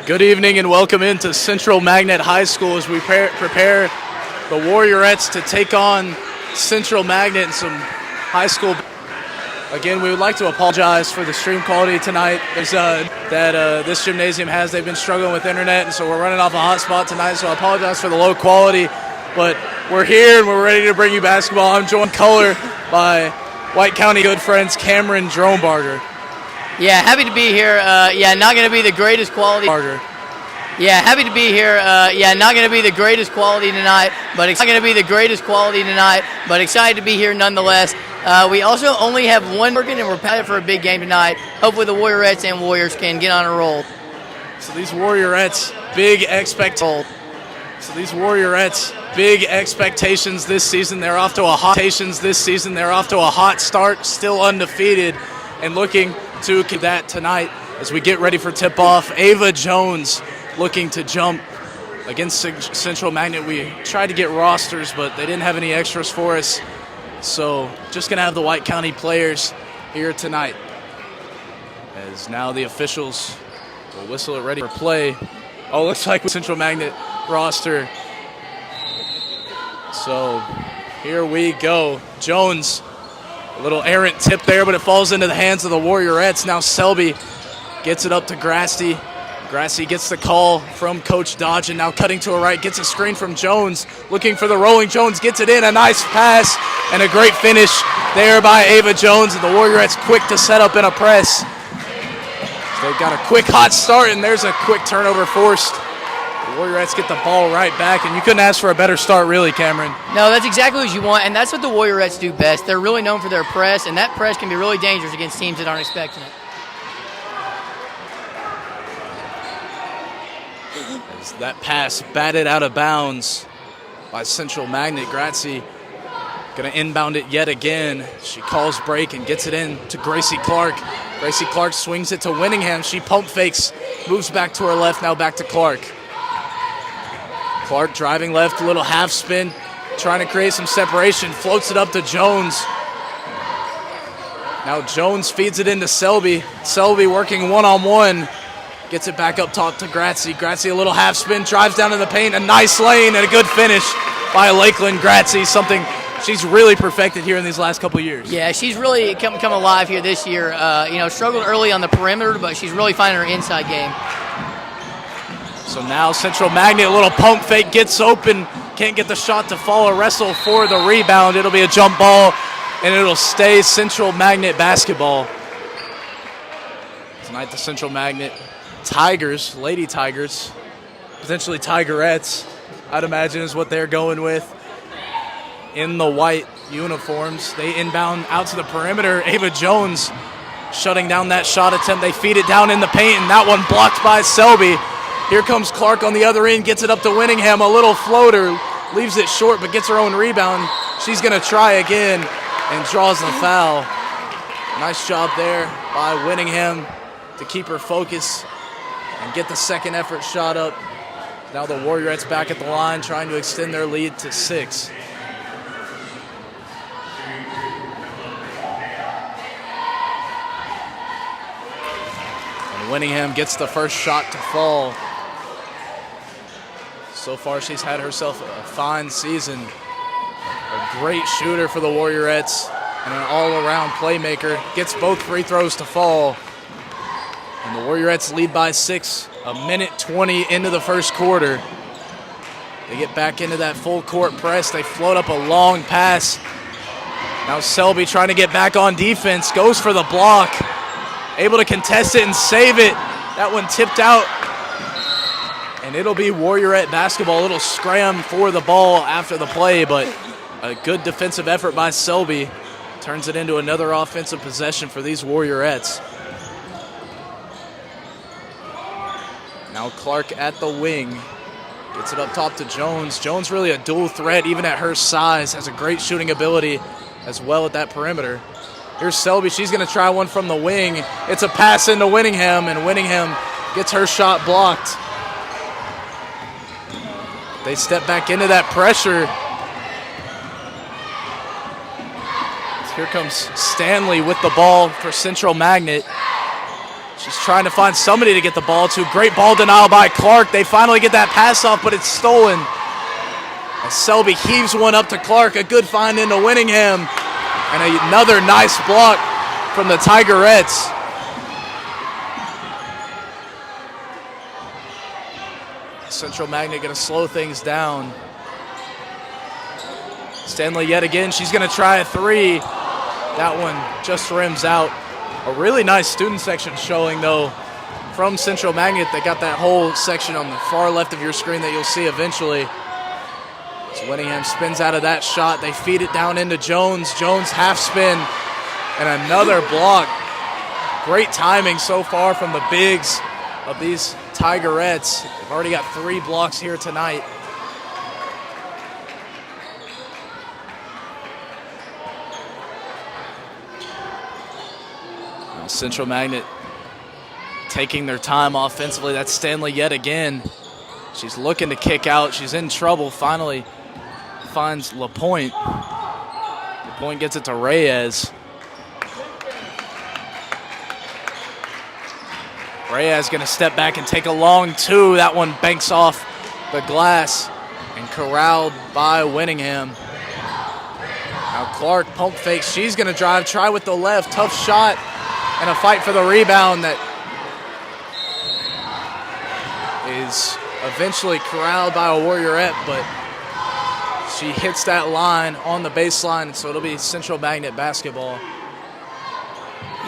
Good evening and welcome into Central Magnet High School as we prepare the Warriorettes to take on Central Magnet in some high school. Again, we would like to apologize for the stream quality tonight. There's this gymnasium they've been struggling with internet, and so we're running off a hotspot tonight, so I apologize for the low quality, but we're here and we're ready to bring you basketball. I'm joined in color by White County good friends Cameron Dronebarger. Yeah, happy to be here. Not going to be the greatest quality. Yeah, happy to be here. Not going to be the greatest quality tonight, but excited to be here nonetheless. We also only have one working, and we're padded for a big game tonight. Hopefully the Warriorettes and Warriors can get on a roll. So these Warriorettes, big expectations this season. They're off to a hot start, still undefeated, and looking to that tonight as we get ready for tip-off. Ava Jones looking to jump against Central Magnet. We tried to get rosters, but they didn't have any extras for us. So just going to have the White County players here tonight. As now the officials will whistle it ready for play. Oh, looks like Central Magnet roster. So here we go. Jones, a little errant tip there, but it falls into the hands of the Warriorettes. Now Selby gets it up to Grasty. Grasty gets the call from Coach Dodge, and now cutting to her right, gets a screen from Jones, looking for the rolling. Jones gets it in, a nice pass, and a great finish there by Ava Jones, and the Warriorettes quick to set up in a press. They've got a quick hot start, and there's a quick turnover forced. The Warriorettes get the ball right back, and you couldn't ask for a better start, really, Cameron. No, that's exactly what you want, and that's what the Warriorettes do best. They're really known for their press, and that press can be really dangerous against teams that aren't expecting it. As that pass batted out of bounds by Central Magnet. Grazie going to inbound it yet again. She calls break and gets it in to Gracie Clark. Gracie Clark swings it to Winningham. She pump fakes, moves back to her left, now back to Clark. Clark driving left, a little half spin, trying to create some separation, floats it up to Jones. Now Jones feeds it into Selby. Selby working one-on-one. Gets it back up top to Grazie. Grazie a little half spin, drives down in the paint, a nice lane and a good finish by Lakeland Grazie, something she's really perfected here in these last couple of years. Yeah, she's really come alive here this year. Struggled early on the perimeter, but she's really finding her inside game. So now Central Magnet, a little pump fake, gets open, can't get the shot to fall, a wrestle for the rebound. It'll be a jump ball, and it'll stay Central Magnet basketball. Tonight the Central Magnet Tigers, Lady Tigers, potentially Tigerettes, I'd imagine is what they're going with, in the white uniforms. They inbound out to the perimeter. Ava Jones shutting down that shot attempt. They feed it down in the paint, and that one blocked by Selby. Here comes Clark on the other end, gets it up to Winningham, a little floater, leaves it short but gets her own rebound. She's going to try again and draws the foul. Nice job there by Winningham to keep her focus and get the second effort shot up. Now the Warriorettes back at the line trying to extend their lead to 6. And Winningham gets the first shot to fall. So far she's had herself a fine season. A great shooter for the Warriorettes and an all-around playmaker. Gets both free throws to fall. And the Warriorettes lead by 6, a minute 20 into the first quarter. They get back into that full court press. They float up a long pass. Now Selby trying to get back on defense, goes for the block. Able to contest it and save it. That one tipped out. And it'll be Warriorette basketball. A little scram for the ball after the play, but a good defensive effort by Selby turns it into another offensive possession for these Warriorettes. Now Clark at the wing. Gets it up top to Jones. Jones really a dual threat, even at her size. Has a great shooting ability as well at that perimeter. Here's Selby. She's going to try one from the wing. It's a pass into Winningham, and Winningham gets her shot blocked. They step back into that pressure. Here comes Stanley with the ball for Central Magnet. She's trying to find somebody to get the ball to. Great ball denial by Clark. They finally get that pass off, but it's stolen. As Selby heaves one up to Clark. A good find into Winningham. And another nice block from the Tigerettes. Central Magnet going to slow things down. Stanley yet again. She's going to try a three. That one just rims out. A really nice student section showing, though, from Central Magnet. They got that whole section on the far left of your screen that you'll see eventually. So Winningham spins out of that shot. They feed it down into Jones. Jones half spin and another block. Great timing so far from the bigs of these Tigerettes. They've already got 3 blocks here tonight. Now Central Magnet taking their time offensively. That's Stanley yet again. She's looking to kick out. She's in trouble. Finally finds LaPointe. LaPointe gets it to Reyes. Reyes going to step back and take a long two. That one banks off the glass and corralled by Winningham. Now Clark pump fakes. She's going to drive, try with the left. Tough shot and a fight for the rebound that is eventually corralled by a Warriorette, but she hits that line on the baseline, so it'll be Central Magnet basketball.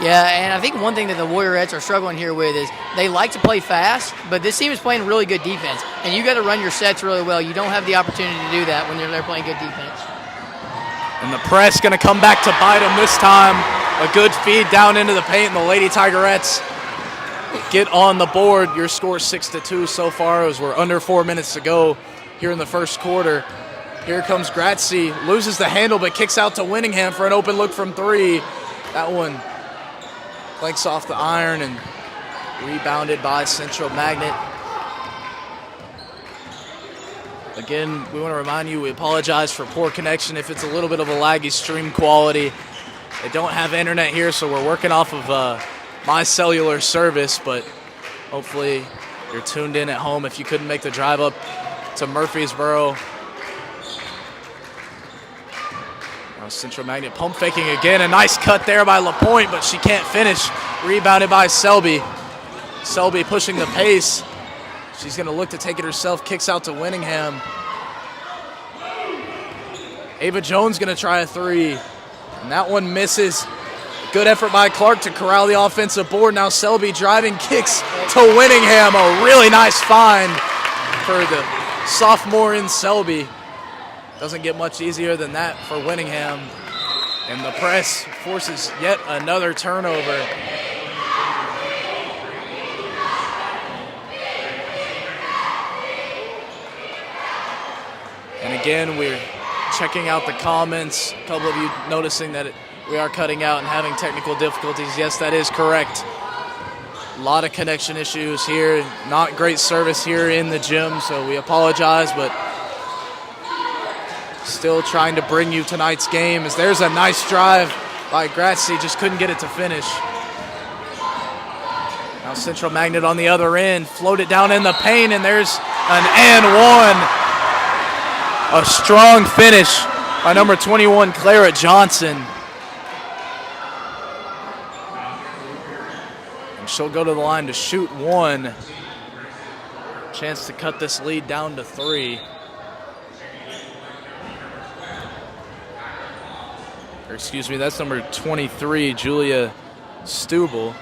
Yeah, and I think one thing that the Warriorettes are struggling here with is they like to play fast, but this team is playing really good defense, and you got to run your sets really well. You don't have the opportunity to do that when they're playing good defense. And the press going to come back to bite them this time. A good feed down into the paint, and the Lady Tigerettes get on the board. Your score 6-2 so far as we're under 4 minutes to go here in the first quarter. Here comes Gratzi, loses the handle but kicks out to Winningham for an open look from 3. That one planks off the iron and rebounded by Central Magnet. Again, we want to remind you, we apologize for poor connection if it's a little bit of a laggy stream quality. They don't have internet here, so we're working off of my cellular service, but hopefully you're tuned in at home if you couldn't make the drive up to Murfreesboro. Now Central Magnet pump faking again. A nice cut there by LaPointe, but she can't finish. Rebounded by Selby. Selby pushing the pace. She's going to look to take it herself. Kicks out to Winningham. Ava Jones going to try a 3. And that one misses. Good effort by Clark to corral the offensive board. Now Selby driving, kicks to Winningham. A really nice find for the sophomore in Selby. Doesn't get much easier than that for Winningham. And the press forces yet another turnover. And again, we're checking out the comments. A couple of you noticing that we are cutting out and having technical difficulties. Yes, that is correct. A lot of connection issues here. Not great service here in the gym, so we apologize, but still trying to bring you tonight's game. As there's a nice drive by Gratzi, just couldn't get it to finish. Now Central Magnet on the other end, float it down in the paint, and there's an and one. A strong finish by number 21, Clara Johnson. And she'll go to the line to shoot 1. Chance to cut this lead down to 3. Or excuse me, that's number 23, Julia Stubel.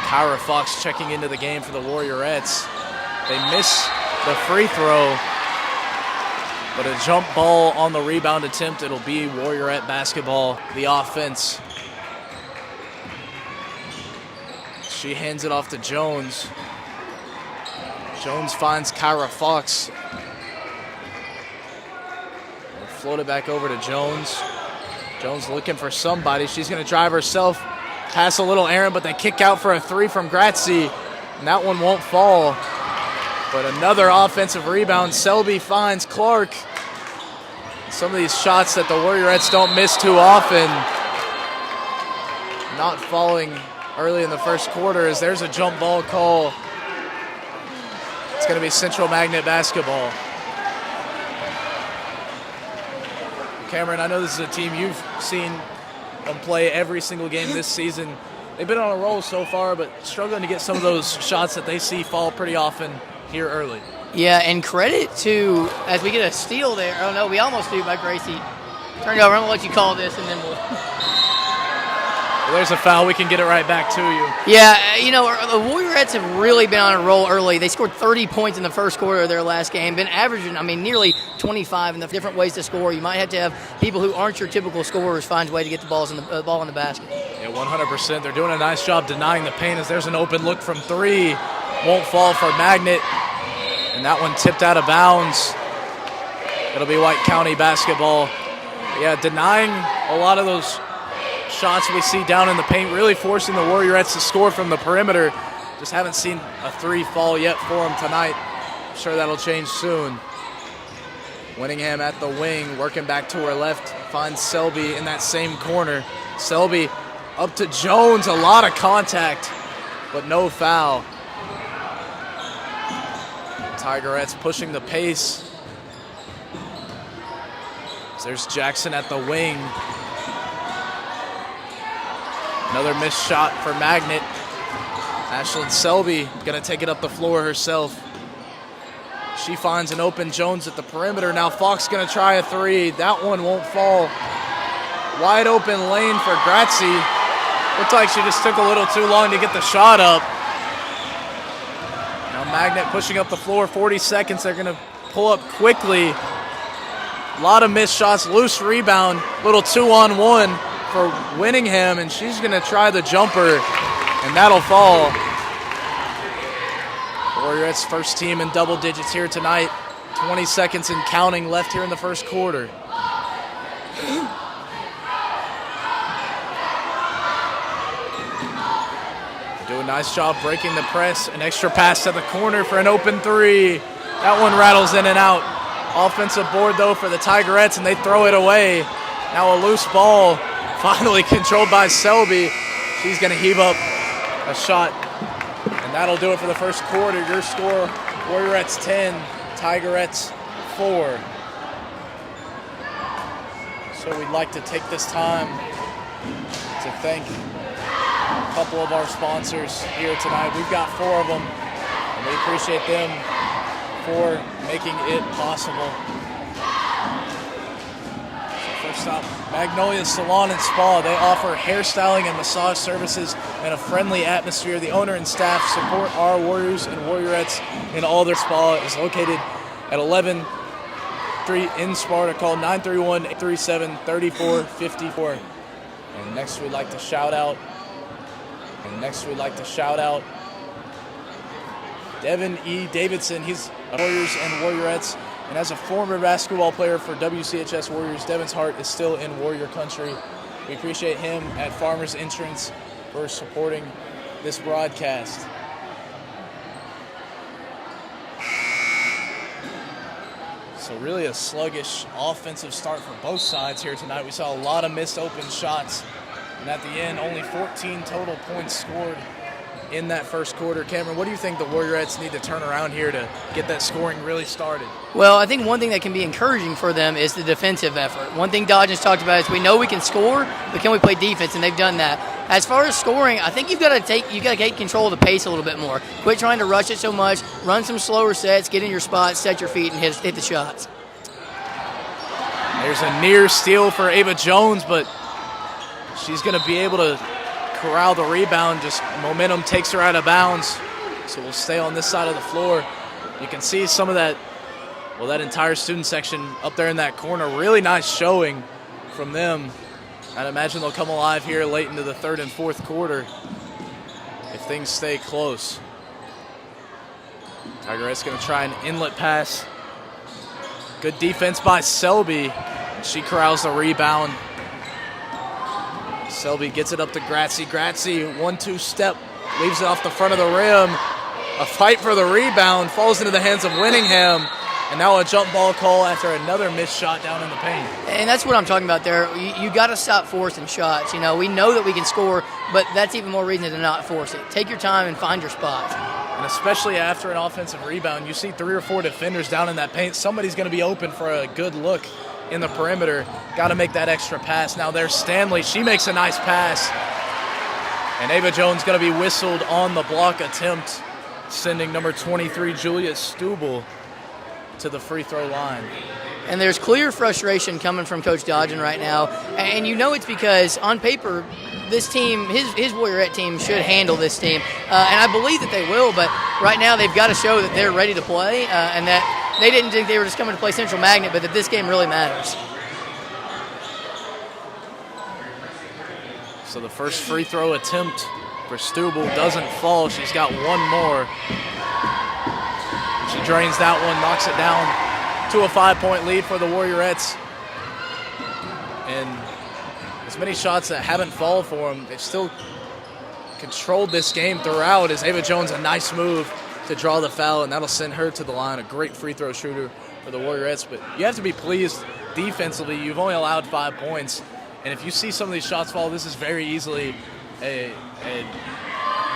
Kyra Fox checking into the game for the Warriorettes. They miss the free throw, but a jump ball on the rebound attempt. It'll be Warriorette basketball, the offense. She hands it off to Jones. Jones finds Kyra Fox. We'll float it back over to Jones. Jones looking for somebody. She's going to drive herself, pass a little errant, but they kick out for a 3 from Gratzi, and that one won't fall. But another offensive rebound. Selby finds Clark. Some of these shots that the Warriorettes don't miss too often. not falling early in the first quarter as there's a jump ball call. It's going to be Central Magnet basketball. Cameron, I know this is a team you've seen them play every single game this season. They've been on a roll so far, but struggling to get some of those shots that they see fall pretty often here early. Yeah, and credit to, as we get a steal there. Oh, no, we almost do by Gracie. Turn it over. I'm going to let you call this, and then we'll. Well, there's a foul. We can get it right back to you. Yeah, the Warriorettes have really been on a roll early. They scored 30 points in the first quarter of their last game, been averaging, nearly 25 in the different ways to score. You might have to have people who aren't your typical scorers find a way to get the ball in the basket. Yeah, 100%. They're doing a nice job denying the paint as there's an open look from three. Won't fall for Magnet. And that one tipped out of bounds. It'll be White County basketball. Yeah, denying a lot of those shots we see down in the paint, really forcing the Warriorettes to score from the perimeter. Just haven't seen a three fall yet for them tonight. I'm sure that'll change soon. Winningham at the wing, working back to her left, finds Selby in that same corner. Selby up to Jones, a lot of contact, but no foul. Tigerettes pushing the pace. There's Jackson at the wing. Another missed shot for Magnet. Ashlyn Selby going to take it up the floor herself. She finds an open Jones at the perimeter. Now Fox going to try a three. That one won't fall. Wide open lane for Grazie. Looked like she just took a little too long to get the shot up. Now Magnet pushing up the floor, 40 seconds. They're going to pull up quickly. A lot of missed shots, loose rebound, little 2-on-1 for Winningham, and she's going to try the jumper, and that'll fall. Warriorettes first team in double digits here tonight. 20 seconds and counting left here in the first quarter. Do a nice job breaking the press. An extra pass to the corner for an open three. That one rattles in and out. Offensive board, though, for the Tigerettes, and they throw it away. Now a loose ball, finally controlled by Selby. She's going to heave up a shot, and that'll do it for the first quarter. Your score, Warriorettes 10, Tigerettes 4. So we'd like to take this time to thank a couple of our sponsors here tonight. We've got 4 of them, and we appreciate them for making it possible. So first up, Magnolia Salon and Spa. They offer hairstyling and massage services and a friendly atmosphere. The owner and staff support our Warriors and Warriorettes in all their spa. Is located at 11th Street in Sparta. Call 931-837-3454. And next we'd like to shout out Devin E. Davidson. He's Warriors and Warriorettes, and as a former basketball player for WCHS Warriors, Devin's heart is still in Warrior country. We appreciate him at Farmers Insurance for supporting this broadcast. So really a sluggish offensive start for both sides here tonight. We saw a lot of missed open shots, and at the end, only 14 total points scored in that first quarter. Cameron, what do you think the Warriorettes need to turn around here to get that scoring really started? Well, I think one thing that can be encouraging for them is the defensive effort. One thing Dodge has talked about is we know we can score, but can we play defense? And they've done that. As far as scoring, I think you've got to take control of the pace a little bit more. Quit trying to rush it so much. Run some slower sets, get in your spot, set your feet, and hit the shots. There's a near steal for Ava Jones, but she's going to be able to corral the rebound. Just momentum takes her out of bounds. So we'll stay on this side of the floor. You can see some of that, well, that entire student section up there in that corner. Really nice showing from them. I'd imagine they'll come alive here late into the third and fourth quarter if things stay close. Tigerettes going to try an inlet pass. Good defense by Selby. She corrals the rebound. Selby gets it up to Grazie. Grazie, 1-2 step, leaves it off the front of the rim. A fight for the rebound, falls into the hands of Winningham, And now a jump ball call after another missed shot down in the paint. And that's what I'm talking about there. You got to stop forcing shots. We know that we can score, but that's even more reason to not force it. Take your time and find your spot. And especially after an offensive rebound, you see 3 or 4 defenders down in that paint. Somebody's going to be open for a good look in the perimeter. Got to make that extra pass. Now there's Stanley. She makes a nice pass. And Ava Jones going to be whistled on the block attempt, sending number 23, Julia Stubel, to the free throw line. And there's clear frustration coming from Coach Dodgen right now. And it's because on paper, this team, his Warriorette team, should handle this team. And I believe that they will, but right now they've got to show that they're ready to play and that they didn't think they were just coming to play Central Magnet, but that this game really matters. So the first free throw attempt for Stubel doesn't fall. She's got one more. She drains that one, knocks it down to a 5-point lead for the Warriorettes. And as many shots that haven't fallen for them, they've still controlled this game throughout. As Ava Jones, a nice move to draw the foul, and that'll send her to the line. A great free throw shooter for the Warriorettes. But you have to be pleased defensively. You've only allowed 5 points. And if you see some of these shots fall, this is very easily a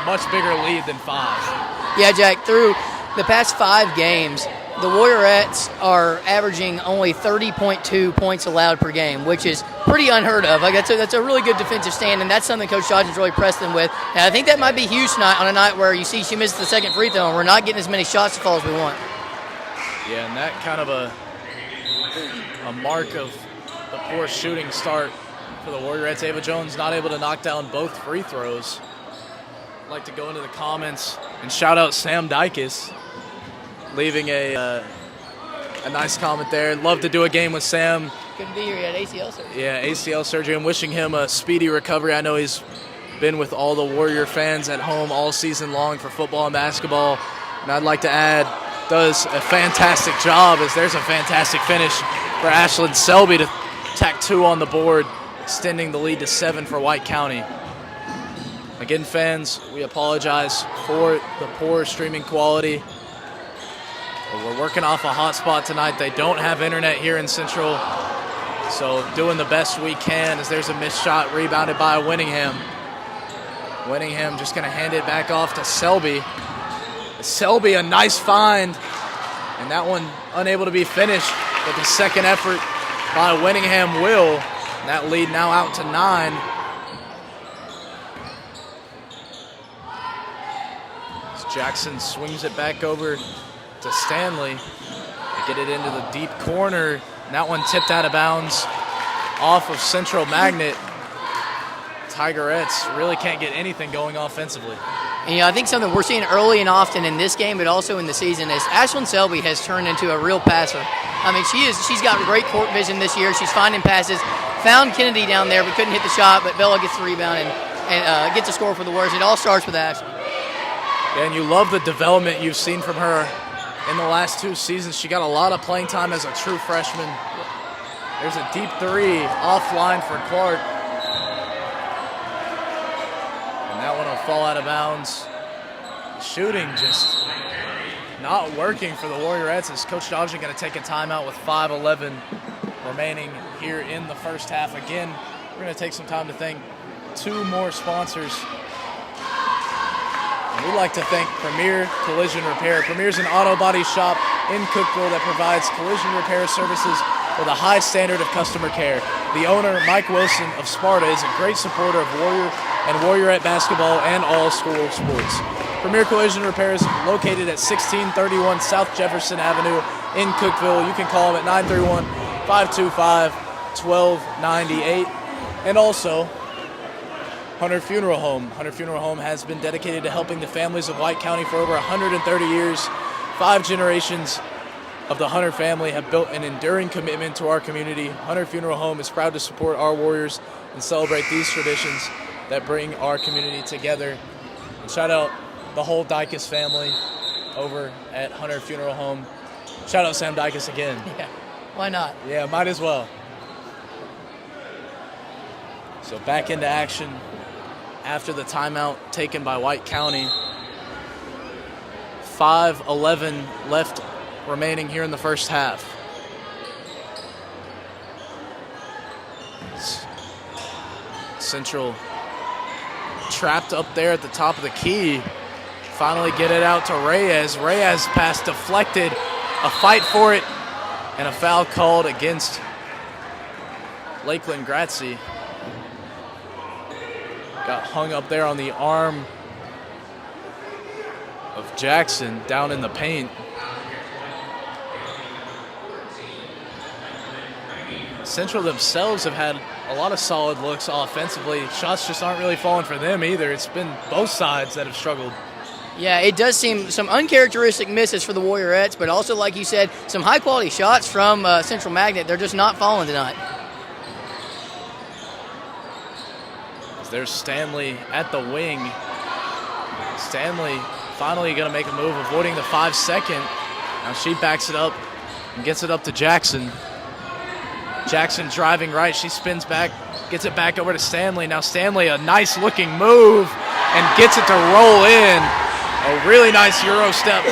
much bigger lead than 5. Yeah, Jack, through the past 5 games, the Warriorettes are averaging only 30.2 points allowed per game, which is pretty unheard of. That's a really good defensive stand, and that's something Coach Dodgen's really pressed them with. And I think that might be huge tonight on a night where you see she misses the second free throw and we're not getting as many shots to fall as we want. Yeah, and that kind of a mark of the poor shooting start for the Warriorettes. Ava Jones not able to knock down both free throws. I'd like to go into the comments and shout out Sam Dykes, leaving a nice comment there. Love to do a game with Sam. Couldn't be here. He had ACL surgery. Yeah, ACL surgery. I'm wishing him a speedy recovery. I know he's been with all the Warrior fans at home all season long for football and basketball. And I'd like to add, does a fantastic job, as there's a fantastic finish for Ashlyn Selby to tack 2 on the board, extending the lead to 7 for White County. Again, fans, we apologize for the poor streaming quality. But we're working off a hotspot tonight. They don't have internet here in Central, so doing the best we can. As there's a missed shot rebounded by Winningham. Winningham just going to hand it back off to Selby. Selby, a nice find, and that one unable to be finished, but the second effort by Winningham will. And that lead now out to 9. As Jackson swings it back over to Stanley. They get it into the deep corner. And that one tipped out of bounds off of Central Magnet. Tigerettes really can't get anything going offensively. And, I think something we're seeing early and often in this game, but also in the season, is Ashlyn Selby has turned into a real passer. I mean, she's got great court vision this year. She's finding passes. Found Kennedy down there, but couldn't hit the shot. But Bella gets the rebound and gets a score for the Warriors. It all starts with Ashlyn. And you love the development you've seen from her in the last 2 seasons. She got a lot of playing time as a true freshman. There's a deep 3 offline for Clark. And that one will fall out of bounds. Shooting just not working for the Warriorettes, as Coach Dodgen going to take a timeout with 5:11 remaining here in the first half. Again, we're going to take some time to thank 2 more sponsors. And we'd like to thank Premier Collision Repair. Premier's an auto body shop in Cookeville that provides collision repair services with a high standard of customer care. The owner, Mike Wilson of Sparta, is a great supporter of Warrior and Warriorette basketball and all school sports. Premier Collision Repair is located at 1631 South Jefferson Avenue in Cookeville. You can call them at 931-525-1298. And also, Hunter Funeral Home. Hunter Funeral Home has been dedicated to helping the families of White County for over 130 years. 5 generations of the Hunter family have built an enduring commitment to our community. Hunter Funeral Home is proud to support our Warriors and celebrate these traditions that bring our community together. And shout out the whole Dykes family over at Hunter Funeral Home. Shout out Sam Dykes again. Yeah, why not? Yeah, might as well. So back into action after the timeout taken by White County. 5:11 left remaining here in the first half. Central trapped up there at the top of the key. Finally get it out to Reyes. Reyes pass deflected. A fight for it. And a foul called against Lakeland Grazie. Got hung up there on the arm of Jackson down in the paint. Central themselves have had a lot of solid looks offensively. Shots just aren't really falling for them either. It's been both sides that have struggled. Yeah, it does seem some uncharacteristic misses for the Warriorettes, but also, like you said, some high-quality shots from Central Magnet. They're just not falling tonight. There's Stanley at the wing. Stanley finally going to make a move, avoiding the 5-second. Now she backs it up and gets it up to Jackson. Jackson driving right. She spins back, gets it back over to Stanley. Now Stanley, a nice-looking move, and gets it to roll in. A really nice Euro step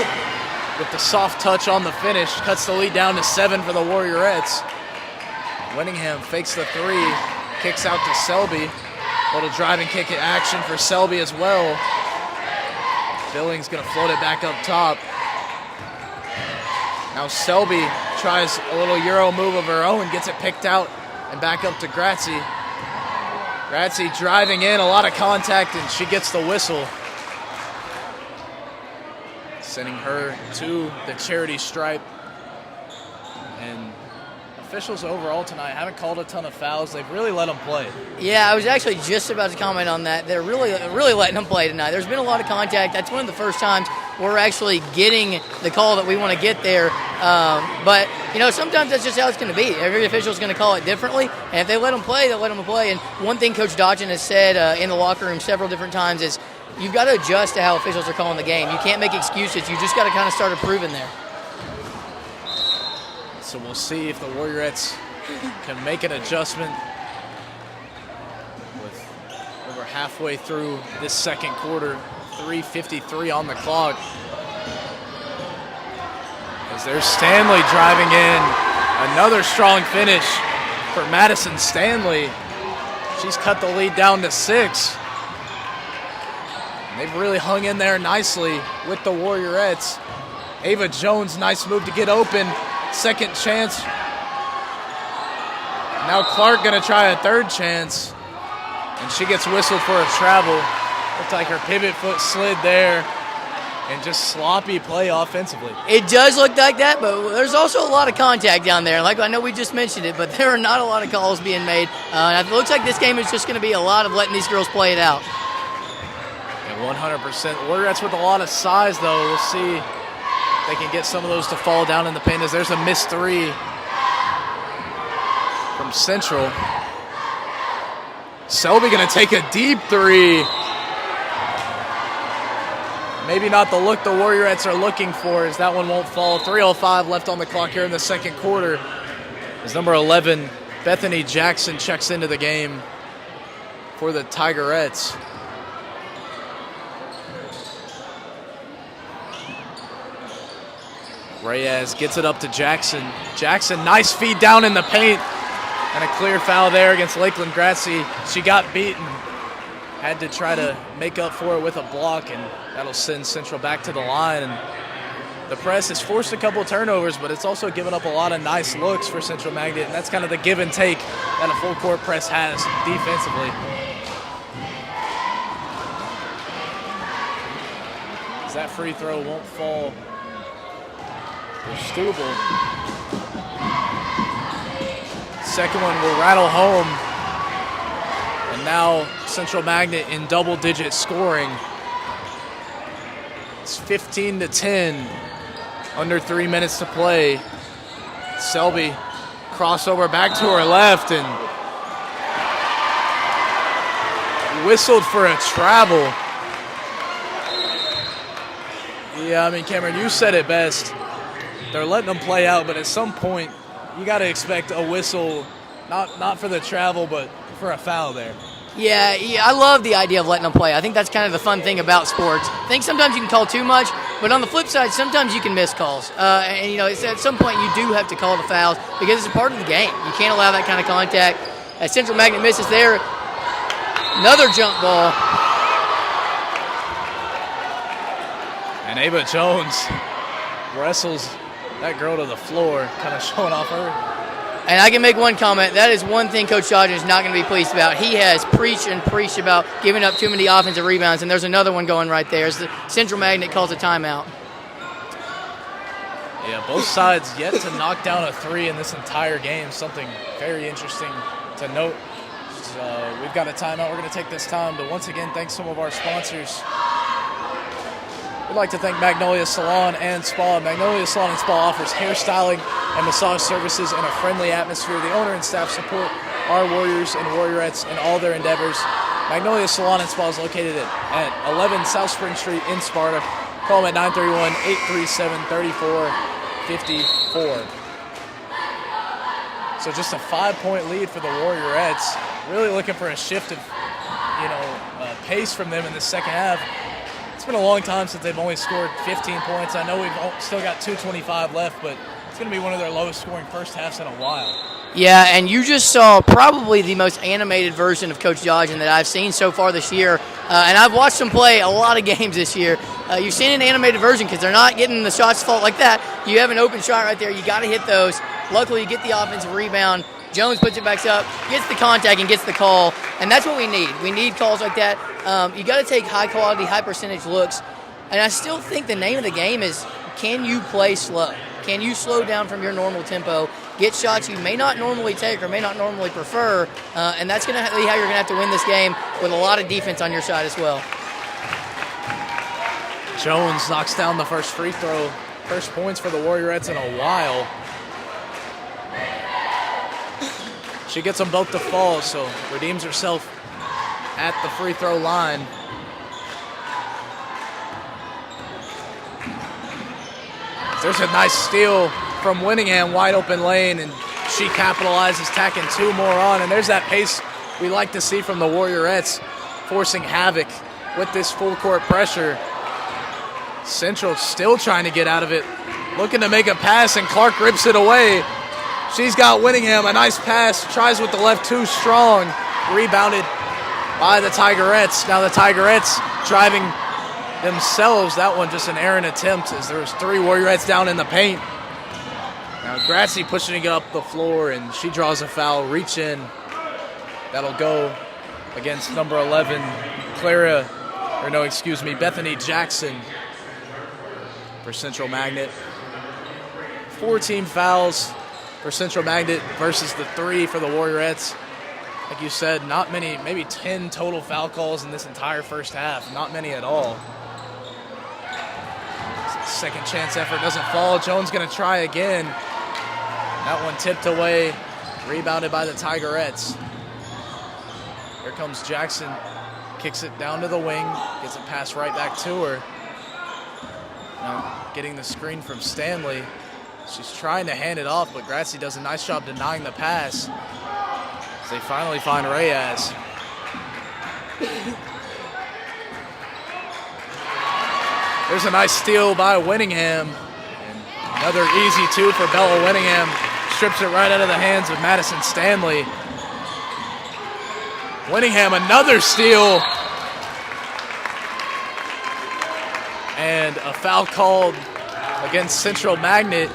with the soft touch on the finish. Cuts the lead down to 7 for the Warriorettes. Winningham fakes the 3, kicks out to Selby. Little driving kick at action for Selby as well. Billings going to float it back up top. Now Selby tries a little Euro move of her own, gets it picked out and back up to Grazie. Grazie driving in, a lot of contact, and she gets the whistle. Sending her to the charity stripe. And officials overall tonight haven't called a ton of fouls. They've really let them play. Yeah, I was actually just about to comment on that. They're really letting them play tonight. There's been a lot of contact. That's one of the first times we're actually getting the call that we want to get there. But, sometimes that's just how it's going to be. Every official is going to call it differently. And if they let them play, they'll let them play. And one thing Coach Dodgen has said in the locker room several different times is you've got to adjust to how officials are calling the game. You can't make excuses. You just got to kind of start improving there. So we'll see if the Warriorettes can make an adjustment with over halfway through this second quarter. 3:53 on the clock. As there's Stanley driving in. Another strong finish for Madison Stanley. She's cut the lead down to 6. And they've really hung in there nicely with the Warriorettes. Ava Jones, nice move to get open. Second chance. Now Clark going to try a third chance. And she gets whistled for a travel. Looked like her pivot foot slid there. And just sloppy play offensively. It does look like that, but there's also a lot of contact down there. Like I know we just mentioned it, but there are not a lot of calls being made. It looks like this game is just going to be a lot of letting these girls play it out. Yeah, 100%. Warriorettes with a lot of size, though. We'll see if they can get some of those to fall down in the paint as there's a missed 3 from Central. Selby going to take a deep 3. Maybe not the look the Warriorettes are looking for, as that one won't fall. 3:05 left on the clock here in the second quarter. As number 11, Bethany Jackson, checks into the game for the Tigerettes. Reyes gets it up to Jackson. Jackson, nice feed down in the paint. And a clear foul there against Lakeland Grazie. She got beaten. Had to try to make up for it with a block, and that'll send Central back to the line. And the press has forced a couple turnovers, but it's also given up a lot of nice looks for Central Magnet, and that's kind of the give and take that a full court press has defensively. As that free throw won't fall for Stubel. Second one will rattle home. And now Central Magnet in double-digit scoring. It's 15-10, under 3 minutes to play. Selby crossover back to her left and whistled for a travel. Yeah, I mean, Cameron, you said it best. They're letting them play out, but at some point, you got to expect a whistle, not for the travel, but for a foul there. Yeah, I love the idea of letting them play. I think that's kind of the fun thing about sports. I think sometimes you can call too much, but on the flip side, sometimes you can miss calls. And it's at some point you do have to call the fouls because it's a part of the game. You can't allow that kind of contact. As Central Magnet misses there, another jump ball. And Ava Jones wrestles that girl to the floor, kind of showing off her. And I can make one comment. That is one thing Coach Dodgen is not going to be pleased about. He has preached and preached about giving up too many offensive rebounds, and there's another one going right there as the Central Magnet calls a timeout. Yeah, both sides yet to knock down a three in this entire game. Something very interesting to note. So we've got a timeout. We're going to take this time to once again thank some of our sponsors. We'd like to thank Magnolia Salon and Spa. Magnolia Salon and Spa offers hairstyling and massage services in a friendly atmosphere. The owner and staff support our Warriors and Warriorettes in all their endeavors. Magnolia Salon and Spa is located at 11 South Spring Street in Sparta. Call them at 931-837-3454. So just a 5-point lead for the Warriorettes. Really looking for a shift of, pace from them in the second half. It's been a long time since they've only scored 15 points. I know we've still got 2:25 left, but it's going to be one of their lowest scoring first halves in a while. Yeah, and you just saw probably the most animated version of Coach Dodgen that I've seen so far this year. And I've watched them play a lot of games this year. You've seen an animated version because they're not getting the shots to fall like that. You have an open shot right there. You got to hit those. Luckily, you get the offensive rebound. Jones puts it back up, gets the contact, and gets the call. And that's what we need. We need calls like that. You got to take high-quality, high-percentage looks. And I still think the name of the game is, can you play slow? Can you slow down from your normal tempo, get shots you may not normally take or may not normally prefer, and that's going to be how you're going to have to win this game with a lot of defense on your side as well. Jones knocks down the first free throw. First points for the Warriorettes in a while. She gets them both to fall, so redeems herself at the free throw line. There's a nice steal from Winningham, wide open lane, and she capitalizes, tacking two more on. And there's that pace we like to see from the Warriorettes, forcing havoc with this full court pressure. Central still trying to get out of it, looking to make a pass, and Clark rips it away. She's got Winningham, a nice pass, tries with the left, too strong, rebounded by the Tigerettes. Now the Tigerettes driving themselves. That one just an errant attempt as there was three Warriorettes down in the paint. Now Gracie pushing it up the floor, and she draws a foul, reach in. That'll go against number 11, Bethany Jackson for Central Magnet. 14 fouls for Central Magnet versus the 3 for the Warriorettes. Like you said, not many, maybe 10 total foul calls in this entire first half. Not many at all. Second chance effort doesn't fall. Jones going to try again. That one tipped away, rebounded by the Tigerettes. Here comes Jackson, kicks it down to the wing, gets it passed right back to her. Now getting the screen from Stanley. She's trying to hand it off, but Gracie does a nice job denying the pass. As they finally find Reyes. There's a nice steal by Winningham. And another easy two for Bella Winningham. Strips it right out of the hands of Madison Stanley. Winningham, another steal. And a foul called against Central Magnet.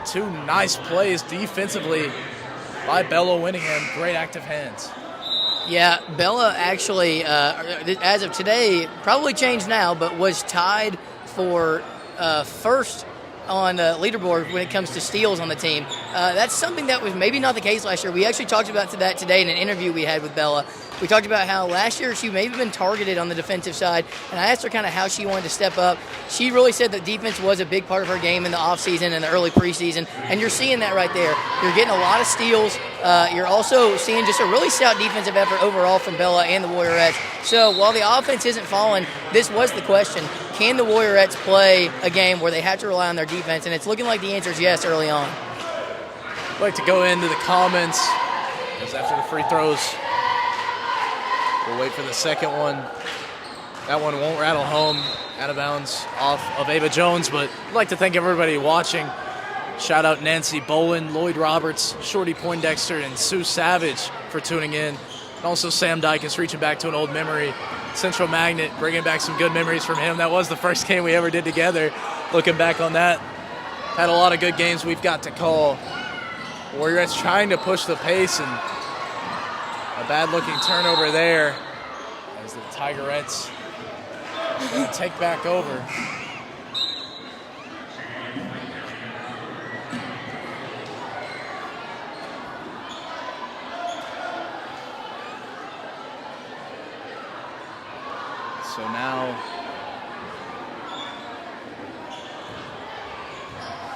Two nice plays defensively by Bella Winningham. Great active hands. Yeah, Bella actually, as of today, probably changed now, but was tied for first on leaderboard when it comes to steals on the team. That's something that was maybe not the case last year. We actually talked about that today in an interview we had with Bella. We talked about how last year she may have been targeted on the defensive side, and I asked her kind of how she wanted to step up. She really said that defense was a big part of her game in the offseason and the early preseason, and you're seeing that right there. You're getting a lot of steals. You're also seeing just a really stout defensive effort overall from Bella and the Warriorettes. So while the offense isn't falling, this was the question. Can the Warriorettes play a game where they have to rely on their defense? And it's looking like the answer is yes early on. I'd like to go into the comments, because after the free throws We'll wait for the second one. That one won't rattle home, out of bounds off of Ava Jones, but I'd like to thank everybody watching. Shout out Nancy Bowen, Lloyd Roberts, Shorty Poindexter, and Sue Savage for tuning in. And also Sam Dykes reaching back to an old memory. Central Magnet bringing back some good memories from him. That was the first game we ever did together. Looking back on that, had a lot of good games we've got to call. Warriorettes trying to push the pace, and a bad-looking turnover there as the Tigerettes are going to take back over. So now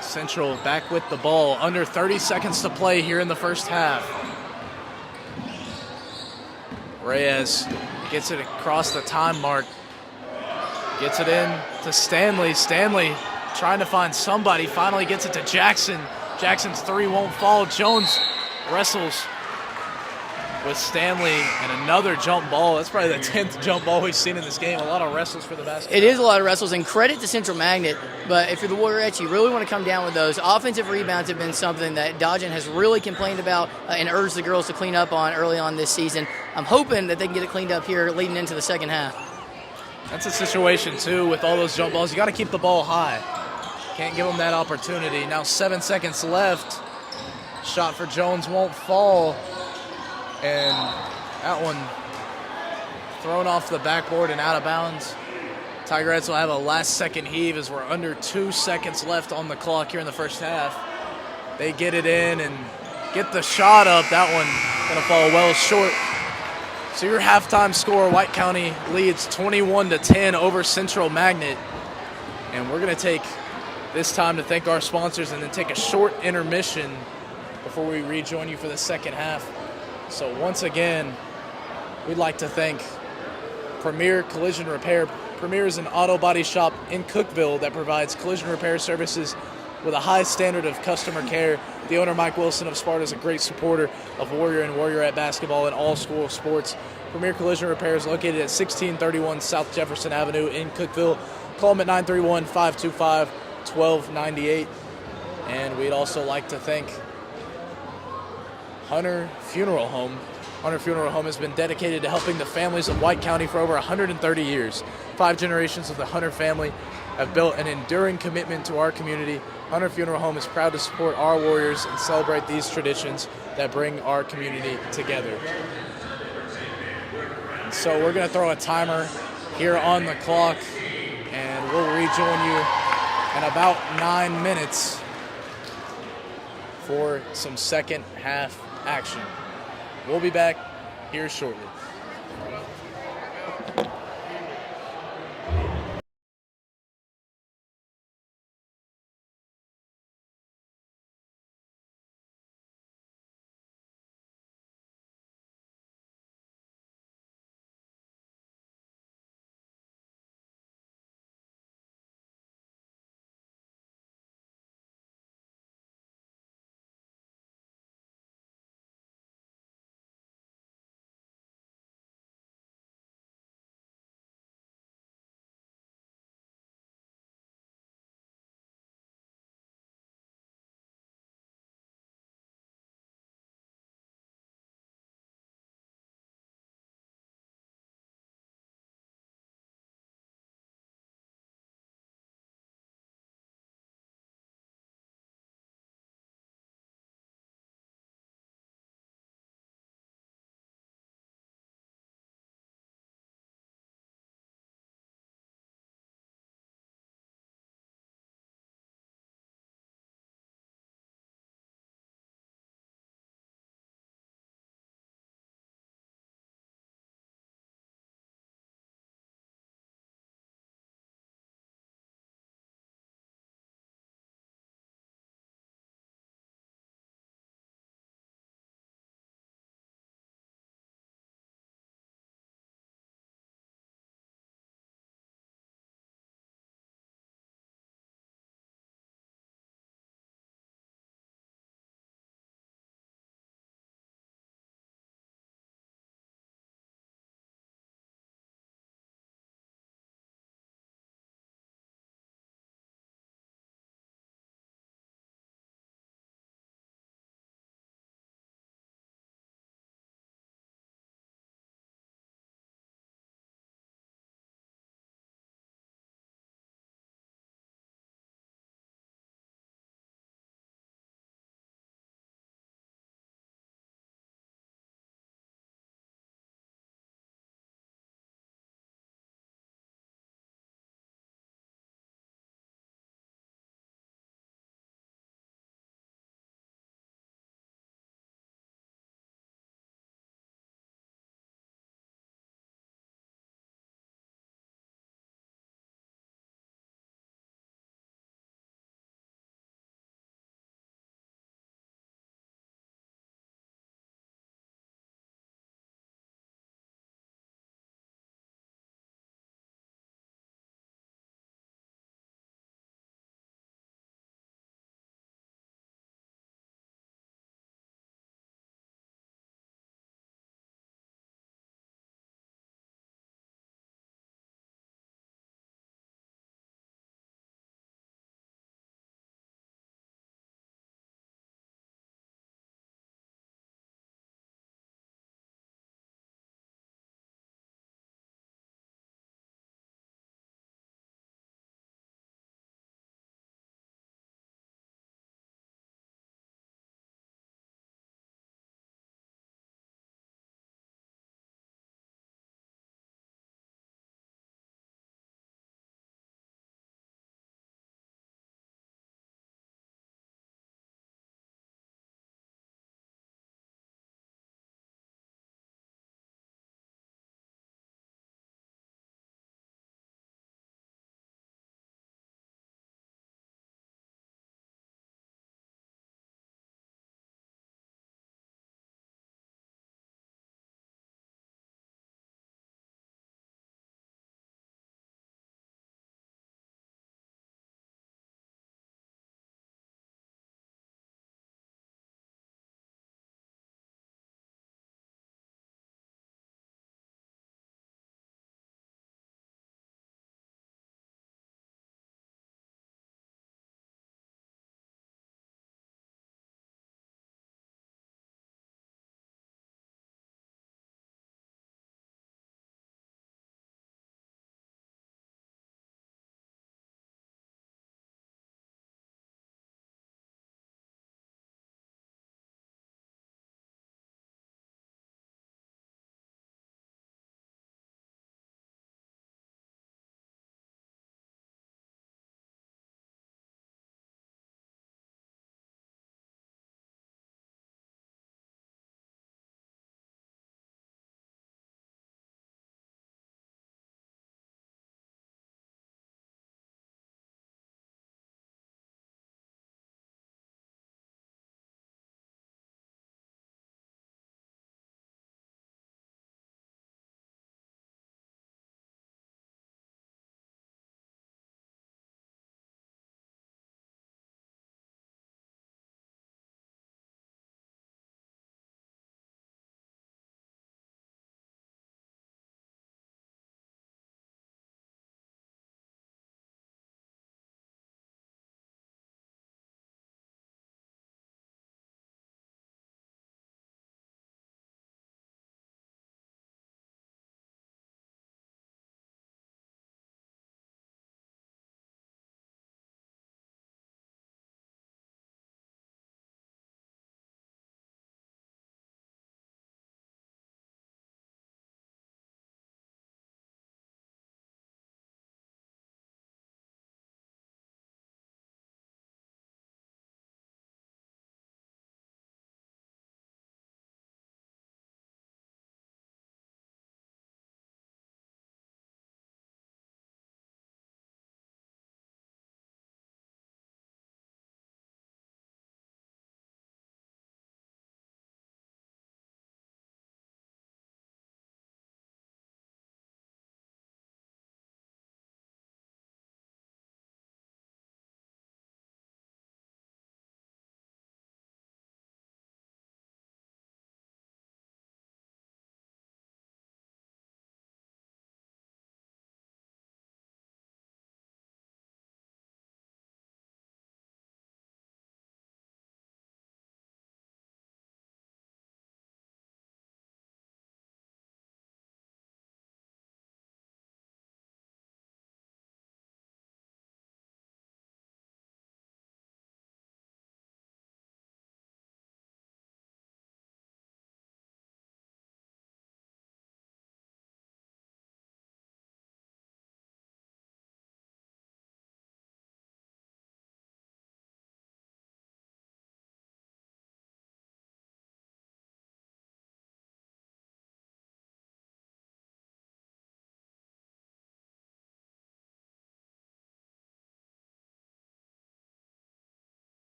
Central back with the ball. Under 30 seconds to play here in the first half. Reyes gets it across the time mark. Gets it in to Stanley. Stanley trying to find somebody. Finally gets it to Jackson. Jackson's three won't fall. Jones wrestles with Stanley, and another jump ball. That's probably the 10th jump ball we've seen in this game. A lot of wrestles for the basketball. It is a lot of wrestles, and credit to Central Magnet. But if you're the Warriorettes, you really want to come down with those. Offensive rebounds have been something that Dodgen has really complained about and urged the girls to clean up on early on this season. I'm hoping that they can get it cleaned up here leading into the second half. That's a situation, too, with all those jump balls. You got to keep the ball high. Can't give them that opportunity. Now 7 seconds left. Shot for Jones won't fall. And that one thrown off the backboard and out of bounds. Tigerettes will have a last-second heave as we're under 2 seconds left on the clock here in the first half. They get it in and get the shot up. That one going to fall well short. So your halftime score, White County leads 21-10 over Central Magnet. And we're going to take this time to thank our sponsors and then take a short intermission before we rejoin you for the second half. So once again, we'd like to thank Premier Collision Repair. Premier is an auto body shop in Cookeville that provides collision repair services with a high standard of customer care. The owner, Mike Wilson of Sparta, is a great supporter of Warrior and Warriorette basketball and all school sports. Premier Collision Repair is located at 1631 South Jefferson Avenue in Cookeville. Call them at 931-525-1298. And we'd also like to thank Hunter Funeral Home. Hunter Funeral Home has been dedicated to helping the families of White County for over 130 years. 5 generations of the Hunter family have built an enduring commitment to our community. Hunter Funeral Home is proud to support our Warriors and celebrate these traditions that bring our community together. And so we're going to throw a timer here on the clock, and we'll rejoin you in about 9 minutes for some second half action. We'll be back here shortly.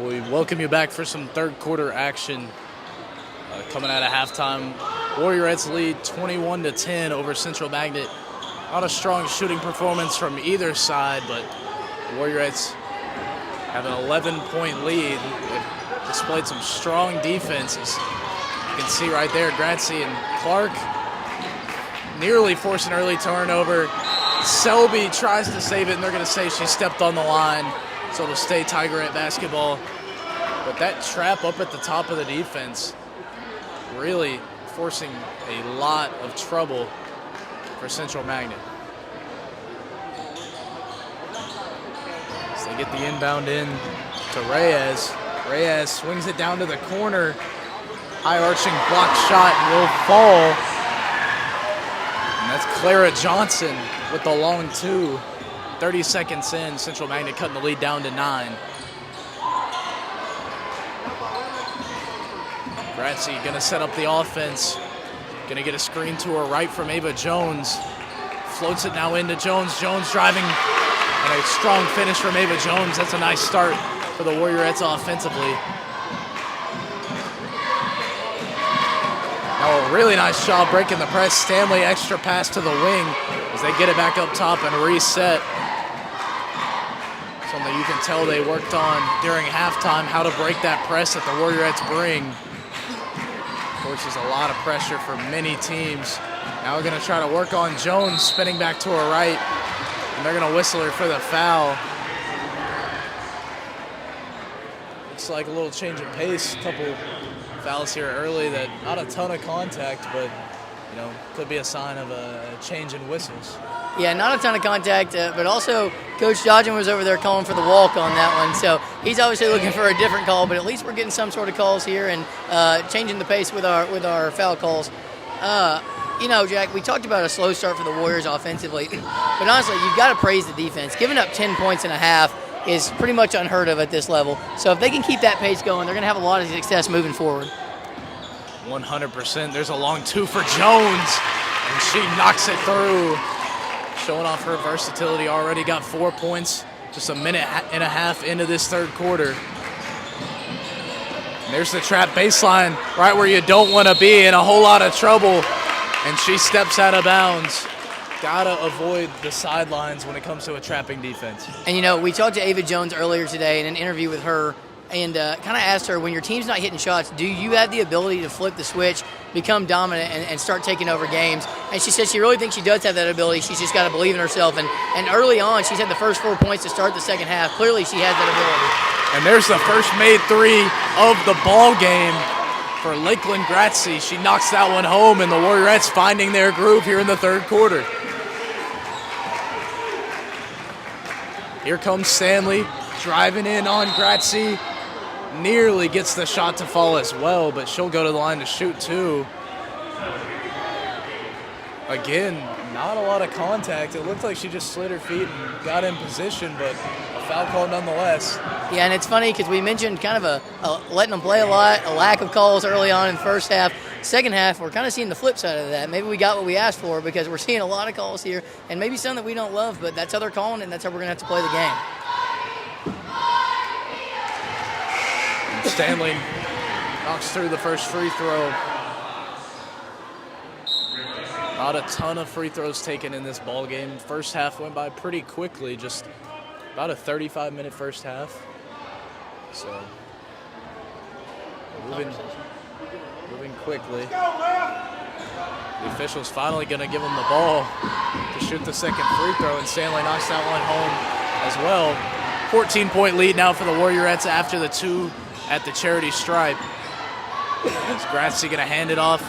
We welcome you back for some third quarter action. Coming out of halftime, Warriorettes lead 21-10 over Central Magnet. Not a strong shooting performance from either side, but the Warriorettes have an 11-point lead. They've displayed some strong defenses. You can see right there, Grazie and Clark nearly force an early turnover. Selby tries to save it, and they're going to say she stepped on the line, so it'll stay Tigerette basketball. But that trap up at the top of the defense really forcing a lot of trouble for Central Magnet. So they get the inbound in to Reyes. Reyes swings it down to the corner. High arching block shot will fall. And that's Clara Johnson with the long two. 30 seconds in, Central Magnet cutting the lead down to 9. Grazie going to set up the offense. Going to get a screen to her right from Ava Jones. Floats it now into Jones. Jones driving, and a strong finish from Ava Jones. That's a nice start for the Warriorettes offensively. Now a really nice job breaking the press. Stanley extra pass to the wing as they get it back up top and reset. Something you can tell they worked on during halftime, how to break that press that the Warriorettes bring. Forces a lot of pressure for many teams. Now we're going to try to work on Jones, spinning back to her right, and they're going to whistle her for the foul. Looks like a little change of pace. A couple fouls here early that not a ton of contact, but could be a sign of a change in whistles. Yeah, not a ton of contact, but also Coach Dodgen was over there calling for the walk on that one. So he's obviously looking for a different call, but at least we're getting some sort of calls here and changing the pace with our foul calls. Jack, we talked about a slow start for the Warriors offensively, but honestly, you've got to praise the defense. Giving up 10 points and a half is pretty much unheard of at this level. So if they can keep that pace going, they're going to have a lot of success moving forward. 100%. There's a long two for Jones, and she knocks it through. Showing off her versatility, already got 4 points just a minute and a half into this third quarter. And there's the trap baseline, right where you don't want to be, in a whole lot of trouble. And she steps out of bounds. Gotta avoid the sidelines when it comes to a trapping defense. And we talked to Ava Jones earlier today in an interview with her, and kind of asked her, when your team's not hitting shots, do you have the ability to flip the switch, become dominant, and start taking over games? And she said she really thinks she does have that ability. She's just got to believe in herself. And early on, she's had the first 4 points to start the second half. Clearly, she has that ability. And there's the first made three of the ball game for Lakeland Grazie. She knocks that one home, and the Warriorettes finding their groove here in the third quarter. Here comes Stanley, driving in on Grazie. Nearly gets the shot to fall as well, but she'll go to the line to shoot too. Again, not a lot of contact. It looked like she just slid her feet and got in position, but a foul call nonetheless. Yeah, and it's funny because we mentioned kind of a letting them play a lot, a lack of calls early on in the first half. Second half, we're kind of seeing the flip side of that. Maybe we got what we asked for because we're seeing a lot of calls here, and maybe some that we don't love, but that's how they're calling, and that's how we're going to have to play the game. Stanley knocks through the first free throw. Not a ton of free throws taken in this ball game. First half went by pretty quickly, just about a 35-minute first half. So moving quickly. The official's finally going to give him the ball to shoot the second free throw, and Stanley knocks that one home as well. 14-point lead now for the Warriorettes after the two at the charity stripe. Is Grazie going to hand it off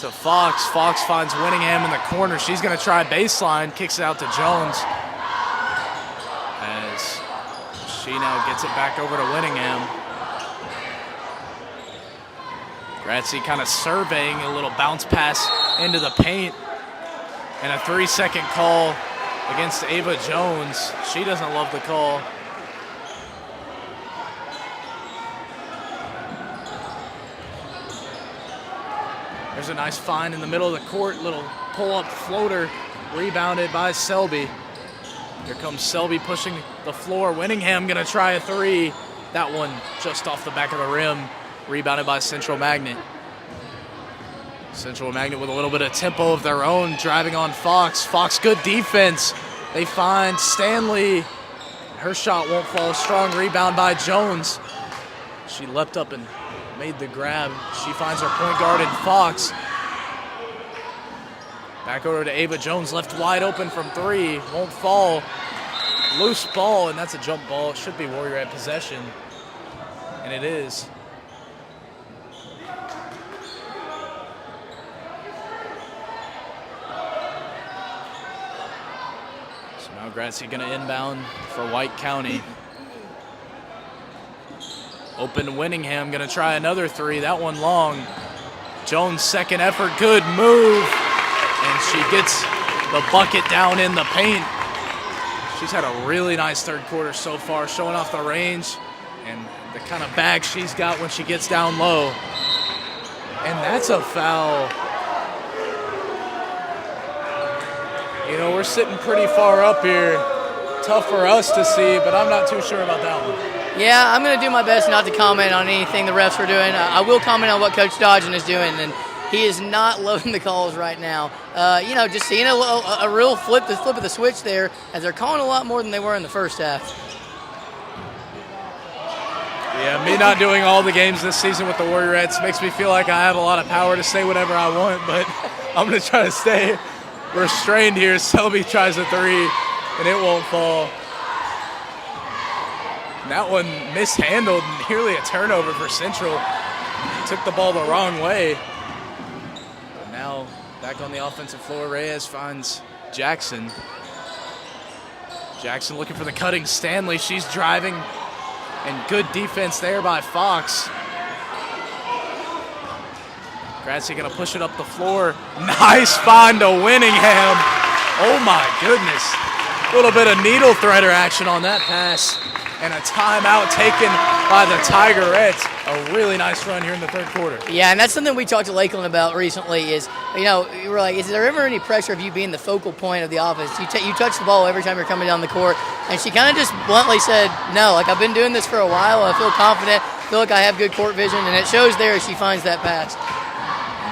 to Fox? Fox finds Winningham in the corner. She's going to try baseline, kicks it out to Jones. As she now gets it back over to Winningham. Grazie kind of surveying a little bounce pass into the paint. And a 3-second call against Ava Jones. She doesn't love the call. There's a nice find in the middle of the court. Little pull-up floater rebounded by Selby. Here comes Selby pushing the floor. Winningham going to try a three. That one just off the back of the rim, rebounded by Central Magnet. Central Magnet with a little bit of tempo of their own, driving on Fox. Fox, good defense. They find Stanley. Her shot won't fall. Strong rebound by Jones. She leapt up and made the grab. She finds her point guard in Fox. Back over to Ava Jones, left wide open from three. Won't fall. Loose ball, and that's a jump ball. It should be Warriorette possession, and it is. So now Grazie going to inbound for White County. Open Winningham, going to try another three. That one long. Jones' second effort, good move. And she gets the bucket down in the paint. She's had a really nice third quarter so far, showing off the range and the kind of bag she's got when she gets down low. And that's a foul. You know, we're sitting pretty far up here. Tough for us to see, but I'm not too sure about that one. Yeah, I'm going to do my best not to comment on anything the refs are doing. I will comment on what Coach Dodgen is doing, and he is not loving the calls right now. Just seeing a real flip of the switch there, as they're calling a lot more than they were in the first half. Yeah, me not doing all the games this season with the Warriorettes makes me feel like I have a lot of power to say whatever I want, but I'm going to try to stay restrained here. Selby tries a three, and it won't fall. And that one mishandled, nearly a turnover for Central. Took the ball the wrong way. But now back on the offensive floor, Reyes finds Jackson. Jackson looking for the cutting Stanley. She's driving, and good defense there by Fox. Grazie going to push it up the floor. Nice find to Winningham. Oh my goodness. A little bit of needle threader action on that pass. And a timeout taken by the Tigerettes. A really nice run here in the third quarter. Yeah, and that's something we talked to Lakeland about recently is, we were like, is there ever any pressure of you being the focal point of the offense? You touch the ball every time you're coming down the court. And she kind of just bluntly said, no, like I've been doing this for a while. I feel confident, feel like I have good court vision, and it shows there as she finds that pass.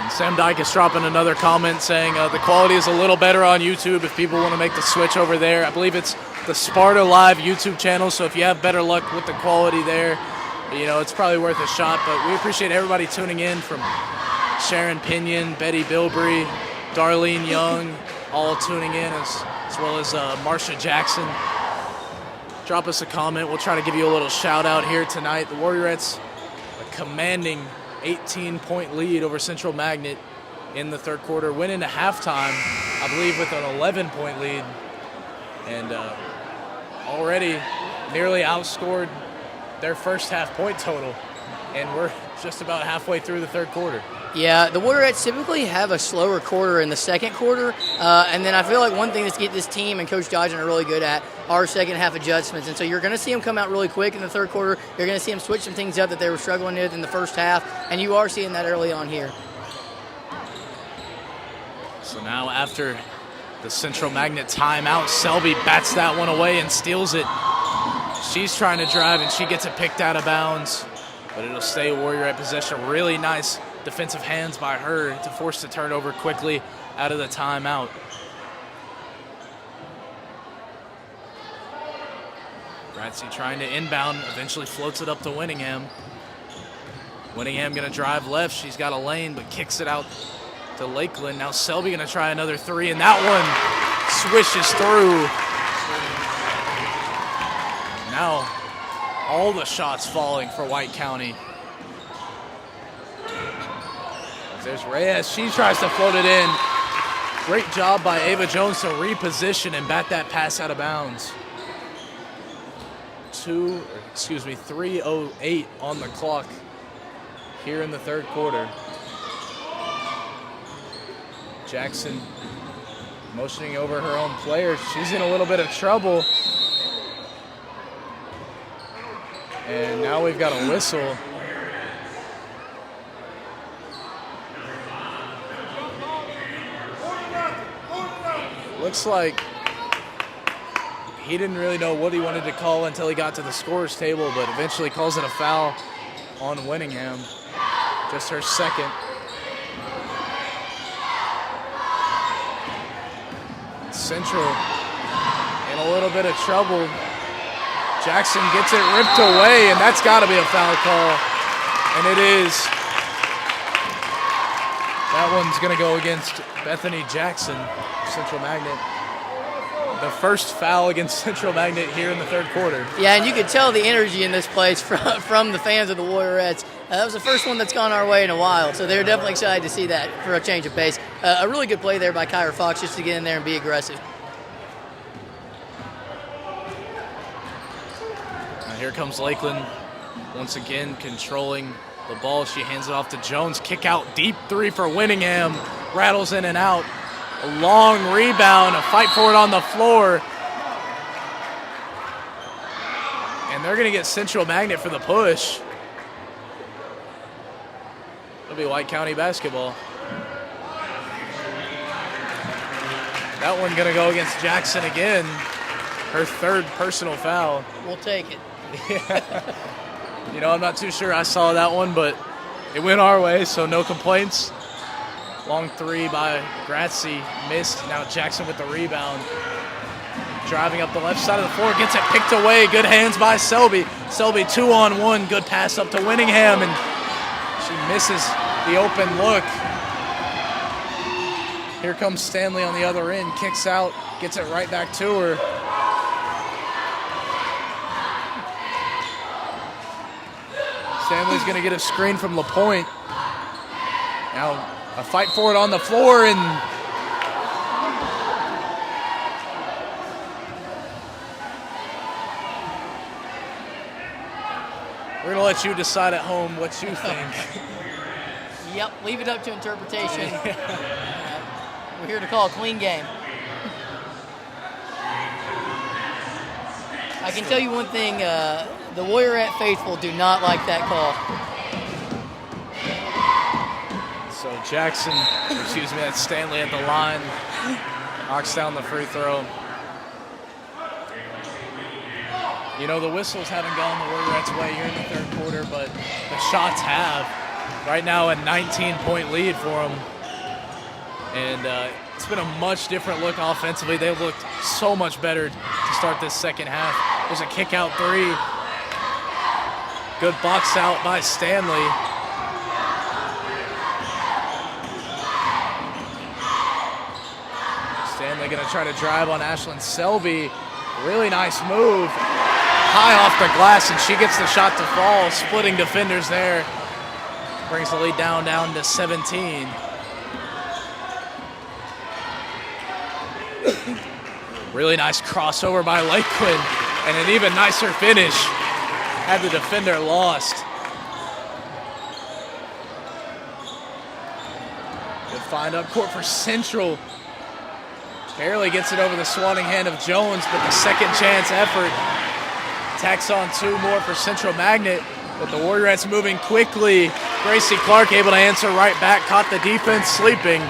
And Sam Dyke is dropping another comment saying the quality is a little better on YouTube if people want to make the switch over there. I believe it's the Sparta Live YouTube channel, so if you have better luck with the quality there, it's probably worth a shot. But we appreciate everybody tuning in, from Sharon Pinion, Betty Bilbrey, Darlene Young, all tuning in, as well as Marsha Jackson. Drop us a comment. We'll try to give you a little shout out here tonight. The Warriorettes a commanding 18-point lead over Central Magnet in the third quarter. Went into halftime, I believe, with an 11-point lead. And already nearly outscored their first half point total. And we're just about halfway through the third quarter. Yeah, the Warriorettes typically have a slower quarter in the second quarter. And then I feel like one thing that's this team and Coach Dodgen are really good at are second half adjustments. And so you're going to see them come out really quick in the third quarter. You're going to see them switch some things up that they were struggling with in the first half. And you are seeing that early on here. So now after the Central Magnet timeout, Selby bats that one away and steals it. She's trying to drive, and she gets it picked out of bounds. But it'll stay Warriorette possession. Really nice defensive hands by her to force the turnover quickly out of the timeout. Grazie trying to inbound, eventually floats it up to Winningham. Winningham going to drive left. She's got a lane, but kicks it out to Lakeland. Now Selby going to try another three, and that one swishes through. Now all the shots falling for White County. There's Reyes. She tries to float it in. Great job by Ava Jones to reposition and bat that pass out of bounds. 3:08 on the clock here in the third quarter. Jackson motioning over her own player. She's in a little bit of trouble. And now we've got a whistle. Looks like he didn't really know what he wanted to call until he got to the scorer's table, but eventually calls it a foul on Winningham. Just her second. Central in a little bit of trouble. Jackson gets it ripped away, and that's got to be a foul call. And it is. That one's going to go against Bethany Jackson, Central Magnet. The first foul against Central Magnet here in the third quarter. Yeah, and you could tell the energy in this place from the fans of the Warriorettes. That was the first one that's gone our way in a while, so they're definitely excited to see that for a change of pace. A really good play there by Kyra Fox just to get in there and be aggressive. Now here comes Lakeland once again controlling the ball. She hands it off to Jones. Kick out, deep three for Winningham. Rattles in and out. A long rebound, a fight for it on the floor. And they're going to get Central Magnet for the push. It'll be White County basketball. That one going to go against Jackson again. Her third personal foul. We'll take it. Yeah. You know, I'm not too sure I saw that one, but it went our way, so no complaints. Long three by Grazzi, missed. Now Jackson with the rebound. Driving up the left side of the floor, gets it picked away. Good hands by Selby. Selby 2-on-1, good pass up to Winningham, and she misses the open look. Here comes Stanley on the other end, kicks out, gets it right back to her. Stanley's going to get a screen from LaPointe. Now a fight for it on the floor, and we're going to let you decide at home what you think. Yep, leave it up to interpretation. We're here to call a clean game. I can tell you one thing, the Warriorette faithful do not like that call. So Jackson, that's Stanley at the line, knocks down the free throw. You know, the whistles haven't gone the Warriorettes' way here in the third quarter, but the shots have. Right now a 19-point lead for them. And it's been a much different look offensively. They've looked so much better to start this second half. There's a kick out three. Good box out by Stanley. Stanley going to try to drive on Ashlyn Selby. Really nice move. High off the glass, and she gets the shot to fall. Splitting defenders there. Brings the lead down to 17. Really nice crossover by Lakeland, and an even nicer finish. Had the defender lost. Good find up court for Central. Barely gets it over the swatting hand of Jones, but the second chance effort tacks on two more for Central Magnet. But the Warriorettes moving quickly. Gracie Clark able to answer right back, caught the defense sleeping.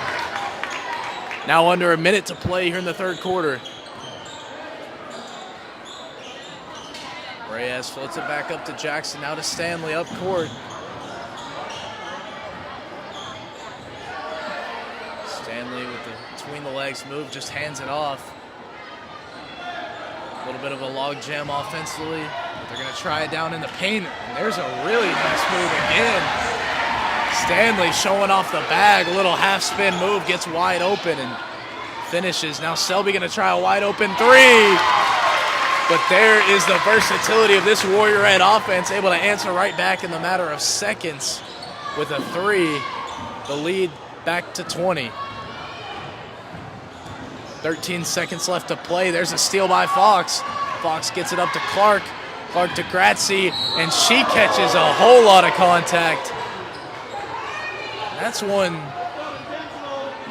Now under a minute to play here in the third quarter. Reyes floats it back up to Jackson, now to Stanley up court. Stanley with the between the legs move, just hands it off. A little bit of a log jam offensively. They're going to try it down in the paint, and there's a really nice move again. Stanley showing off the bag, a little half spin move, gets wide open and finishes. Now Selby going to try a wide open three. But there is the versatility of this Warriorette offense, able to answer right back in the matter of seconds with a three. The lead back to 20. 13 seconds left to play. There's a steal by Fox. Fox gets it up to Clark. Clark to Grazzi, and she catches a whole lot of contact. That's one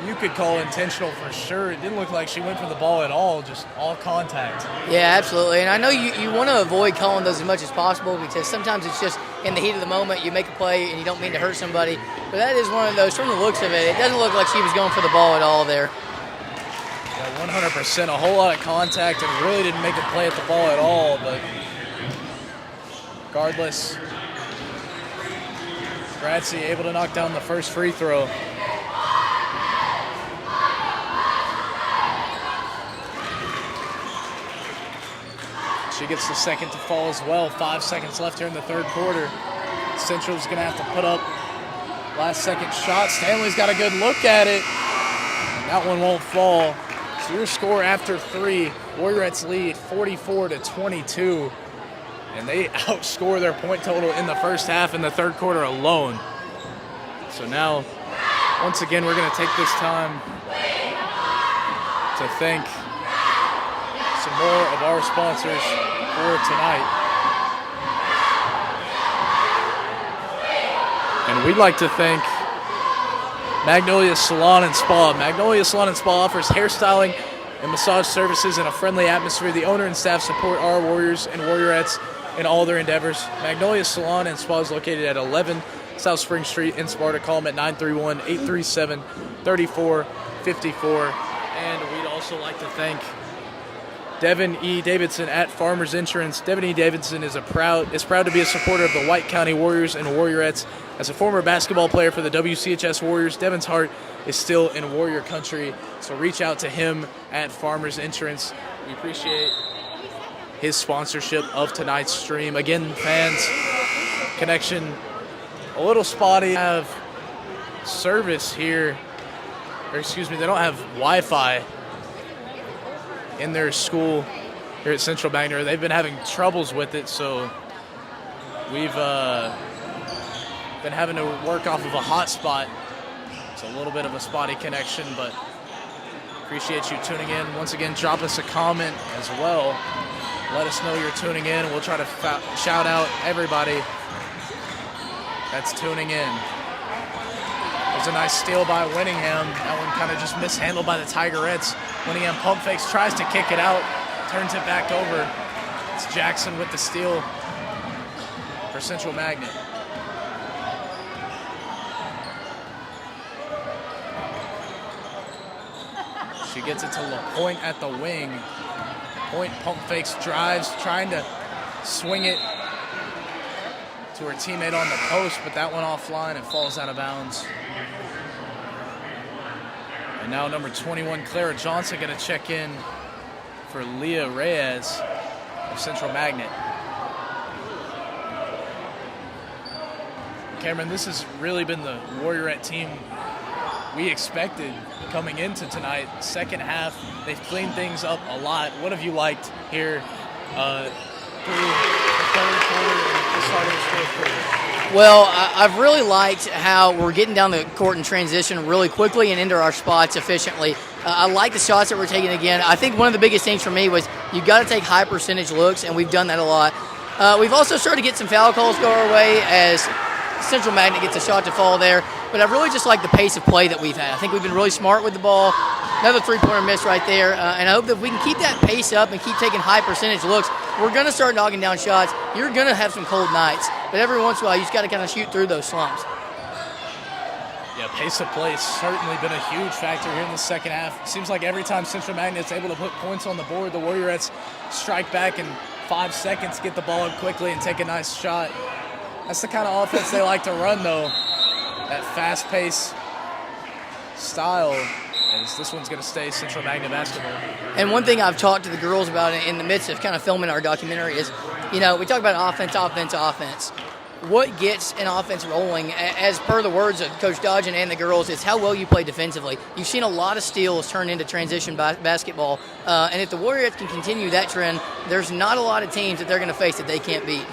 you could call intentional for sure. It didn't look like she went for the ball at all, just all contact. Yeah, absolutely. And I know you want to avoid calling those as much as possible because sometimes it's just in the heat of the moment, you make a play and you don't mean to hurt somebody. But that is one of those, from the looks of it, it doesn't look like she was going for the ball at all there. Yeah, 100%. A whole lot of contact and really didn't make a play at the ball at all. But regardless, Grazie able to knock down the first free throw. She gets the second to fall as well. 5 seconds left here in the third quarter. Central's going to have to put up last second shot. Stanley's got a good look at it. And that one won't fall. So your score after 3, Warriorettes lead 44-22. And they outscore their point total in the first half in the third quarter alone. So now, once again, we're going to take this time to thank some more of our sponsors for tonight. And we'd like to thank Magnolia Salon and Spa. Magnolia Salon and Spa offers hairstyling and massage services in a friendly atmosphere. The owner and staff support our Warriors and Warriorettes in all their endeavors. Magnolia Salon and Spa is located at 11 South Spring Street in Sparta. Call them at 931-837-3454. And we'd also like to thank Devin E. Davidson at Farmers Insurance. Devin E. Davidson is proud to be a supporter of the White County Warriors and Warriorettes. As a former basketball player for the WCHS Warriors, Devin's heart is still in Warrior country. So reach out to him at Farmers Insurance. We appreciate his sponsorship of tonight's stream. Again, fans, connection a little spotty. Have service here, or excuse me, they don't have Wi-Fi in their school here at Central Magna. They've been having troubles with it, so we've been having to work off of a hotspot. It's a little bit of a spotty connection, but appreciate you tuning in. Once again, drop us a comment as well. Let us know you're tuning in. We'll try to shout out everybody that's tuning in. There's a nice steal by Winningham. That one kind of just mishandled by the Tigerettes. Winningham pump fakes, tries to kick it out, turns it back over. It's Jackson with the steal for Central Magnet. She gets it to LaPointe at the wing. Point pump fakes, drives, trying to swing it to her teammate on the post, but that one offline and falls out of bounds. And now number 21, Clara Johnson, going to check in for Leah Reyes of Central Magnet. Cameron, this has really been the Warriorette team we expected coming into tonight. Second half, they've cleaned things up a lot. What have you liked here through the third quarter and the start of the fourth quarter? Well, I've really liked how we're getting down the court in transition really quickly and into our spots efficiently. I like the shots that we're taking again. I think one of the biggest things for me was you've got to take high percentage looks, and we've done that a lot. We've also started to get some foul calls go our way as Central Magnet gets a shot to fall there. But I really just like the pace of play that we've had. I think we've been really smart with the ball. Another three-pointer miss right there. And I hope that if we can keep that pace up and keep taking high percentage looks, we're going to start knocking down shots. You're going to have some cold nights. But every once in a while, you just got to kind of shoot through those slumps. Yeah, pace of play has certainly been a huge factor here in the second half. Seems like every time Central Magnet's able to put points on the board, the Warriorettes strike back in 5 seconds, get the ball up quickly, and take a nice shot. That's the kind of offense they like to run, though. That fast-paced style, as this one's going to stay Central Magnet basketball. And one thing I've talked to the girls about in the midst of kind of filming our documentary is, we talk about offense. What gets an offense rolling, as per the words of Coach Dodgen and the girls, is how well you play defensively. You've seen a lot of steals turn into transition basketball, and if the Warriors can continue that trend, there's not a lot of teams that they're going to face that they can't beat.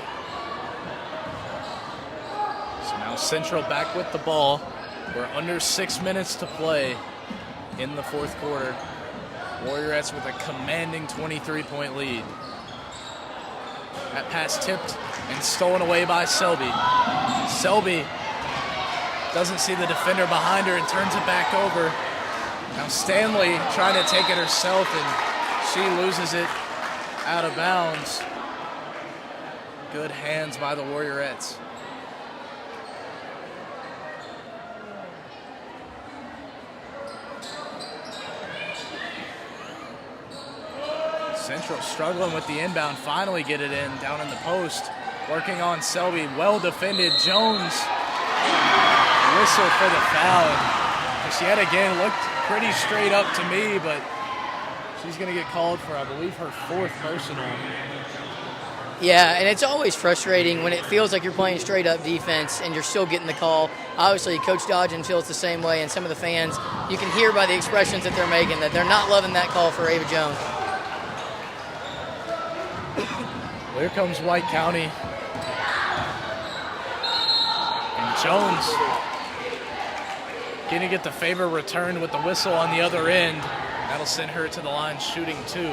Central back with the ball. We're under 6 minutes to play in the fourth quarter. Warriorettes with a commanding 23-point lead. That pass tipped and stolen away by Selby. Selby doesn't see the defender behind her and turns it back over. Now Stanley trying to take it herself, and she loses it out of bounds. Good hands by the Warriorettes. Central struggling with the inbound, finally get it in down in the post. Working on Selby, well defended. Jones, whistle for the foul. She yet again looked pretty straight up to me, but she's going to get called for, I believe, her 4th personal. Yeah, and it's always frustrating when it feels like you're playing straight up defense and you're still getting the call. Obviously, Coach Dodgen feels the same way, and some of the fans, you can hear by the expressions that they're making that they're not loving that call for Ava Jones. Well, here comes White County. And Jones going to get the favor returned with the whistle on the other end. That'll send her to the line shooting 2.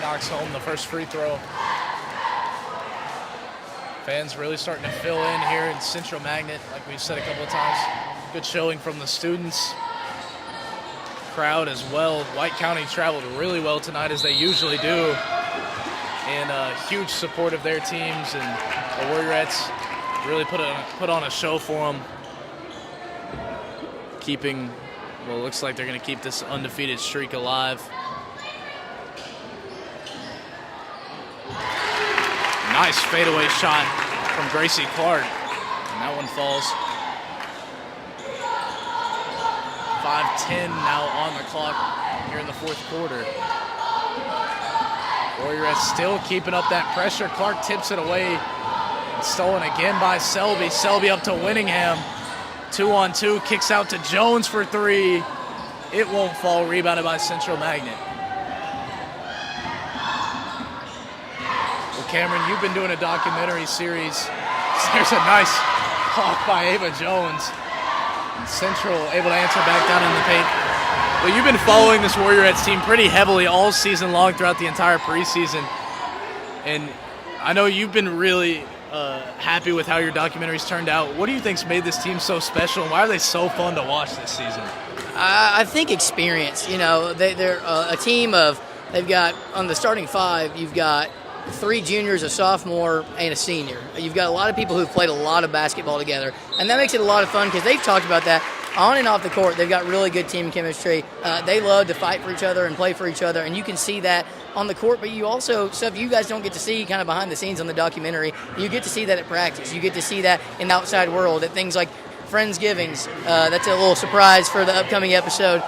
Knocks home the first free throw. Fans really starting to fill in here in Central Magnet, like we've said a couple of times. Good showing from the students. Crowd as well. White County traveled really well tonight, as they usually do. And huge support of their teams, and the Warriorettes really put on a show for them. Keeping, well, it looks like they're going to keep this undefeated streak alive. Nice fadeaway shot from Gracie Clark, and that one falls. 5:10 now on the clock here in the 4th quarter. Warriorettes still keeping up that pressure. Clark tips it away. Stolen again by Selby. Selby up to Winningham. 2-on-2, kicks out to Jones for 3. It won't fall, rebounded by Central Magnet. Cameron, you've been doing a documentary series. There's a nice block by Ava Jones. Central able to answer back down in the paint. Well, you've been following this Warriorettes team pretty heavily all season long throughout the entire preseason. And I know you've been really happy with how your documentary's turned out. What do you think's made this team so special, and why are they so fun to watch this season? I think experience. You know, they're a team of, they've got, on the starting 5, you've got 3 juniors, a sophomore, and a senior. You've got a lot of people who've played a lot of basketball together, and that makes it a lot of fun because they've talked about that on and off the court. They've got really good team chemistry. They love to fight for each other and play for each other, and you can see that on the court, but you also, stuff you guys don't get to see kind of behind the scenes on the documentary, you get to see that at practice. You get to see that in the outside world at things like Friendsgivings. That's a little surprise for the upcoming episode.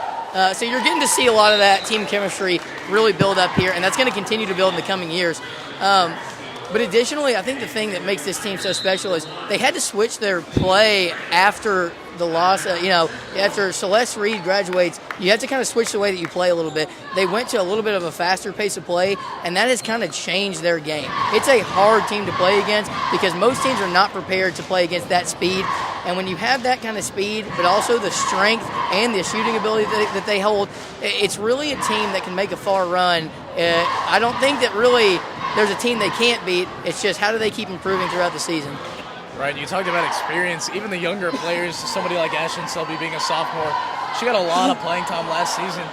So you're getting to see a lot of that team chemistry really build up here, and that's going to continue to build in the coming years. But additionally, I think the thing that makes this team so special is they had to switch their play after the loss. After Celeste Reed graduates, you have to kind of switch the way that you play a little bit. They went to a little bit of a faster pace of play, and that has kind of changed their game. It's a hard team to play against because most teams are not prepared to play against that speed. And when you have that kind of speed, but also the strength and the shooting ability that they hold, it's really a team that can make a far run. I don't think that really there's a team they can't beat. It's just how do they keep improving throughout the season. Right, you talked about experience. Even the younger players, somebody like Ashlyn Selby being a sophomore, she got a lot of playing time last season.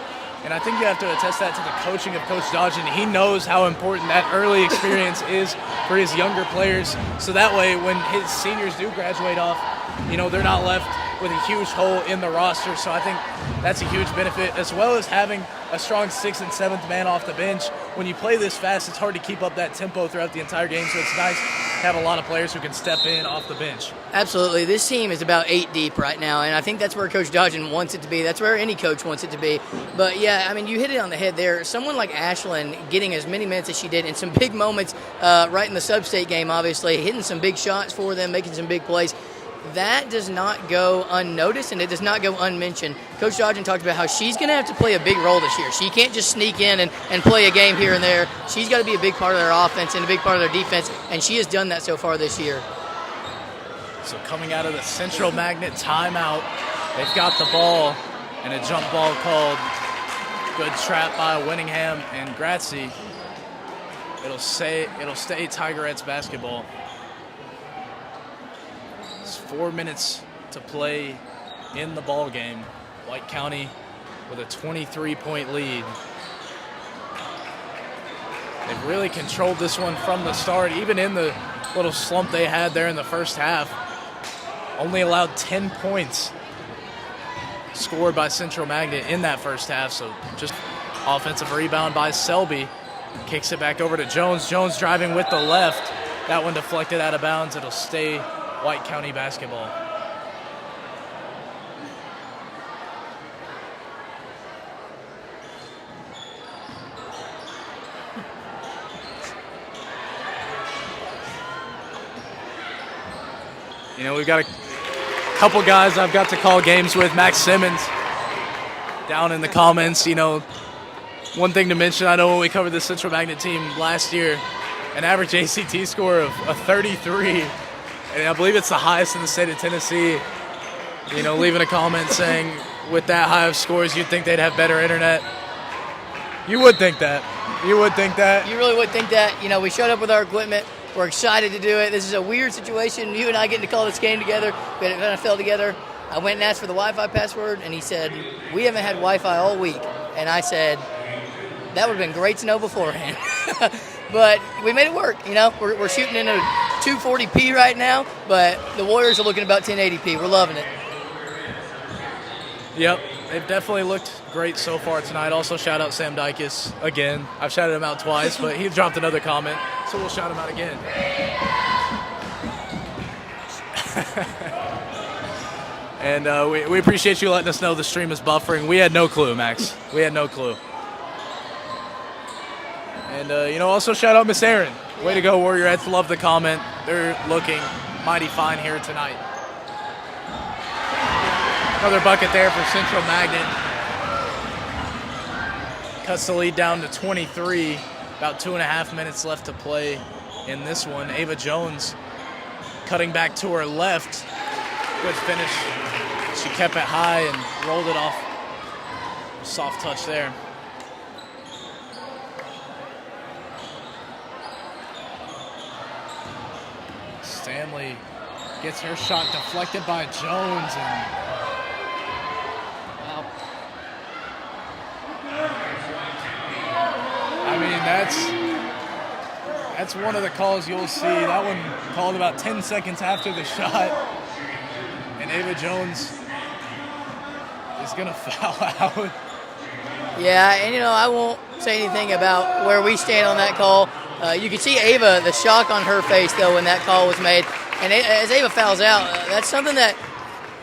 And I think you have to attest that to the coaching of Coach Dodgen. He knows how important that early experience is for his younger players. So that way, when his seniors do graduate off, they're not left with a huge hole in the roster. So I think that's a huge benefit, as well as having a strong 6th and 7th man off the bench. When you play this fast, it's hard to keep up that tempo throughout the entire game. So it's nice to have a lot of players who can step in off the bench. Absolutely. This team is about 8 deep right now, and I think that's where Coach Dodgen wants it to be. That's where any coach wants it to be. But, yeah, you hit it on the head there. Someone like Ashlyn getting as many minutes as she did in some big moments right in the sub-state game, obviously, hitting some big shots for them, making some big plays. That does not go unnoticed, and it does not go unmentioned. Coach Dodgen talked about how she's going to have to play a big role this year. She can't just sneak in and play a game here and there. She's got to be a big part of their offense and a big part of their defense, and she has done that so far this year. So coming out of the Central Magnet timeout, they've got the ball, and a jump ball called. Good trap by Winningham and Grazie. It'll stay Tigerettes basketball. 4 minutes to play in the ball game. White County with a 23-point lead. They've really controlled this one from the start. Even in the little slump they had there in the first half. Only allowed 10 points scored by Central Magnet in that first half, so just offensive rebound by Selby. Kicks it back over to Jones. Jones driving with the left. That one deflected out of bounds. It'll stay White County basketball. You know, we've got a couple guys I've got to call games with. Max Simmons down in the comments. You know, one thing to mention, I know when we covered the Central Magnet team last year, an average ACT score of a 33, and I believe it's the highest in the state of Tennessee. You know, leaving a comment saying with that high of scores, you'd think they'd have better internet. You would think that. You would think that. You really would think that. You know, we showed up with our equipment. We're excited to do it. This is a weird situation. You and I getting to call this game together. We had an NFL together. I went and asked for the Wi-Fi password, and he said, we haven't had Wi-Fi all week. And I said, that would have been great to know beforehand. But we made it work. You know, we're shooting in a 240p right now, but the Warriors are looking about 1080p. We're loving it. Yep, they've definitely looked great so far tonight. Also, shout out Sam Dykes again. I've shouted him out twice, but he dropped another comment, so we'll shout him out again. And we appreciate you letting us know the stream is buffering. We had no clue, Max. We had no clue. And, you know, also shout out Miss Erin. Way to go, Warriorettes. Love the comment. They're looking mighty fine here tonight. Another bucket there for Central Magnet. Cuts the lead down to 23. About 2.5 minutes left to play in this one. Ava Jones cutting back to her left. Good finish. She kept it high and rolled it off. Soft touch there. Stanley gets her shot deflected by Jones, and wow. I mean, that's one of the calls you'll see. That one called about 10 seconds after the shot, and Ava Jones is gonna foul out. Yeah, and you know, I won't say anything about where we stand on that call. You can see Ava, the shock on her face, though, when that call was made. And as Ava fouls out, that's something that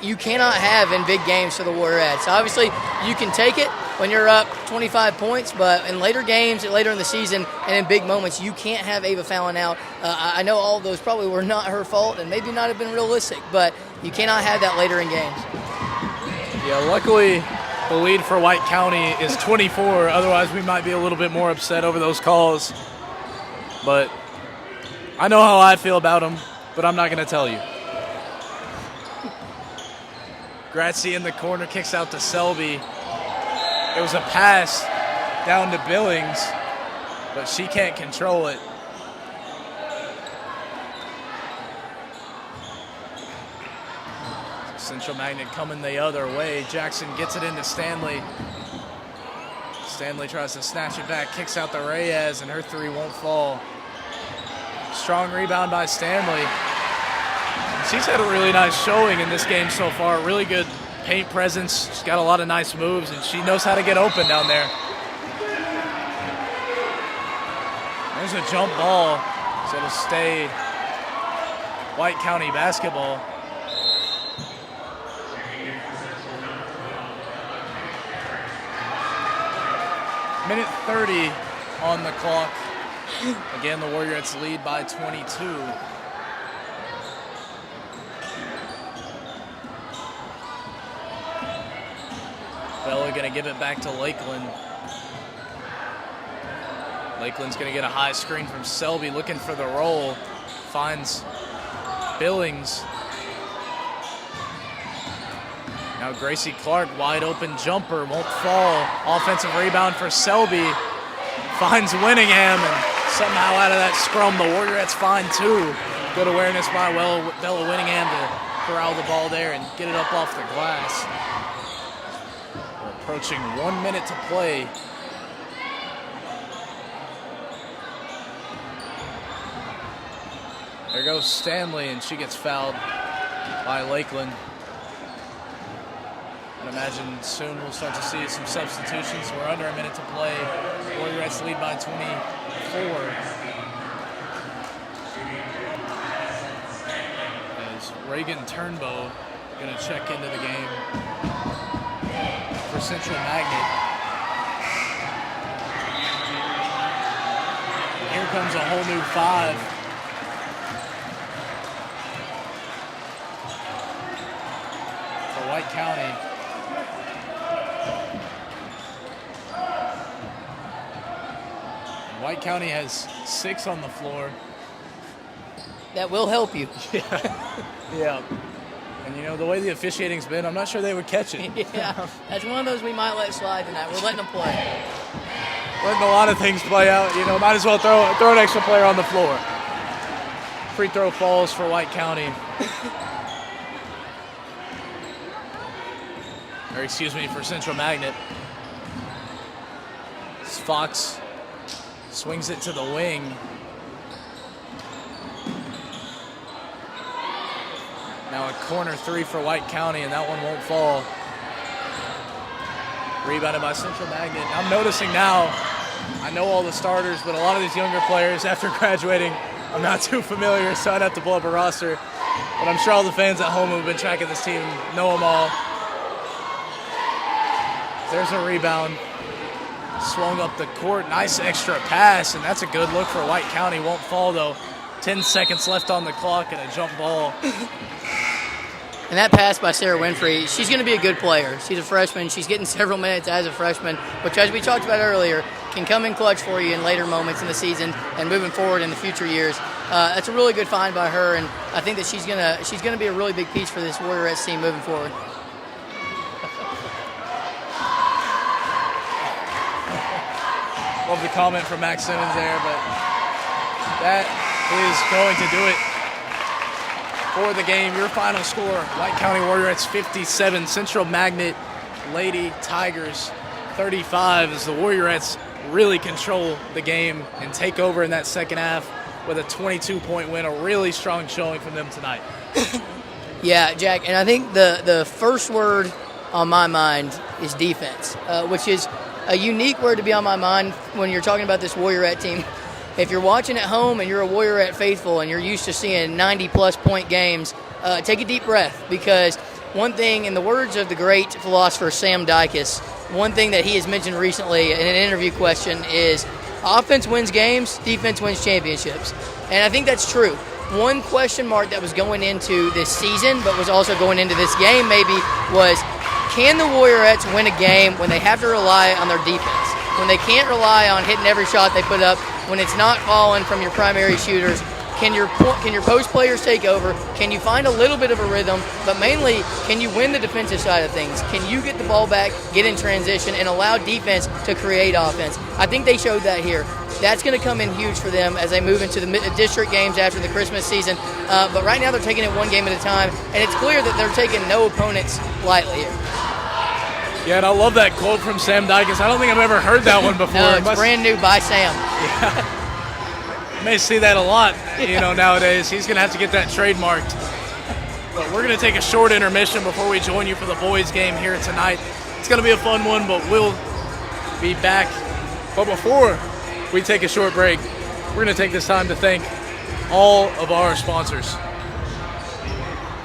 you cannot have in big games for the Warriorettes. Obviously, you can take it when you're up 25 points, but in later games, later in the season, and in big moments, you can't have Ava fouling out. I know all of those probably were not her fault and maybe not have been realistic, but you cannot have that later in games. Yeah, luckily, the lead for White County is 24. Otherwise, we might be a little bit more upset over those calls. But I know how I feel about them, but I'm not going to tell you. Grazie in the corner, kicks out to Selby. It was a pass down to Billings, but she can't control it. Central Magnet coming the other way. Jackson gets it into Stanley. Stanley tries to snatch it back, kicks out to Reyes, and her three won't fall. Strong rebound by Stanley. She's had a really nice showing in this game so far. Really good paint presence. She's got a lot of nice moves, and she knows how to get open down there. There's a jump ball, so it'll stay White County basketball. Minute 30 on the clock. Again, the Warriorettes lead by 22. Bella going to give it back to Lakeland. Lakeland's going to get a high screen from Selby, looking for the roll. Finds Billings. Now Gracie Clark, wide open jumper, won't fall. Offensive rebound for Selby. Finds Winningham, and somehow out of that scrum, the Warriorettes find two. Good awareness by Bella Winningham to corral the ball there and get it up off the glass. We're approaching 1 minute to play. There goes Stanley, and she gets fouled by Lakeland. I imagine soon we'll start to see some substitutions. We're under a minute to play. Warriorettes lead by 24. As Reagan Turnbow going to check into the game for Central Magnet. Here comes a whole new 5. For White County. White County has 6 on the floor. That will help you. Yeah. And, you know, the way the officiating's been, I'm not sure they would catch it. Yeah, that's one of those we might let slide tonight. We're letting them play. Letting a lot of things play out. You know, might as well throw an extra player on the floor. Free throw falls for White County. Or, excuse me, for Central Magnet. Fox swings it to the wing. Now a corner 3 for White County, and that one won't fall. Rebounded by Central Magnet. I'm noticing now, I know all the starters, but a lot of these younger players, after graduating, I'm not too familiar, so I'd have to blow up a roster. But I'm sure all the fans at home who've been tracking this team know them all. There's a rebound. Swung up the court. Nice extra pass, and that's a good look for White County. Won't fall, though. 10 seconds left on the clock and a jump ball. And that pass by Sarah Winfrey, she's going to be a good player. She's a freshman. She's getting several minutes as a freshman, which, as we talked about earlier, can come in clutch for you in later moments in the season and moving forward in the future years. That's a really good find by her, and I think that she's gonna be a really big piece for this Warriorettes team moving forward. Love the comment from Max Simmons there, but that is going to do it for the game. Your final score, White County Warriorettes 57, Central Magnet Lady Tigers 35, as the Warriorettes really control the game and take over in that second half with a 22-point win. A really strong showing from them tonight. Yeah, Jack, and I think the first word on my mind is defense, which is a unique word to be on my mind when you're talking about this Warriorette team. If you're watching at home and you're a Warriorette faithful and you're used to seeing 90-plus point games, take a deep breath, because one thing, in the words of the great philosopher Sam Dykes, one thing that he has mentioned recently in an interview question is offense wins games, defense wins championships. And I think that's true. One question mark that was going into this season, but was also going into this game maybe, was can the Warriorettes win a game when they have to rely on their defense? When they can't rely on hitting every shot they put up, when it's not falling from your primary shooters, can your post players take over? Can you find a little bit of a rhythm? But mainly, can you win the defensive side of things? Can you get the ball back, get in transition, and allow defense to create offense? I think they showed that here. That's going to come in huge for them as they move into the district games after the Christmas season. But right now they're taking it one game at a time, and it's clear that they're taking no opponents lightly here. Yeah, and I love that quote from Sam Dykes. I don't think I've ever heard that one before. No, it's brand new by Sam. Yeah. You may see that a lot, nowadays. He's going to have to get that trademarked. But we're going to take a short intermission before we join you for the boys' game here tonight. It's going to be a fun one, but we'll be back. But before we take a short break, we're going to take this time to thank all of our sponsors.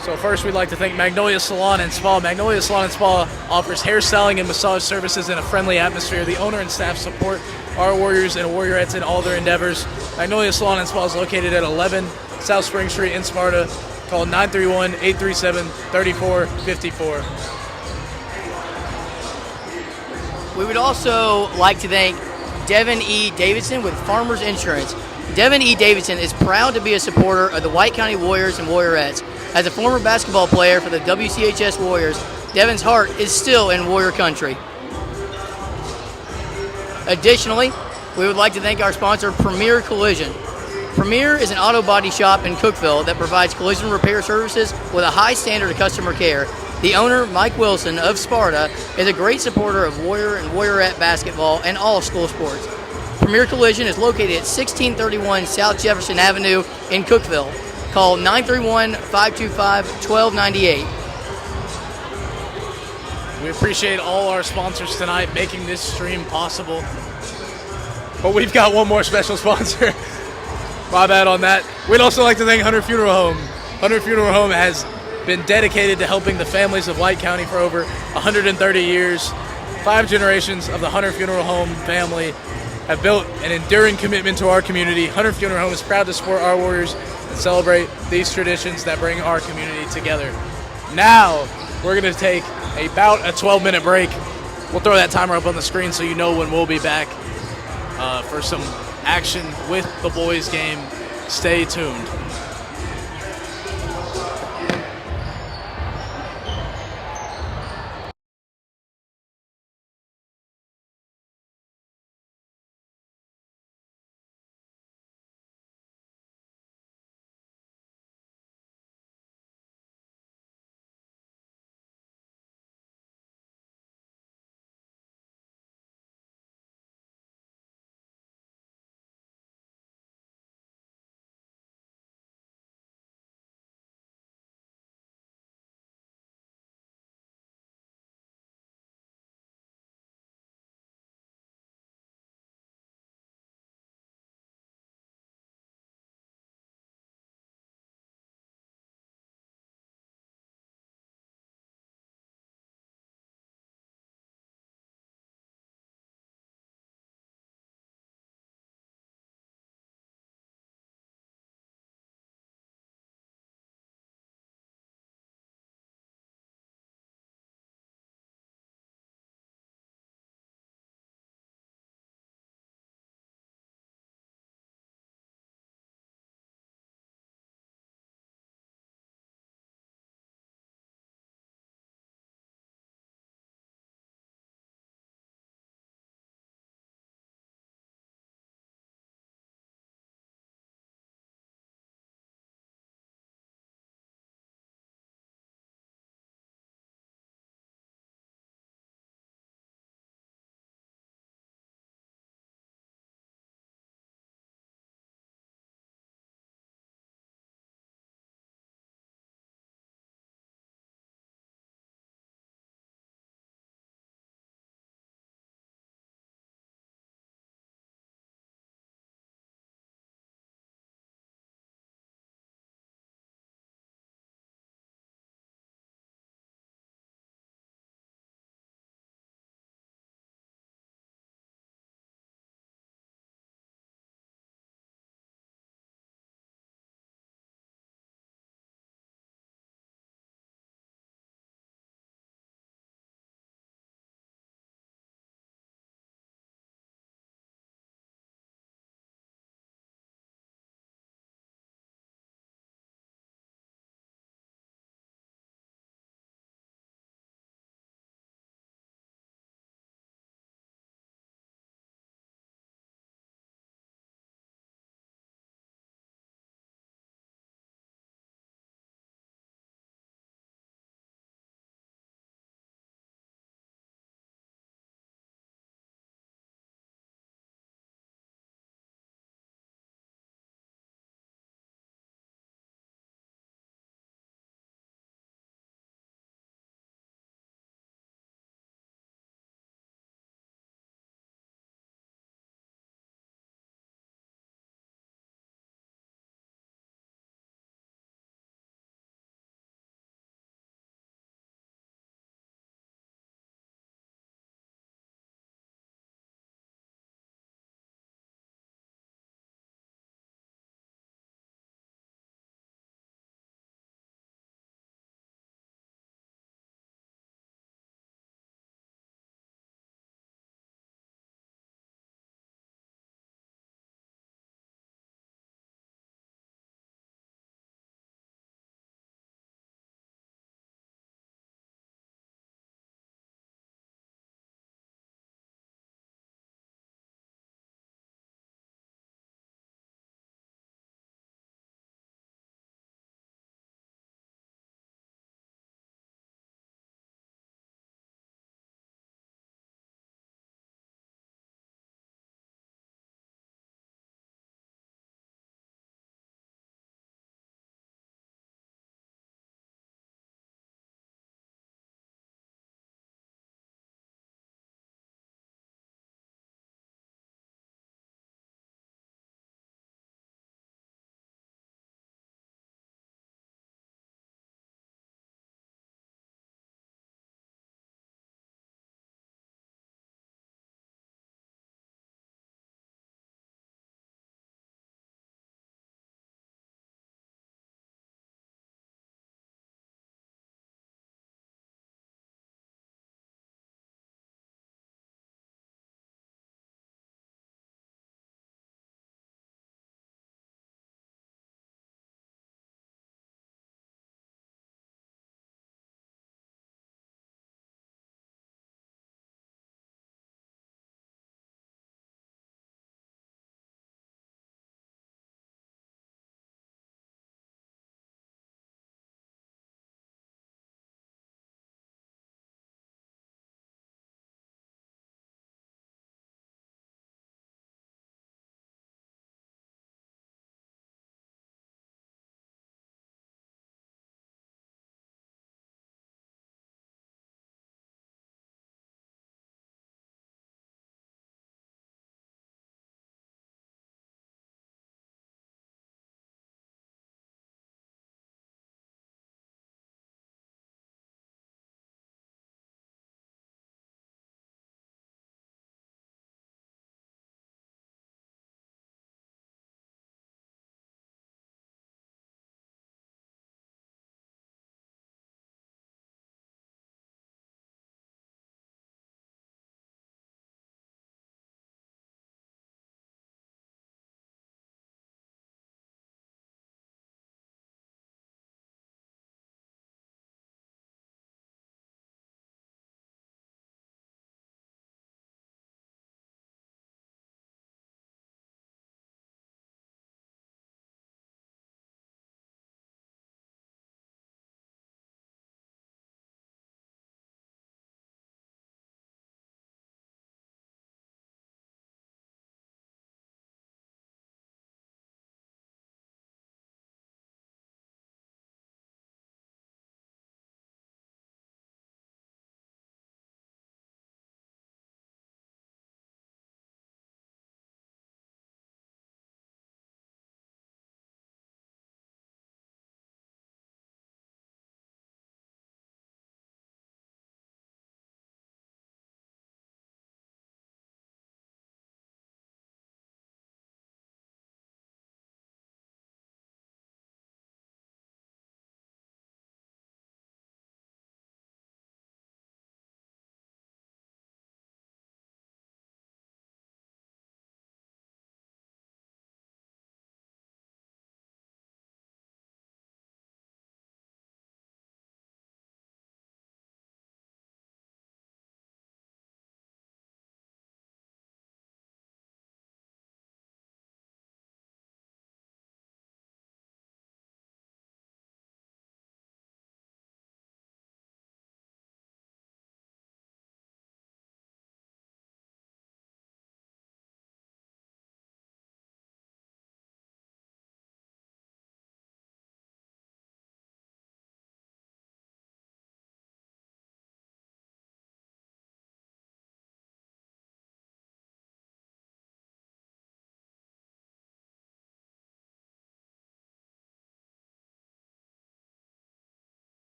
So first, we'd like to thank Magnolia Salon and Spa. Magnolia Salon and Spa offers hairstyling and massage services in a friendly atmosphere. The owner and staff support our Warriors and Warriorettes in all their endeavors. Magnolia Salon and Spa is located at 11 South Spring Street in Sparta. Call 931-837-3454. We would also like to thank Devin E. Davidson with Farmers Insurance. Devin E. Davidson is proud to be a supporter of the White County Warriors and Warriorettes. As a former basketball player for the WCHS Warriors, Devin's heart is still in Warrior country. Additionally, we would like to thank our sponsor, Premier Collision. Premier is an auto body shop in Cookeville that provides collision repair services with a high standard of customer care. The owner, Mike Wilson of Sparta, is a great supporter of Warrior and Warriorette basketball and all school sports. Premier Collision is located at 1631 South Jefferson Avenue in Cookeville. Call 931-525-1298. We appreciate all our sponsors tonight making this stream possible. But we've got one more special sponsor. My bad on that. We'd also like to thank Hunter Funeral Home. Hunter Funeral Home has been dedicated to helping the families of White County for over 130 years. 5 generations of the Hunter Funeral Home family have built an enduring commitment to our community. Hunter Funeral Home is proud to support our Warriors and celebrate these traditions that bring our community together. Now, we're going to take about a 12-minute break. We'll throw that timer up on the screen so you know when we'll be back for some action with the boys game. Stay tuned.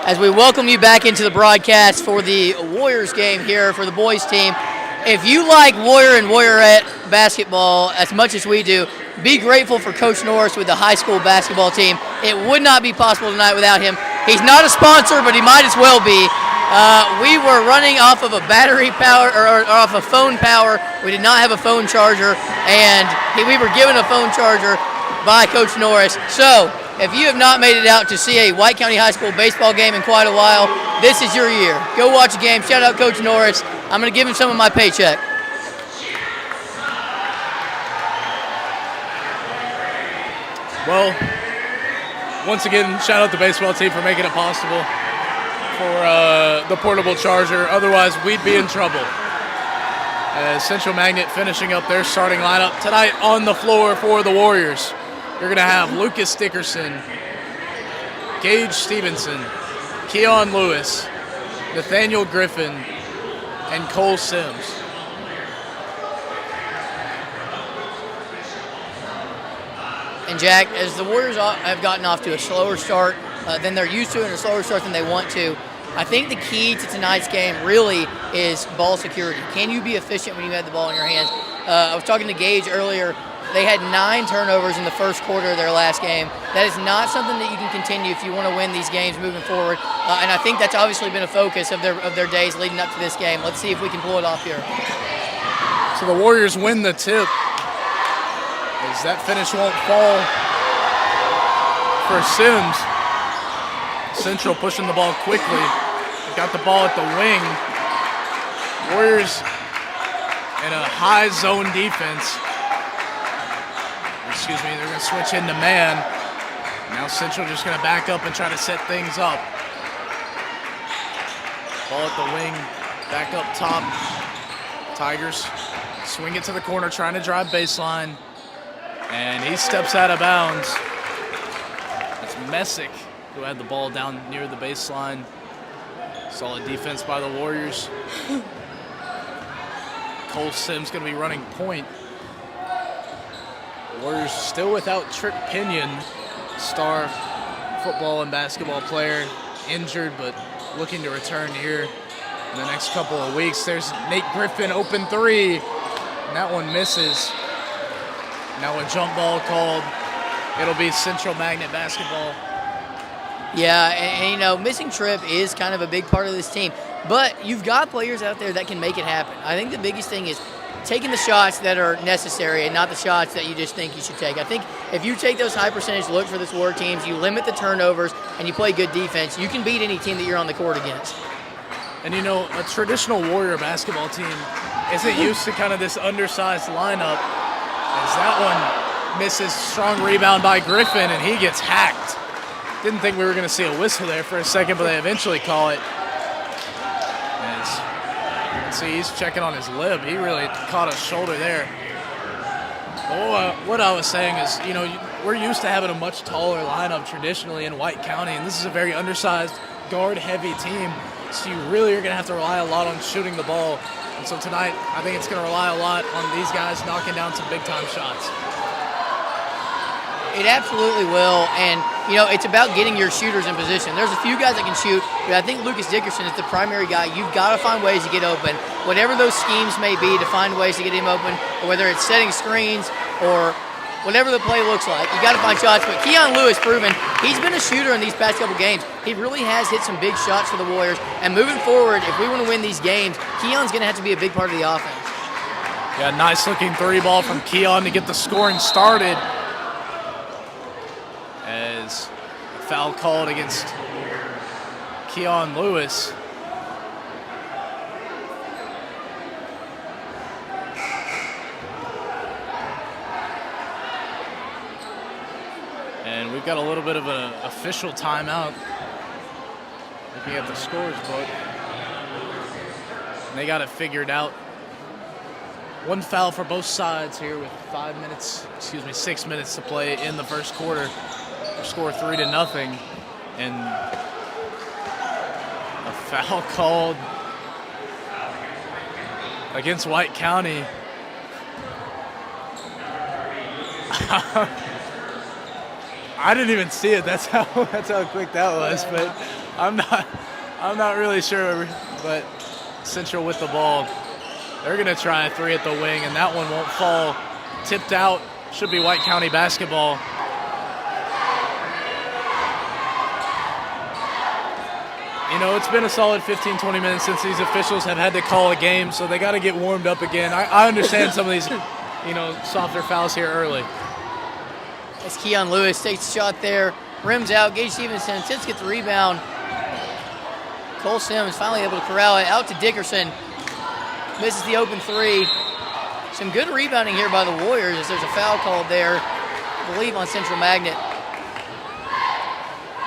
as we welcome you back into the broadcast for the Warriors game here for the boys team. If you like Warrior and Warriorette basketball as much as we do, be grateful for Coach Norris with the high school basketball team. It would not be possible tonight without him. He's not a sponsor, but he might as well be. We were running off of a battery power or off of phone power. We did not have a phone charger, and we were given a phone charger by Coach Norris. So if you have not made it out to see a White County High School baseball game in quite a while, this is your year. Go watch a game. Shout out Coach Norris. I'm going to give him some of my paycheck. Well, once again, shout out the baseball team for making it possible for the portable charger. Otherwise, we'd be in trouble. Central Magnet finishing up their starting lineup tonight on the floor for the Warriors. You're going to have Lucas Dickerson, Gage Stevenson, Keon Lewis, Nathaniel Griffin, and Cole Sims. And Jack, as the Warriors have gotten off to a slower start than they're used to and a slower start than they want to, I think the key to tonight's game really is ball security. Can you be efficient when you have the ball in your hands? I was talking to Gage earlier. They had 9 turnovers in the first quarter of their last game. That is not something that you can continue if you want to win these games moving forward. And I think that's obviously been a focus of their days leading up to this game. Let's see if we can pull it off here. So the Warriors win the tip, as that finish won't fall for Sims. Central pushing the ball quickly. Got the ball at the wing. Warriors in a high zone defense. Excuse me, they're going to switch into man. Now Central just going to back up and try to set things up. Ball at the wing, back up top. Tigers swing it to the corner, trying to drive baseline. And he steps out of bounds. It's Messick who had the ball down near the baseline. Solid defense by the Warriors. Cole Sims going to be running point. Warriors still without Trick Pinion, star football and basketball player, injured but looking to return here in the next couple of weeks. There's Nate Griffin, open 3, and that one misses. Now a jump ball called. It'll be Central Magnet basketball. Yeah, and you know, missing Tripp is kind of a big part of this team, but you've got players out there that can make it happen. I think the biggest thing is taking the shots that are necessary and not the shots that you just think you should take. I think if you take those high percentage looks for this War teams, you limit the turnovers, and you play good defense, you can beat any team that you're on the court against. And you know, a traditional Warrior basketball team isn't used to kind of this undersized lineup, as that one misses. Strong rebound by Griffin, and he gets hacked. Didn't think we were going to see a whistle there for a second, but they eventually call it. See, he's checking on his lip. He really caught his shoulder there. What I was saying is, you know, we're used to having a much taller lineup traditionally in White County, and this is a very undersized, guard-heavy team, so you really are going to have to rely a lot on shooting the ball. And so tonight, I think it's going to rely a lot on these guys knocking down some big-time shots. It absolutely will, and you know, it's about getting your shooters in position. There's a few guys that can shoot, but I think Lucas Dickerson is the primary guy. You've got to find ways to get open, whatever those schemes may be, to find ways to get him open, or whether it's setting screens or whatever the play looks like. You got to find shots, but Keon Lewis proven he's been a shooter in these past couple games. He really has hit some big shots for the Warriors, and moving forward, if we want to win these games, Keon's going to have to be a big part of the offense. Yeah, nice looking 3 ball from Keon to get the scoring started. As a foul called against Keon Lewis. And we've got a little bit of an official timeout. Looking at the scores book. And they got it figured out. 1 foul for both sides here with 6 minutes to play in the first quarter. Score 3-0, and a foul called against White County. I didn't even see it. That's how quick that was. But I'm not really sure. But Central with the ball. They're going to try a three at the wing, and that one won't fall. Tipped out. Should be White County basketball. You know, it's been a solid 15, 20 minutes since these officials have had to call a game, so they got to get warmed up again. I understand some of these, softer fouls here early. As Keon Lewis takes a shot there, rims out. Gage Stevenson attempts to get the rebound. Cole Sims finally able to corral it out to Dickerson. Misses the open three. Some good rebounding here by the Warriors as there's a foul called there, I believe, on Central Magnet.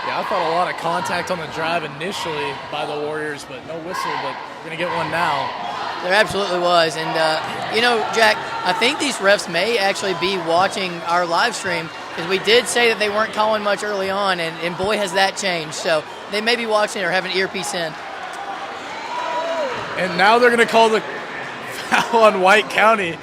Yeah, I thought a lot of contact on the drive initially by the Warriors, but no whistle, but we're going to get one now. There absolutely was. And, Jack, I think these refs may actually be watching our live stream because we did say that they weren't calling much early on, and boy, has that changed. So they may be watching or have an earpiece in. And now they're going to call the foul on White County.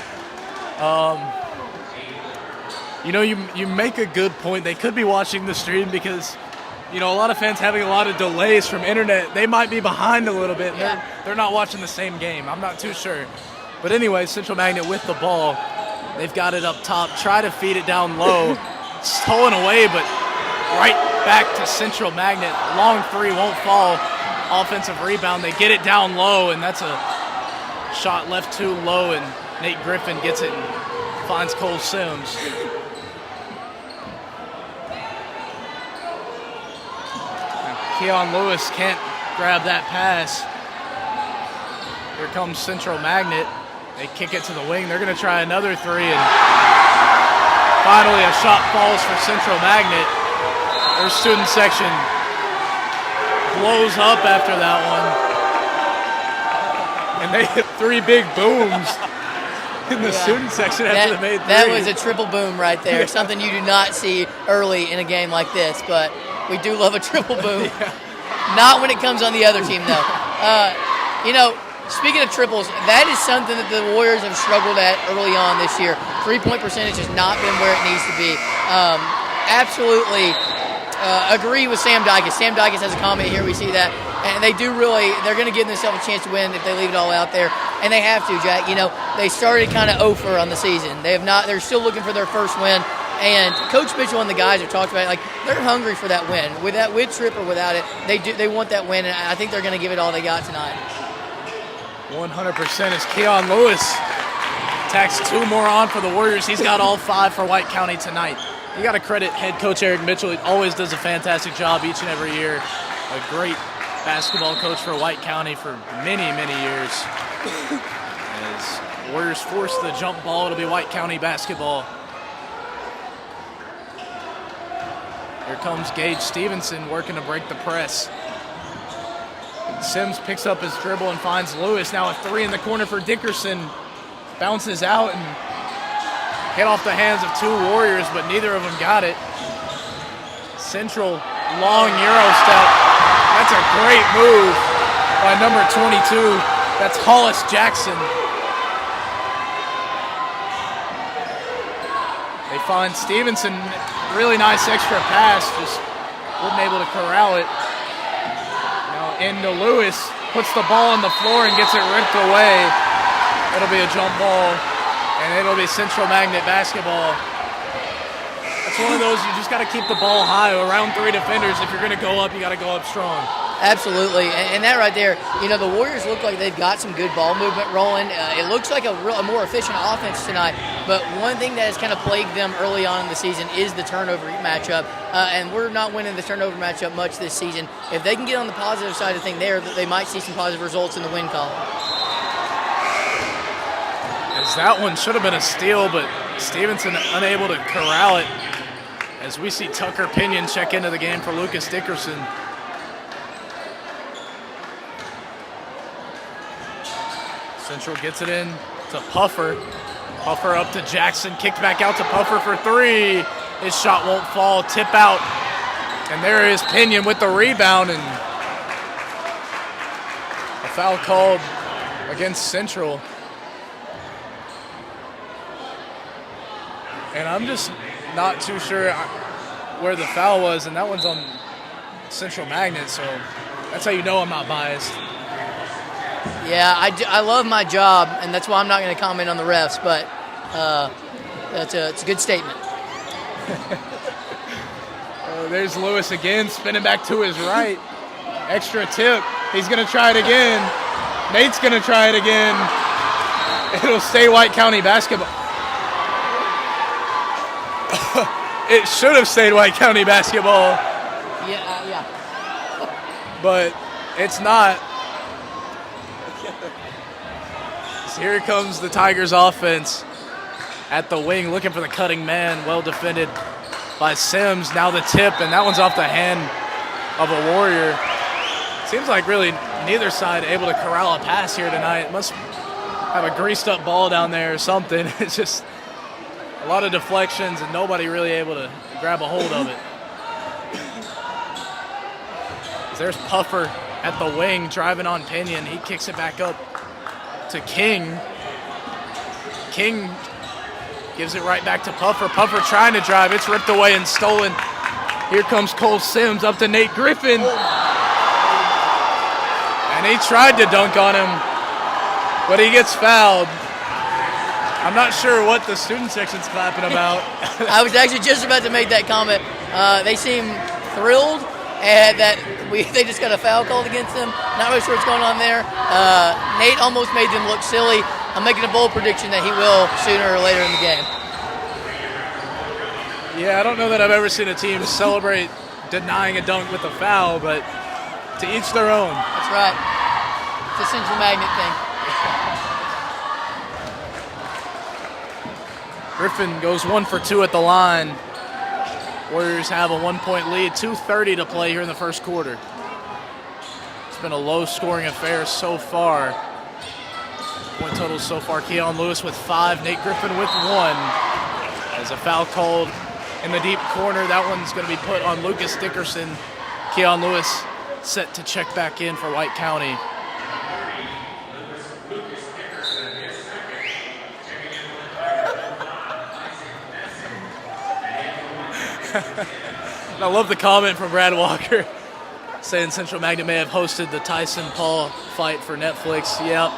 You make a good point. They could be watching the stream because – a lot of fans having a lot of delays from internet. They might be behind a little bit. Yeah. They're not watching the same game. I'm not too sure. But anyway, Central Magnet with the ball. They've got it up top. Try to feed it down low. Stolen away, but right back to Central Magnet. Long three won't fall. Offensive rebound. They get it down low, and that's a shot left too low, and Nate Griffin gets it and finds Cole Sims. Keon Lewis can't grab that pass. Here comes Central Magnet. They kick it to the wing. They're going to try another three, and finally a shot falls for Central Magnet. Their student section blows up after that one. And they hit three big booms in the student section after they made three. That was a triple boom right there, something you do not see early in a game like this, but we do love a triple boom. Yeah. Not when it comes on the other team, though. Speaking of triples, that is something that the Warriors have struggled at early on this year. 3-point percentage has not been where it needs to be. Absolutely agree with Sam Dykes. Sam Dykes has a comment here. We see that. And they're going to give themselves a chance to win if they leave it all out there. And they have to, Jack. They started kind of 0-for on the season. They're still looking for their first win. And Coach Mitchell and the guys have talked about it. They're hungry for that win. With Trip or without it, they want that win, and I think they're going to give it all they got tonight. 100% as Keon Lewis tacks two more on for the Warriors. He's got all five for White County tonight. You got to credit head coach Eric Mitchell. He always does a fantastic job each and every year. A great basketball coach for White County for many, many years. As Warriors force the jump ball, it'll be White County basketball. Here comes Gage Stevenson working to break the press. Sims picks up his dribble and finds Lewis. Now a three in the corner for Dickerson. Bounces out and hit off the hands of two Warriors, but neither of them got it. Central long Euro step. That's a great move by number 22. That's Hollis Jackson. They find Stevenson. Really nice extra pass, just wasn't able to corral it. Now into Lewis, puts the ball on the floor and gets it ripped away. It'll be a jump ball, and it'll be Central Magnet basketball. That's one of those, you just got to keep the ball high around three defenders. If you're going to go up, you got to go up strong. Absolutely, and that right there, the Warriors look like they've got some good ball movement rolling. It looks like a more efficient offense tonight, but one thing that has kind of plagued them early on in the season is the turnover matchup, and we're not winning the turnover matchup much this season. If they can get on the positive side of things there, they might see some positive results in the win column. As that one should have been a steal, but Stevenson unable to corral it. As we see Tucker Pinion check into the game for Lucas Dickerson. Central gets it in to Puffer. Puffer up to Jackson, kicked back out to Puffer for three. His shot won't fall, tip out. And there is Pinion with the rebound, and a foul called against Central. And I'm just not too sure. where the foul was, and that one's on Central Magnet, so that's how you know I'm not biased. Yeah, I love my job, and that's why I'm not going to comment on the refs, but it's a good statement. There's Lewis again, spinning back to his right. Extra tip. He's going to try it again. Nate's going to try it again. It'll stay White County basketball. It should have stayed White County basketball. Yeah. But it's not. So here comes the Tigers offense at the wing, looking for the cutting man. Well defended by Sims. Now the tip, and that one's off the hand of a Warrior. Seems like really neither side able to corral a pass here tonight. Must have a greased up ball down there or something. It's just a lot of deflections and nobody really able to grab a hold of it. There's Puffer at the wing driving on Pinion. He kicks it back up to King. King gives it right back to Puffer. Puffer trying to drive. It's ripped away and stolen. Here comes Cole Sims up to Nate Griffin. And he tried to dunk on him, but he gets fouled. I'm not sure what the student section's clapping about. I was actually just about to make that comment. They seem thrilled that they just got a foul called against them. Not really sure what's going on there. Nate almost made them look silly. I'm making a bold prediction that he will sooner or later in the game. Yeah, I don't know that I've ever seen a team celebrate denying a dunk with a foul, but to each their own. That's right. It's a Central Magnet thing. Griffin goes 1 for 2 at the line. Warriors have a 1-point lead, 2:30 to play here in the first quarter. It's been a low-scoring affair so far. Point totals so far, Keon Lewis with 5, Nate Griffin with 1. As a foul called in the deep corner, that one's going to be put on Lucas Dickerson. Keon Lewis set to check back in for White County. I love the comment from Brad Walker saying Central Magnet may have hosted the Tyson Paul fight for Netflix. Yep.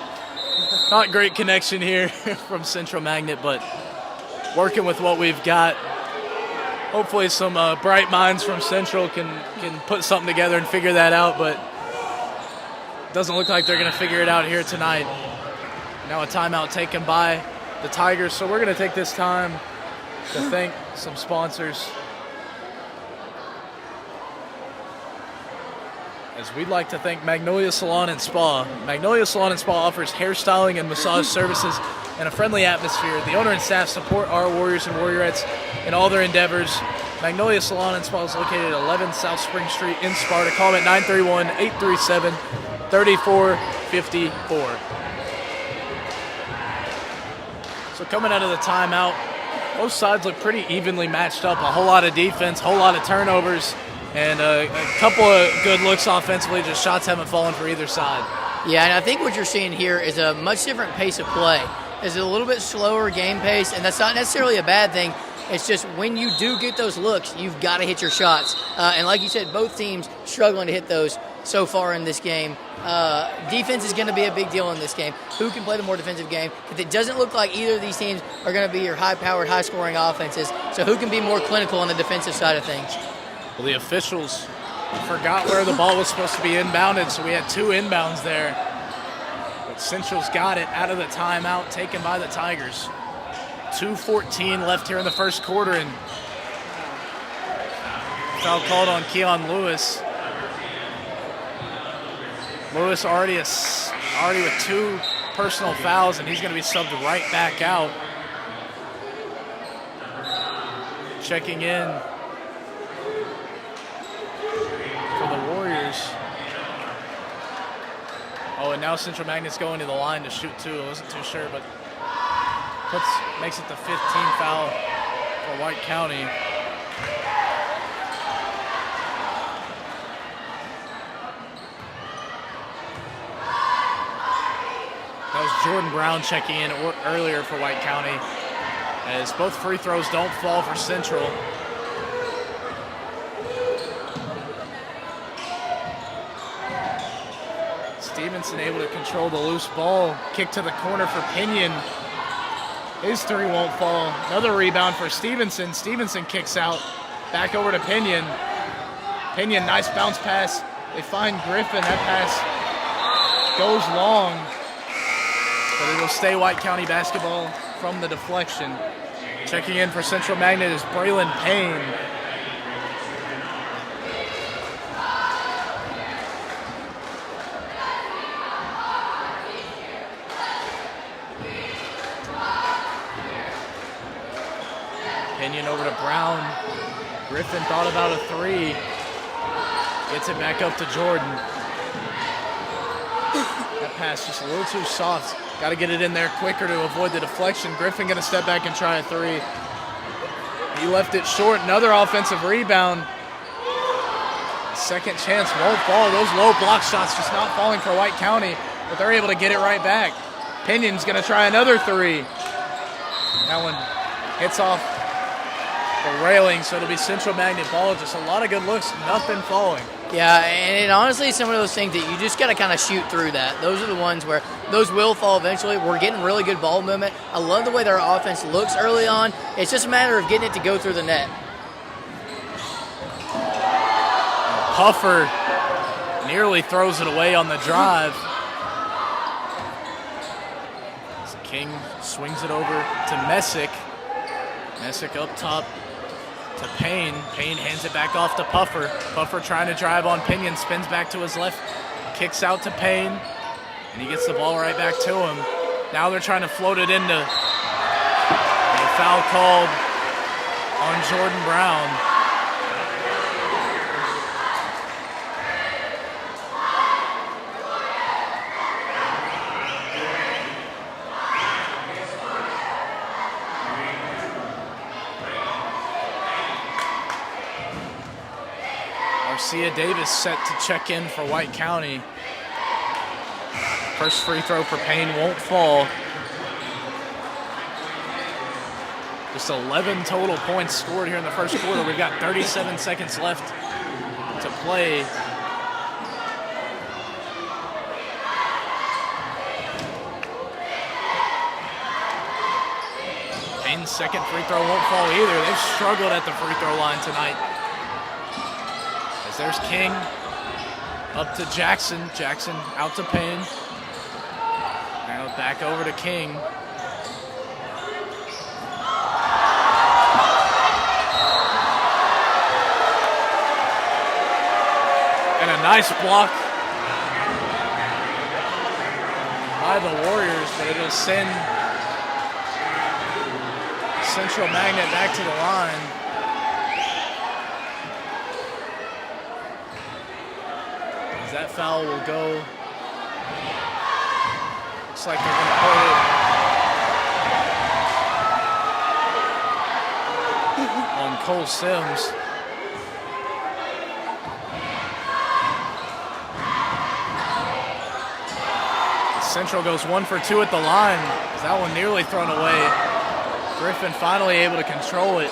Not great connection here from Central Magnet, but working with what we've got. Hopefully some bright minds from Central can put something together and figure that out, but it doesn't look like they're going to figure it out here tonight. Now a timeout taken by the Tigers, so we're going to take this time to thank some sponsors. As we'd like to thank Magnolia Salon and Spa. Magnolia Salon and Spa offers hairstyling and massage services in a friendly atmosphere. The owner and staff support our Warriors and Warriorettes in all their endeavors. Magnolia Salon and Spa is located at 11 South Spring Street in Sparta. Call them at 931-837-3454. So coming out of the timeout, both sides look pretty evenly matched up. A whole lot of defense, whole lot of turnovers. And a couple of good looks offensively, just shots haven't fallen for either side. Yeah, and I think what you're seeing here is a much different pace of play. It's a little bit slower game pace, and that's not necessarily a bad thing. It's just when you do get those looks, you've got to hit your shots. And like you said, both teams struggling to hit those so far in this game. Defense is going to be a big deal in this game. Who can play the more defensive game? But it doesn't look like either of these teams are going to be your high-powered, high-scoring offenses. So who can be more clinical on the defensive side of things? Well, the officials forgot where the ball was supposed to be inbounded, so we had 2 inbounds there. But Central's got it out of the timeout, taken by the Tigers. 2:14 left here in the first quarter, and foul called on Keon Lewis. Lewis already with 2 personal fouls, and he's going to be subbed right back out. Checking in for the Warriors. Oh, and now Central Magnet's going to the line to shoot 2. I wasn't too sure, but makes it the 15th foul for White County. That was Jordan Brown checking in earlier for White County, as both free throws don't fall for Central. Stevenson able to control the loose ball. Kick to the corner for Pinion. His three won't fall. Another rebound for Stevenson. Stevenson kicks out. Back over to Pinion. Pinion, nice bounce pass. They find Griffin. That pass goes long. But it'll stay White County basketball from the deflection. Checking in for Central Magnet is Braylon Payne. Pinion over to Brown. Griffin thought about a three. Gets it back up to Jordan. That pass just a little too soft. Got to get it in there quicker to avoid the deflection. Griffin going to step back and try a three. He left it short. Another offensive rebound. Second chance won't fall. Those low block shots just not falling for White County, but they're able to get it right back. Pinion's going to try another three. That one hits off the railing, so it'll be Central Magnet ball. Just a lot of good looks, nothing falling. Yeah, and it honestly is some of those things that you just got to kind of shoot through that. Those are the ones where those will fall eventually. We're getting really good ball movement. I love the way their offense looks early on. It's just a matter of getting it to go through the net. Puffer nearly throws it away on the drive. King swings it over to Messick. Messick up top to Payne. Payne hands it back off to Puffer. Puffer trying to drive on Pinion, spins back to his left, kicks out to Payne, and he gets the ball right back to him. Now they're trying to float it into a foul called on Jordan Brown. Garcia Davis set to check in for White County. First free throw for Payne won't fall. Just 11 total points scored here in the first quarter. We've got 37 seconds left to play. Payne's second free throw won't fall either. They've struggled at the free throw line tonight. There's King up to Jackson. Jackson out to Payne. Now back over to King. And a nice block by the Warriors, but it'll send Central Magnet back to the line. That foul will go. Looks like they're going to call it on Cole Sims. Central goes 1 for 2 at the line. That one nearly thrown away. Griffin finally able to control it.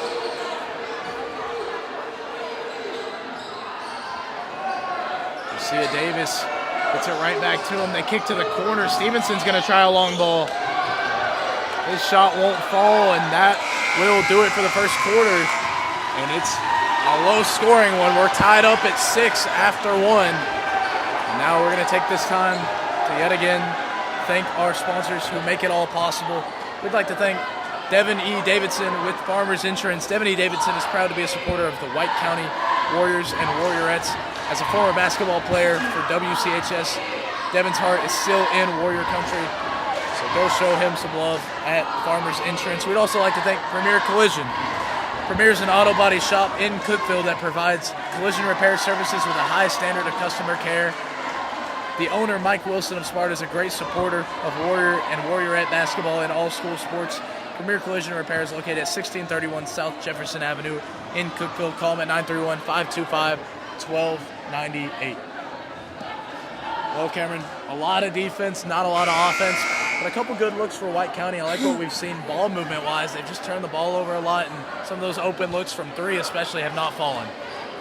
Garcia Davis gets it right back to him. They kick to the corner. Stevenson's going to try a long ball. His shot won't fall, and that will do it for the first quarter. And it's a low-scoring one. We're tied up at 6 after 1. And now we're going to take this time to yet again thank our sponsors who make it all possible. We'd like to thank Devin E. Davidson with Farmers Insurance. Devin E. Davidson is proud to be a supporter of the White County Warriors and Warriorettes. As a former basketball player for WCHS, Devin's heart is still in Warrior country. So go show him some love at Farmers Insurance. We'd also like to thank Premier Collision. Premier's an auto body shop in Cookeville that provides collision repair services with a high standard of customer care. The owner, Mike Wilson of Sparta, is a great supporter of Warrior and Warriorette basketball in all school sports. Premier Collision Repair is located at 1631 South Jefferson Avenue in Cookeville. Call them at 931-525-1298. Well, Cameron, a lot of defense, not a lot of offense, but a couple good looks for White County. I like what we've seen ball movement-wise. They've just turned the ball over a lot, and some of those open looks from three especially have not fallen.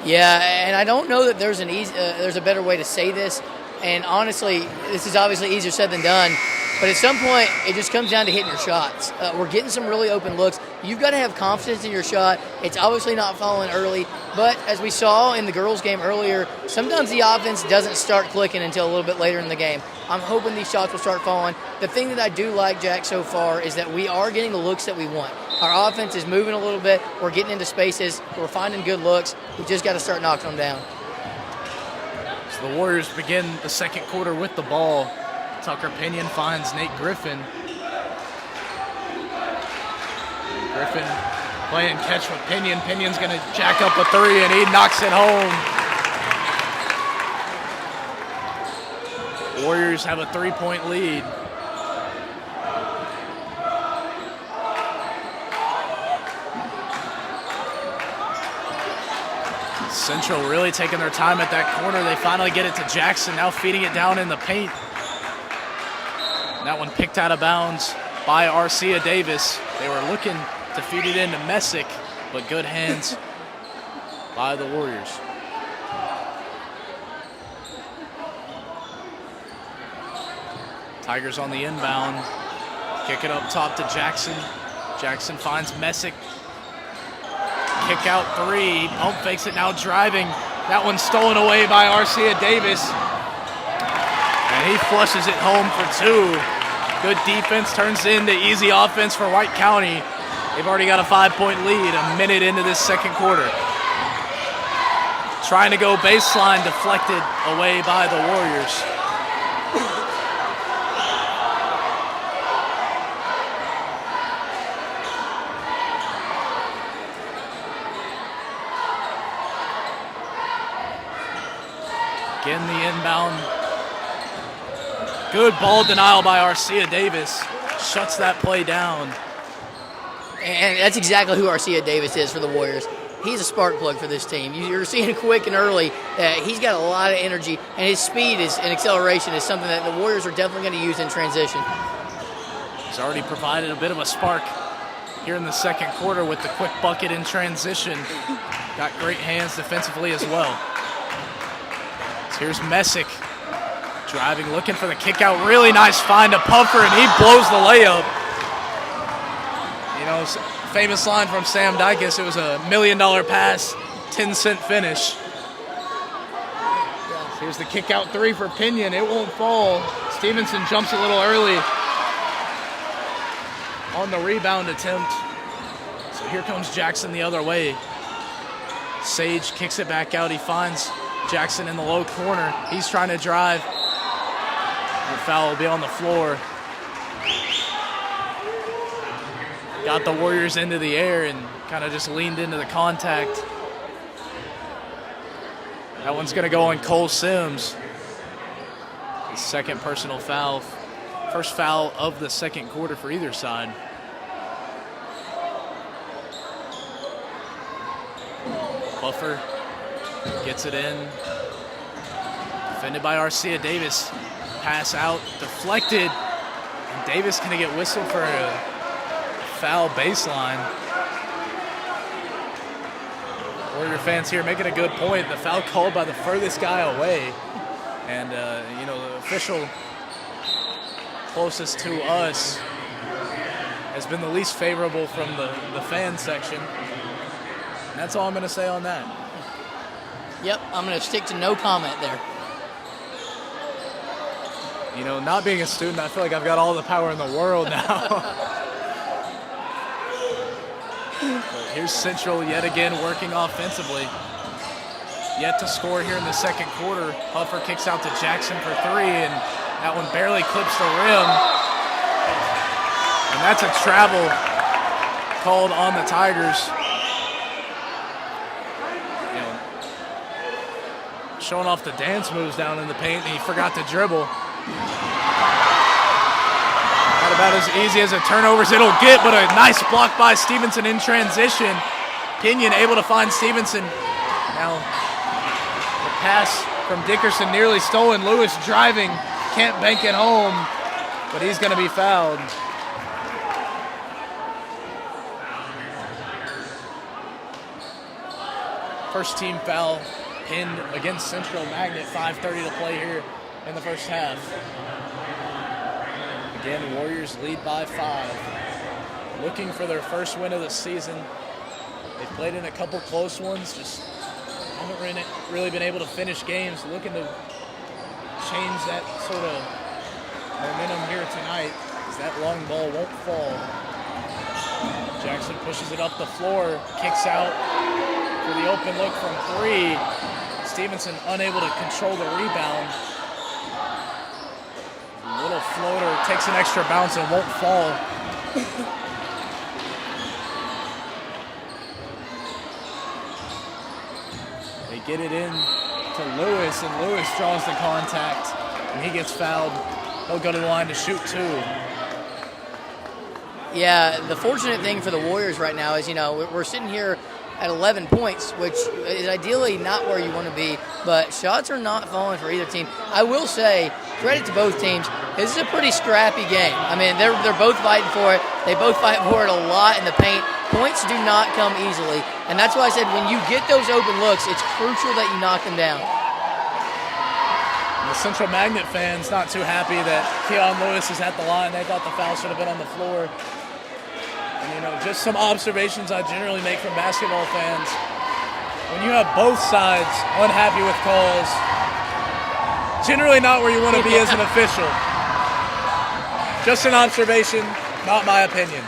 Yeah, and I don't know that there's a better way to say this. And honestly, this is obviously easier said than done. But at some point, it just comes down to hitting your shots. We're getting some really open looks. You've got to have confidence in your shot. It's obviously not falling early. But as we saw in the girls' game earlier, sometimes the offense doesn't start clicking until a little bit later in the game. I'm hoping these shots will start falling. The thing that I do like, Jack, so far is that we are getting the looks that we want. Our offense is moving a little bit. We're getting into spaces. We're finding good looks. We just got to start knocking them down. So the Warriors begin the second quarter with the ball. Tucker Pinion finds Nate Griffin. Griffin playing catch with Pinion. Pinion's going to jack up a three, and he knocks it home. Warriors have a 3-point lead. Central really taking their time at that corner. They finally get it to Jackson, now feeding it down in the paint. That one picked out of bounds by Arcia Davis. They were looking to feed it into Messick, but good hands by the Warriors. Tigers on the inbound. Kick it up top to Jackson. Jackson finds Messick. Kick out three. Pump fakes it, now driving. That one's stolen away by Arcia Davis. And he flushes it home for two. Good defense turns into easy offense for White County. They've already got a 5-point lead a minute into this second quarter. Trying to go baseline, deflected away by the Warriors. Again, the inbound. Good ball denial by Arcia Davis. Shuts that play down. And that's exactly who Arcia Davis is for the Warriors. He's a spark plug for this team. You're seeing quick and early. He's got a lot of energy, and his speed and acceleration is something that the Warriors are definitely going to use in transition. He's already provided a bit of a spark here in the second quarter with the quick bucket in transition. Got great hands defensively as well. So here's Messick. Driving, looking for the kick out. Really nice find to Puffer, and he blows the layup. You know, famous line from Sam Dykes, it was $1 million pass, 10-cent finish. Here's the kick out three for Pinion. It won't fall. Stevenson jumps a little early on the rebound attempt. So here comes Jackson the other way. Sage kicks it back out. He finds Jackson in the low corner. He's trying to drive. The foul will be on the floor. Got the Warriors into the air and kind of just leaned into the contact. That one's going to go on Cole Sims. His second personal foul. First foul of the second quarter for either side. Buffer gets it in. Defended by Arcia Davis. Pass out, deflected, and Davis going to get whistled for a foul baseline. Warrior fans here making a good point. The foul called by the furthest guy away. And, you know, the official closest to us has been the least favorable from the fan section. And that's all I'm going to say on that. Yep, I'm going to stick to no comment there. You know, not being a student, I feel like I've got all the power in the world now. But here's Central yet again working offensively. Yet to score here in the second quarter. Puffer kicks out to Jackson for three, and that one barely clips the rim. And that's a travel called on the Tigers. You know, showing off the dance moves down in the paint, and he forgot to dribble. Not about as easy as a turnover as it'll get, but a nice block by Stevenson in transition. Pinion able to find Stevenson. Now the pass from Dickerson nearly stolen. Lewis driving, can't bank it home, but he's going to be fouled. First team foul pinned against Central Magnet. 5:30 to play here in the first half. Again, Warriors lead by 5. Looking for their first win of the season. They've played in a couple close ones, just haven't really been able to finish games. Looking to change that sort of momentum here tonight, as that long ball won't fall. Jackson pushes it up the floor, kicks out for the open look from 3. Stevenson unable to control the rebound. Little floater, takes an extra bounce and won't fall. They get it in to Lewis, and Lewis draws the contact, and he gets fouled. He'll go to the line to shoot 2. Yeah, the fortunate thing for the Warriors right now is, we're sitting here at 11 points, which is ideally not where you want to be, but shots are not falling for either team. I will say, credit to both teams, this is a pretty scrappy game. I mean, they're both fighting for it. They both fight for it a lot in the paint. Points do not come easily, and that's why I said when you get those open looks, it's crucial that you knock them down. The Central Magnet fans not too happy that Keon Lewis is at the line. They thought the foul should have been on the floor. And, just some observations I generally make from basketball fans. When you have both sides unhappy with calls, generally not where you want to be as an official. Just an observation, not my opinion.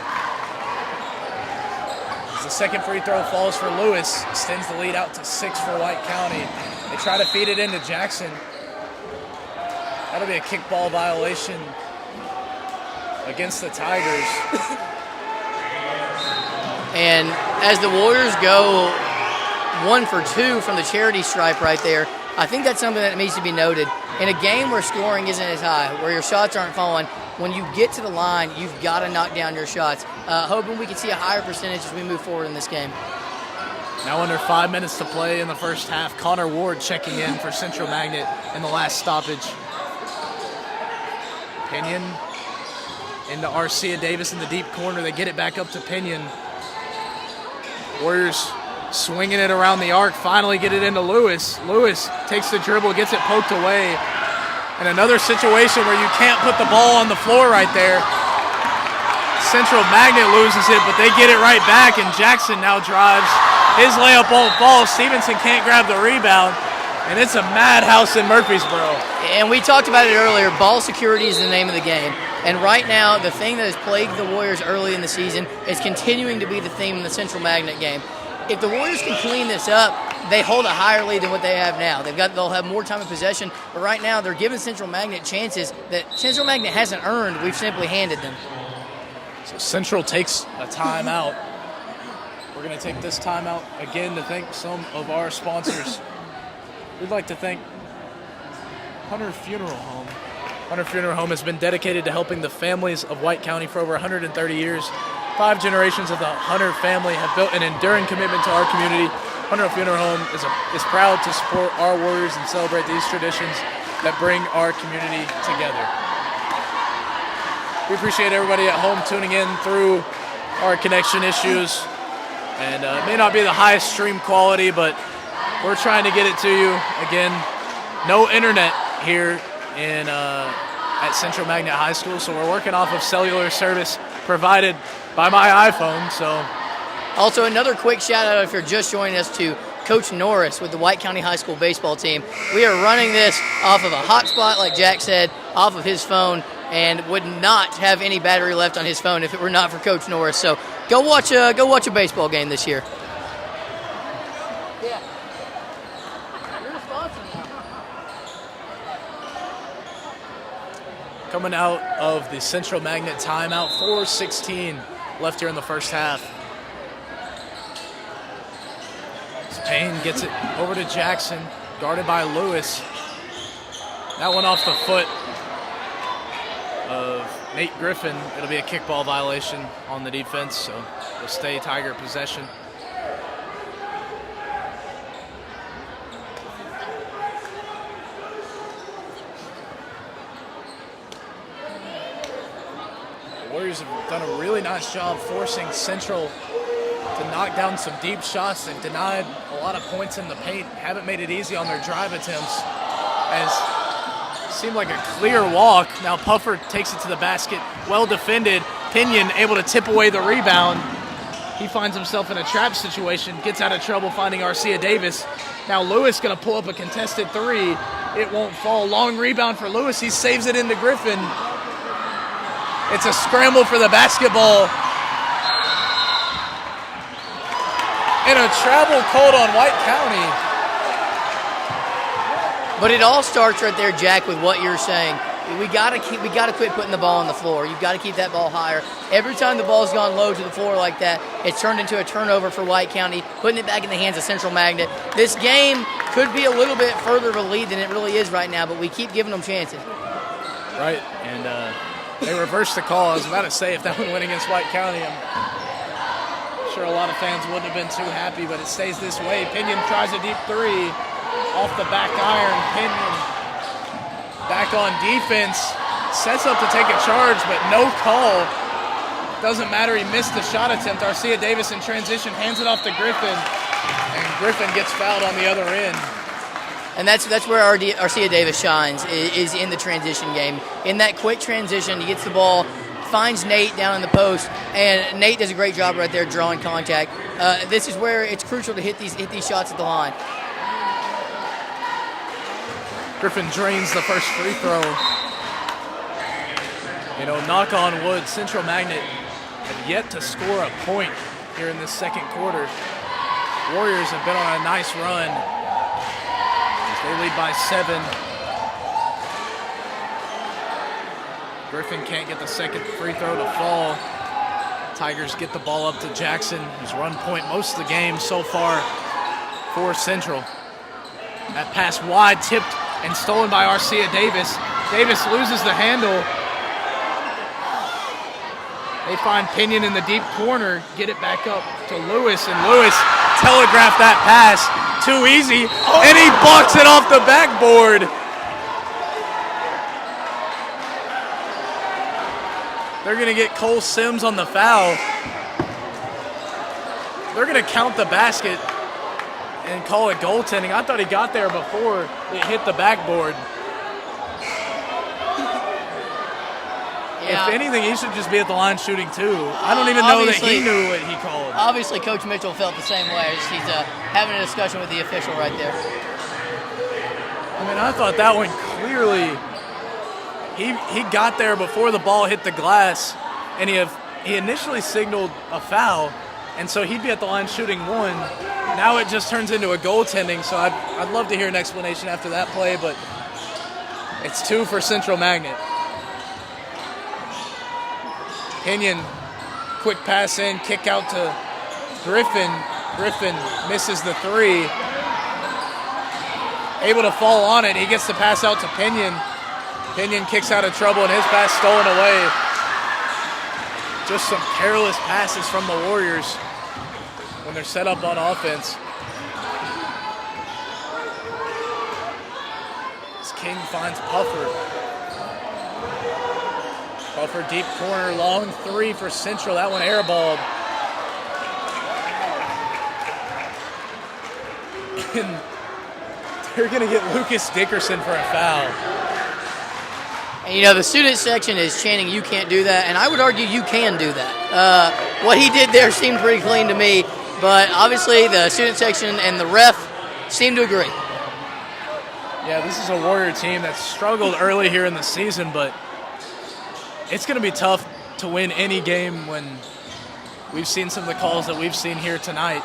As the second free throw falls for Lewis, extends the lead out to 6 for White County. They try to feed it into Jackson. That'll be a kickball violation against the Tigers. And as the Warriors go 1 for 2 from the charity stripe right there, I think that's something that needs to be noted. In a game where scoring isn't as high, where your shots aren't falling, when you get to the line, you've got to knock down your shots. Hoping we can see a higher percentage as we move forward in this game. Now under 5 minutes to play in the first half, Connor Ward checking in for Central Magnet in the last stoppage. Pinion into Arcia Davis in the deep corner. They get it back up to Pinion. Warriors swinging it around the arc, finally get it into Lewis. Lewis takes the dribble, gets it poked away. And another situation where you can't put the ball on the floor right there. Central Magnet loses it, but they get it right back, and Jackson now drives. His layup won't fall. Stevenson can't grab the rebound, and it's a madhouse in Murfreesboro. And we talked about it earlier. Ball security is the name of the game. And right now, the thing that has plagued the Warriors early in the season is continuing to be the theme in the Central Magnet game. If the Warriors can clean this up, they hold a higher lead than what they have now. They'll have more time of possession, but right now they're giving Central Magnet chances that Central Magnet hasn't earned. We've simply handed them. So Central takes a timeout. We're going to take this timeout again to thank some of our sponsors. We'd like to thank Hunter Funeral Home. Hunter Funeral Home has been dedicated to helping the families of White County for over 130 years. 5 generations of the Hunter family have built an enduring commitment to our community. Hunter Funeral Home is proud to support our Warriors and celebrate these traditions that bring our community together. We appreciate everybody at home tuning in through our connection issues. And it may not be the highest stream quality, but we're trying to get it to you. Again, no internet here at Central Magnet High School, so we're working off of cellular service provided by my iPhone. So, also another quick shout out if you're just joining us to Coach Norris with the White County High School baseball team. We are running this off of a hotspot, like Jack said, off of his phone, and would not have any battery left on his phone if it were not for Coach Norris. So go watch a baseball game this year. Yeah. You're a sponsor now. Coming out of the Central Magnet timeout, 4:16 left here in the first half. Payne gets it over to Jackson, guarded by Lewis. That one off the foot of Nate Griffin. It'll be a kickball violation on the defense, so it'll stay Tiger possession. The Warriors have done a really nice job forcing Central to knock down some deep shots. They've denied a lot of points in the paint, haven't made it easy on their drive attempts, as seemed like a clear walk. Now Puffer takes it to the basket, well defended. Pinion able to tip away the rebound. He finds himself in a trap situation, gets out of trouble finding Arcia Davis. Now Lewis going to pull up a contested three. It won't fall. Long rebound for Lewis. He saves it into Griffin. It's a scramble for the basketball. And a travel called on White County. But it all starts right there, Jack, with what you're saying. We gotta quit putting the ball on the floor. You've got to keep that ball higher. Every time the ball's gone low to the floor like that, it's turned into a turnover for White County, putting it back in the hands of Central Magnet. This game could be a little bit further of a lead than it really is right now, but we keep giving them chances. Right, and they reversed the call. I was about to say, if that one went against White County, I'm sure a lot of fans wouldn't have been too happy, but it stays this way. Pinion tries a deep three. Off the back iron, Pinion back on defense, sets up to take a charge, but no call. Doesn't matter, he missed the shot attempt. Arcia Davis in transition hands it off to Griffin, and Griffin gets fouled on the other end. And that's where Arcia Davis shines, is in the transition game. In that quick transition, he gets the ball, finds Nate down in the post, and Nate does a great job right there drawing contact. This is where it's crucial to hit these shots at the line. Griffin drains the first free throw. You know, knock on wood, Central Magnet have yet to score a point here in this second quarter. Warriors have been on a nice run as they lead by 7. Griffin can't get the second free throw to fall. Tigers get the ball up to Jackson, who's run point most of the game so far for Central. That pass wide, tipped and stolen by Arcia Davis. Davis loses the handle. They find Pinion in the deep corner, get it back up to Lewis, and Lewis telegraphed that pass. Too easy, and he blocks it off the backboard. They're going to get Cole Sims on the foul. They're going to count the basket and call it goaltending. I thought he got there before it hit the backboard. Yeah. If anything, he should just be at the line shooting too. I don't even know that he knew what he called. Obviously, Coach Mitchell felt the same way. He's having a discussion with the official right there. I mean, I thought that one clearly, he got there before the ball hit the glass, and he initially signaled a foul, and so he'd be at the line shooting 1. Now it just turns into a goaltending, so I'd love to hear an explanation after that play, but it's 2 for Central Magnet. Pinion, quick pass in, kick out to Griffin. Griffin misses the 3. Able to fall on it. He gets the pass out to Pinion. Pinion kicks out of trouble, and his pass stolen away. Just some careless passes from the Warriors when they're set up on offense. As King finds Puffer. Puffer deep corner, long 3 for Central. That one airballed. And they're going to get Lucas Dickerson for a foul. And, you know, the student section is chanting, "You can't do that," and I would argue you can do that. What he did there seemed pretty clean to me, but obviously the student section and the ref seem to agree. Yeah, this is a Warrior team that struggled early here in the season, but it's going to be tough to win any game when we've seen some of the calls that we've seen here tonight.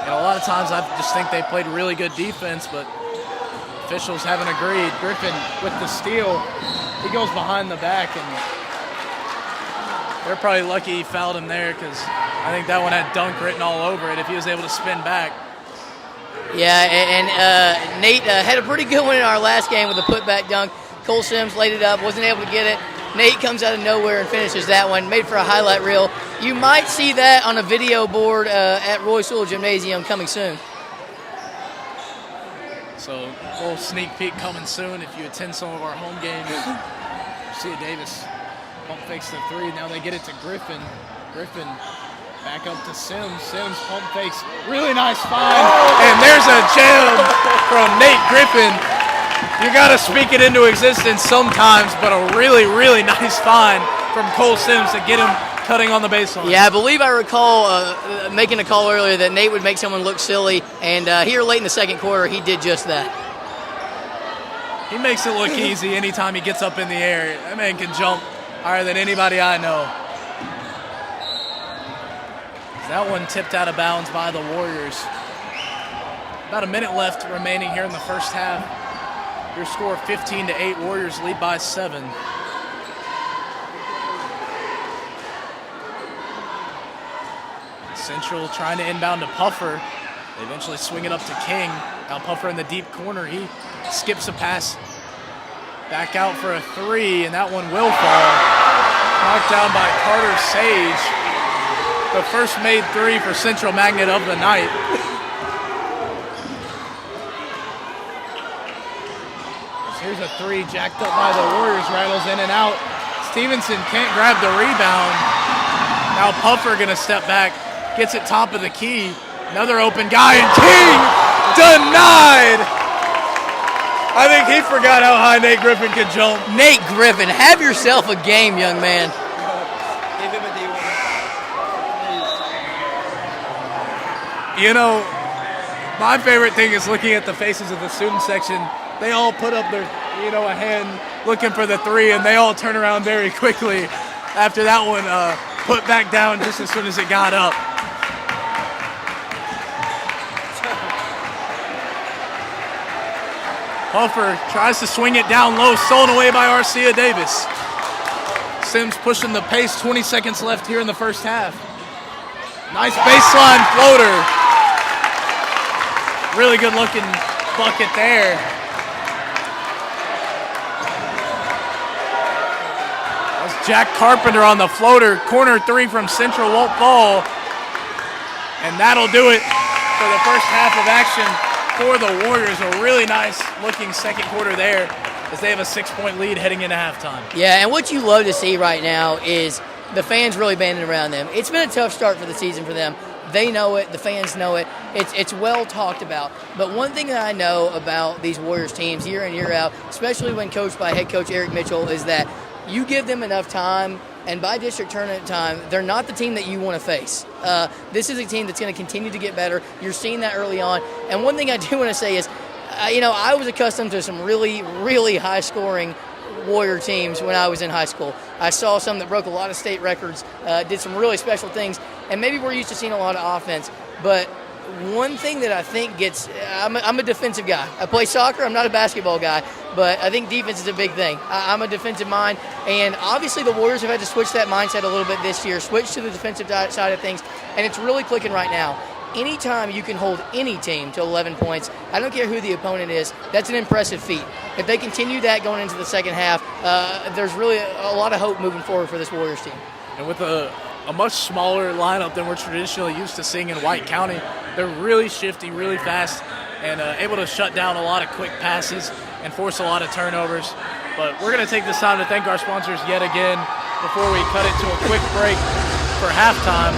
And a lot of times I just think they played really good defense, but officials haven't agreed. Griffin with the steal. He goes behind the back, and they're probably lucky he fouled him there because I think that one had dunk written all over it if he was able to spin back. Yeah, and Nate had a pretty good one in our last game with a putback dunk. Cole Sims laid it up, wasn't able to get it. Nate comes out of nowhere and finishes that one, made for a highlight reel. You might see that on a video board at Roy Sewell Gymnasium coming soon. So a little sneak peek coming soon if you attend some of our home games. Arcia Davis pump fakes the 3. Now they get it to Griffin. Griffin back up to Sims. Sims pump fakes. Really nice find. And there's a gem from Nate Griffin. You got to speak it into existence sometimes, but a really, really nice find from Cole Sims to get him cutting on the baseline. Yeah, I believe I recall making a call earlier that Nate would make someone look silly, and here late in the second quarter, he did just that. He makes it look easy anytime he gets up in the air. That man can jump higher than anybody I know. That one tipped out of bounds by the Warriors. About a minute left remaining here in the first half. Your score 15-8. Warriors lead by 7. Central trying to inbound to Puffer. They eventually swing it up to King. Now Puffer in the deep corner. He skips a pass back out for a 3, and that one will fall. Knocked down by Carter Sage. The first made 3 for Central Magnet of the night. Here's a 3 jacked up by the Warriors. Rattles in and out. Stevenson can't grab the rebound. Now Puffer going to step back. Gets it top of the key. Another open guy, and King denied. I think he forgot how high Nate Griffin could jump. Nate Griffin, have yourself a game, young man. You know, my favorite thing is looking at the faces of the student section. They all put up their, a hand looking for the 3, and they all turn around very quickly after that one put back down just as soon as it got up. Puffer tries to swing it down low, stolen away by Arcia Davis. Sims pushing the pace, 20 seconds left here in the first half. Nice baseline floater. Really good looking bucket there. That's Jack Carpenter on the floater. Corner 3 from Central won't fall. And that'll do it for the first half of action for the Warriors. A really nice looking second quarter there as they have a 6-point lead heading into halftime. Yeah, and what you love to see right now is the fans really banding around them. It's been a tough start for the season for them. They know it. The fans know it. It's well talked about. But one thing that I know about these Warriors teams year in, year out, especially when coached by head coach Eric Mitchell, is that you give them enough time, and by district tournament time, they're not the team that you want to face. This is a team that's going to continue to get better. You're seeing that early on. And one thing I do want to say is, I was accustomed to some really, really high-scoring Warrior teams when I was in high school. I saw some that broke a lot of state records, did some really special things, and maybe we're used to seeing a lot of offense. But one thing that I think I'm a defensive guy. I play soccer. I'm not a basketball guy, but I think defense is a big thing. I'm a defensive mind, and obviously the Warriors have had to switch that mindset a little bit this year, switch to the defensive side of things, and it's really clicking right now. Anytime you can hold any team to 11 points, I don't care who the opponent is, that's an impressive feat. If they continue that going into the second half, there's really a lot of hope moving forward for this Warriors team. And with a much smaller lineup than we're traditionally used to seeing in White County, they're really shifty, really fast, and able to shut down a lot of quick passes and force a lot of turnovers. But we're going to take this time to thank our sponsors yet again before we cut it to a quick break for halftime.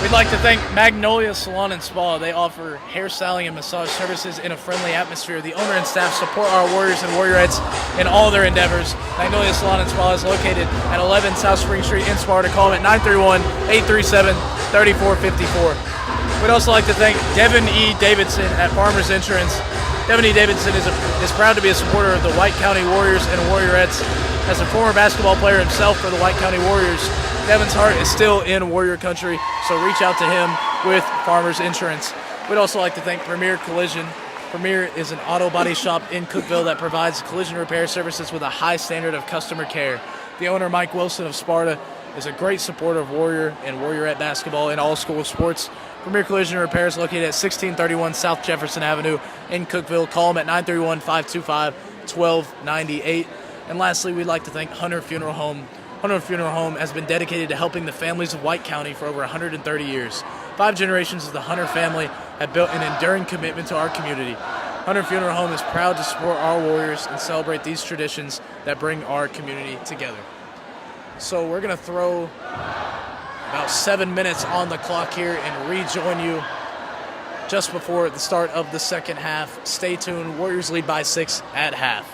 We'd like to thank Magnolia Salon and Spa. They offer hairstyling and massage services in a friendly atmosphere. The owner and staff support our Warriors and Warriorettes in all their endeavors. Magnolia Salon and Spa is located at 11 South Spring Street in Sparta. Call them at 931-837-3454. We'd also like to thank Devin E. Davidson at Farmers Insurance. Devin E. Davidson is proud to be a supporter of the White County Warriors and Warriorettes. As a former basketball player himself for the White County Warriors, Devin's heart is still in Warrior country, so reach out to him with Farmers Insurance. We'd also like to thank Premier Collision. Premier is an auto body shop in Cookeville that provides collision repair services with a high standard of customer care. The owner, Mike Wilson of Sparta, is a great supporter of Warrior and Warriorette basketball in all school sports. Premier Collision Repair is located at 1631 South Jefferson Avenue in Cookeville. Call them at 931-525-1298. And lastly, we'd like to thank Hunter Funeral Home. Hunter Funeral Home has been dedicated to helping the families of White County for over 130 years. 5 generations of the Hunter family have built an enduring commitment to our community. Hunter Funeral Home is proud to support our Warriors and celebrate these traditions that bring our community together. So we're going to throw about 7 minutes on the clock here and rejoin you just before the start of the second half. Stay tuned. Warriors lead by 6 at half.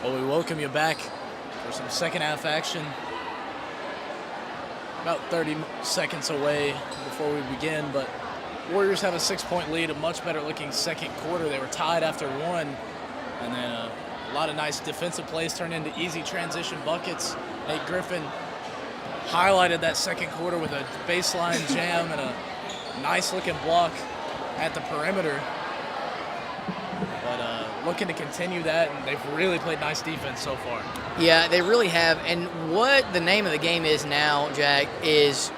Well, we welcome you back for some second half action. About 30 seconds away before we begin, but Warriors have a 6-point lead, a much better looking second quarter. They were tied after one, and then a lot of nice defensive plays turned into easy transition buckets. Nate Griffin highlighted that second quarter with a baseline jam and a nice looking block at the perimeter. But looking to continue that, and they've really played nice defense so far. Yeah, they really have. And what the name of the game is now, Jack, is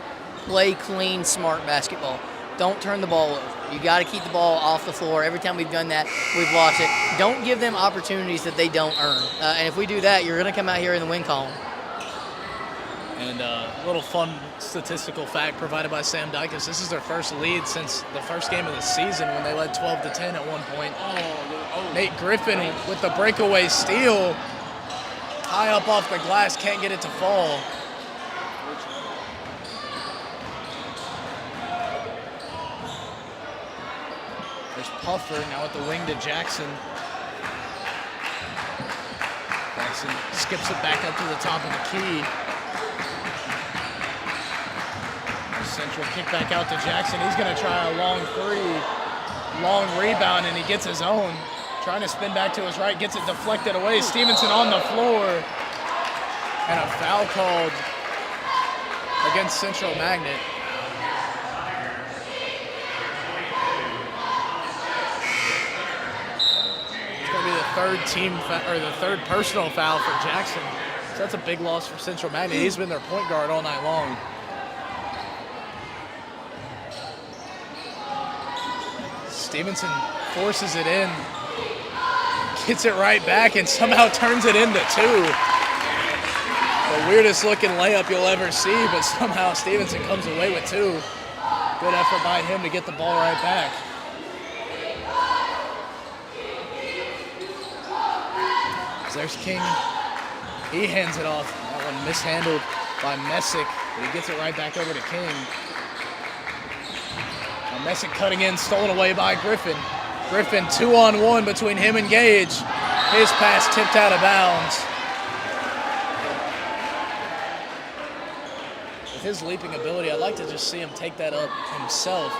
play clean, smart basketball. Don't turn the ball over. You got to keep the ball off the floor. Every time we've done that, we've lost it. Don't give them opportunities that they don't earn. And if we do that, you're going to come out here in the win column. And a little fun statistical fact provided by Sam Dykes. This is their first lead since the first game of the season when they led 12-10 at one point. Nate Griffin with the breakaway steal. High up off the glass, can't get it to fall. There's Puffer now at the wing to Jackson. Jackson skips it back up to the top of the key. Central kick back out to Jackson. He's going to try a long three. Long rebound, and he gets his own. Trying to spin back to his right, gets it deflected away. Stevenson on the floor. And a foul called against Central Magnet. It's going to be the third personal foul for Jackson. So that's a big loss for Central Magnet. He's been their point guard all night long. Stevenson forces it in, gets it right back, and somehow turns it into two. The weirdest looking layup you'll ever see, but somehow Stevenson comes away with two. Good effort by him to get the ball right back. There's King. He hands it off. That one mishandled by Messick, but he gets it right back over to King. Messick cutting in, stolen away by Griffin. Griffin 2-on-1 between him and Gage. His pass tipped out of bounds. With his leaping ability, I'd like to just see him take that up himself.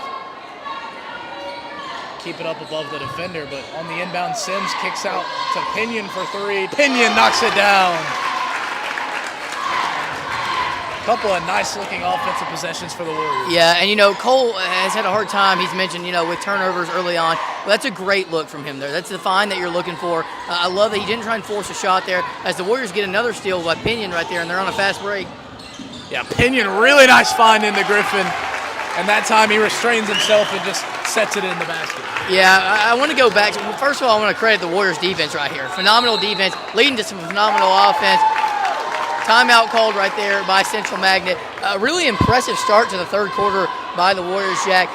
Keep it up above the defender, but on the inbound, Sims kicks out to Pinion for three. Pinion knocks it down. Couple of nice-looking offensive possessions for the Warriors. Yeah, and, Cole has had a hard time. He's mentioned, with turnovers early on. Well, that's a great look from him there. That's the find that you're looking for. I love that he didn't try and force a shot there as the Warriors get another steal by Pinion right there, and they're on a fast break. Yeah, Pinion, really nice find into Griffin. And that time he restrains himself and just sets it in the basket. Yeah, I want to go back. First of all, I want to credit the Warriors' defense right here. Phenomenal defense, leading to some phenomenal offense. Timeout called right there by Central Magnet. A really impressive start to the third quarter by the Warriors, Jack.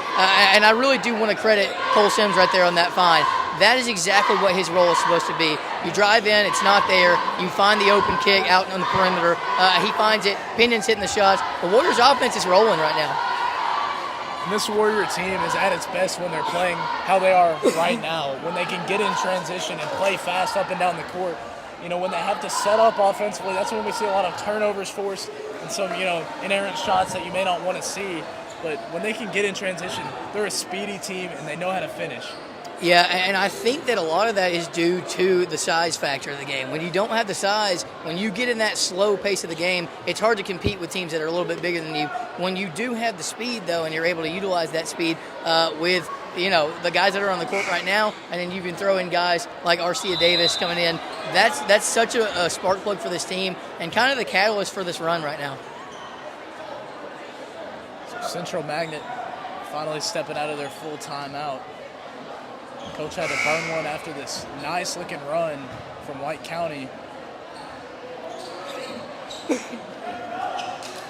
And I really do want to credit Cole Sims right there on that find. That is exactly what his role is supposed to be. You drive in, it's not there. You find the open kick out on the perimeter. He finds it. Pinion's hitting the shots. The Warriors' offense is rolling right now. And this Warrior team is at its best when they're playing how they are right now, when they can get in transition and play fast up and down the court. When they have to set up offensively, that's when we see a lot of turnovers forced and some, inerrant shots that you may not want to see. But when they can get in transition, they're a speedy team and they know how to finish. Yeah, and I think that a lot of that is due to the size factor of the game. When you don't have the size, when you get in that slow pace of the game, it's hard to compete with teams that are a little bit bigger than you. When you do have the speed, though, and you're able to utilize that speed with the guys that are on the court right now, and then you can throw in guys like Arcia Davis coming in. That's such a spark plug for this team and kind of the catalyst for this run right now. So Central Magnet finally stepping out of their full timeout. Coach had to burn one after this nice-looking run from White County. He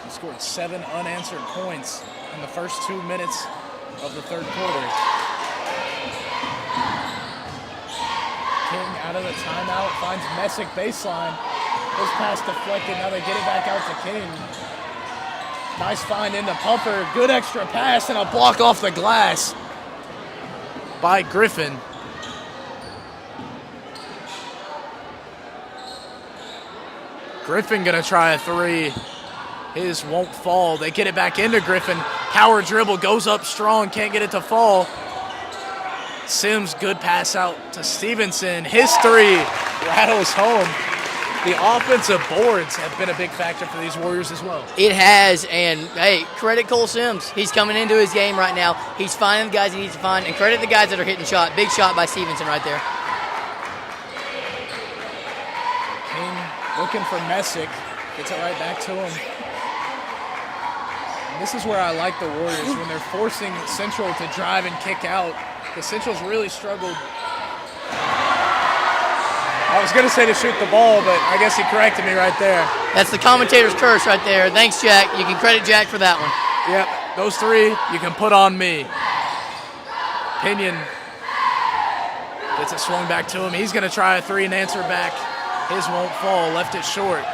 scored 7 unanswered points in the first 2 minutes of the third quarter. King out of the timeout, finds Messick baseline. His pass deflected, now they get it back out to King. Nice find into Puffer, good extra pass, and a block off the glass by Griffin. Griffin going to try a three. His won't fall. They get it back into Griffin. Power dribble, goes up strong, can't get it to fall. Sims, good pass out to Stevenson. His three rattles home. The offensive boards have been a big factor for these Warriors as well. It has, and hey, credit Cole Sims. He's coming into his game right now. He's finding the guys he needs to find, and credit the guys that are hitting shot. Big shot by Stevenson right there. King looking for Messick. Gets it right back to him. And this is where I like the Warriors, when they're forcing Central to drive and kick out. The Central's really struggled. I was going to say to shoot the ball, but I guess he corrected me right there. That's the commentator's curse right there. Thanks, Jack. You can credit Jack for that one. Yep, those three you can put on me. Pinion gets it swung back to him. He's going to try a three and answer back. His won't fall, left it short.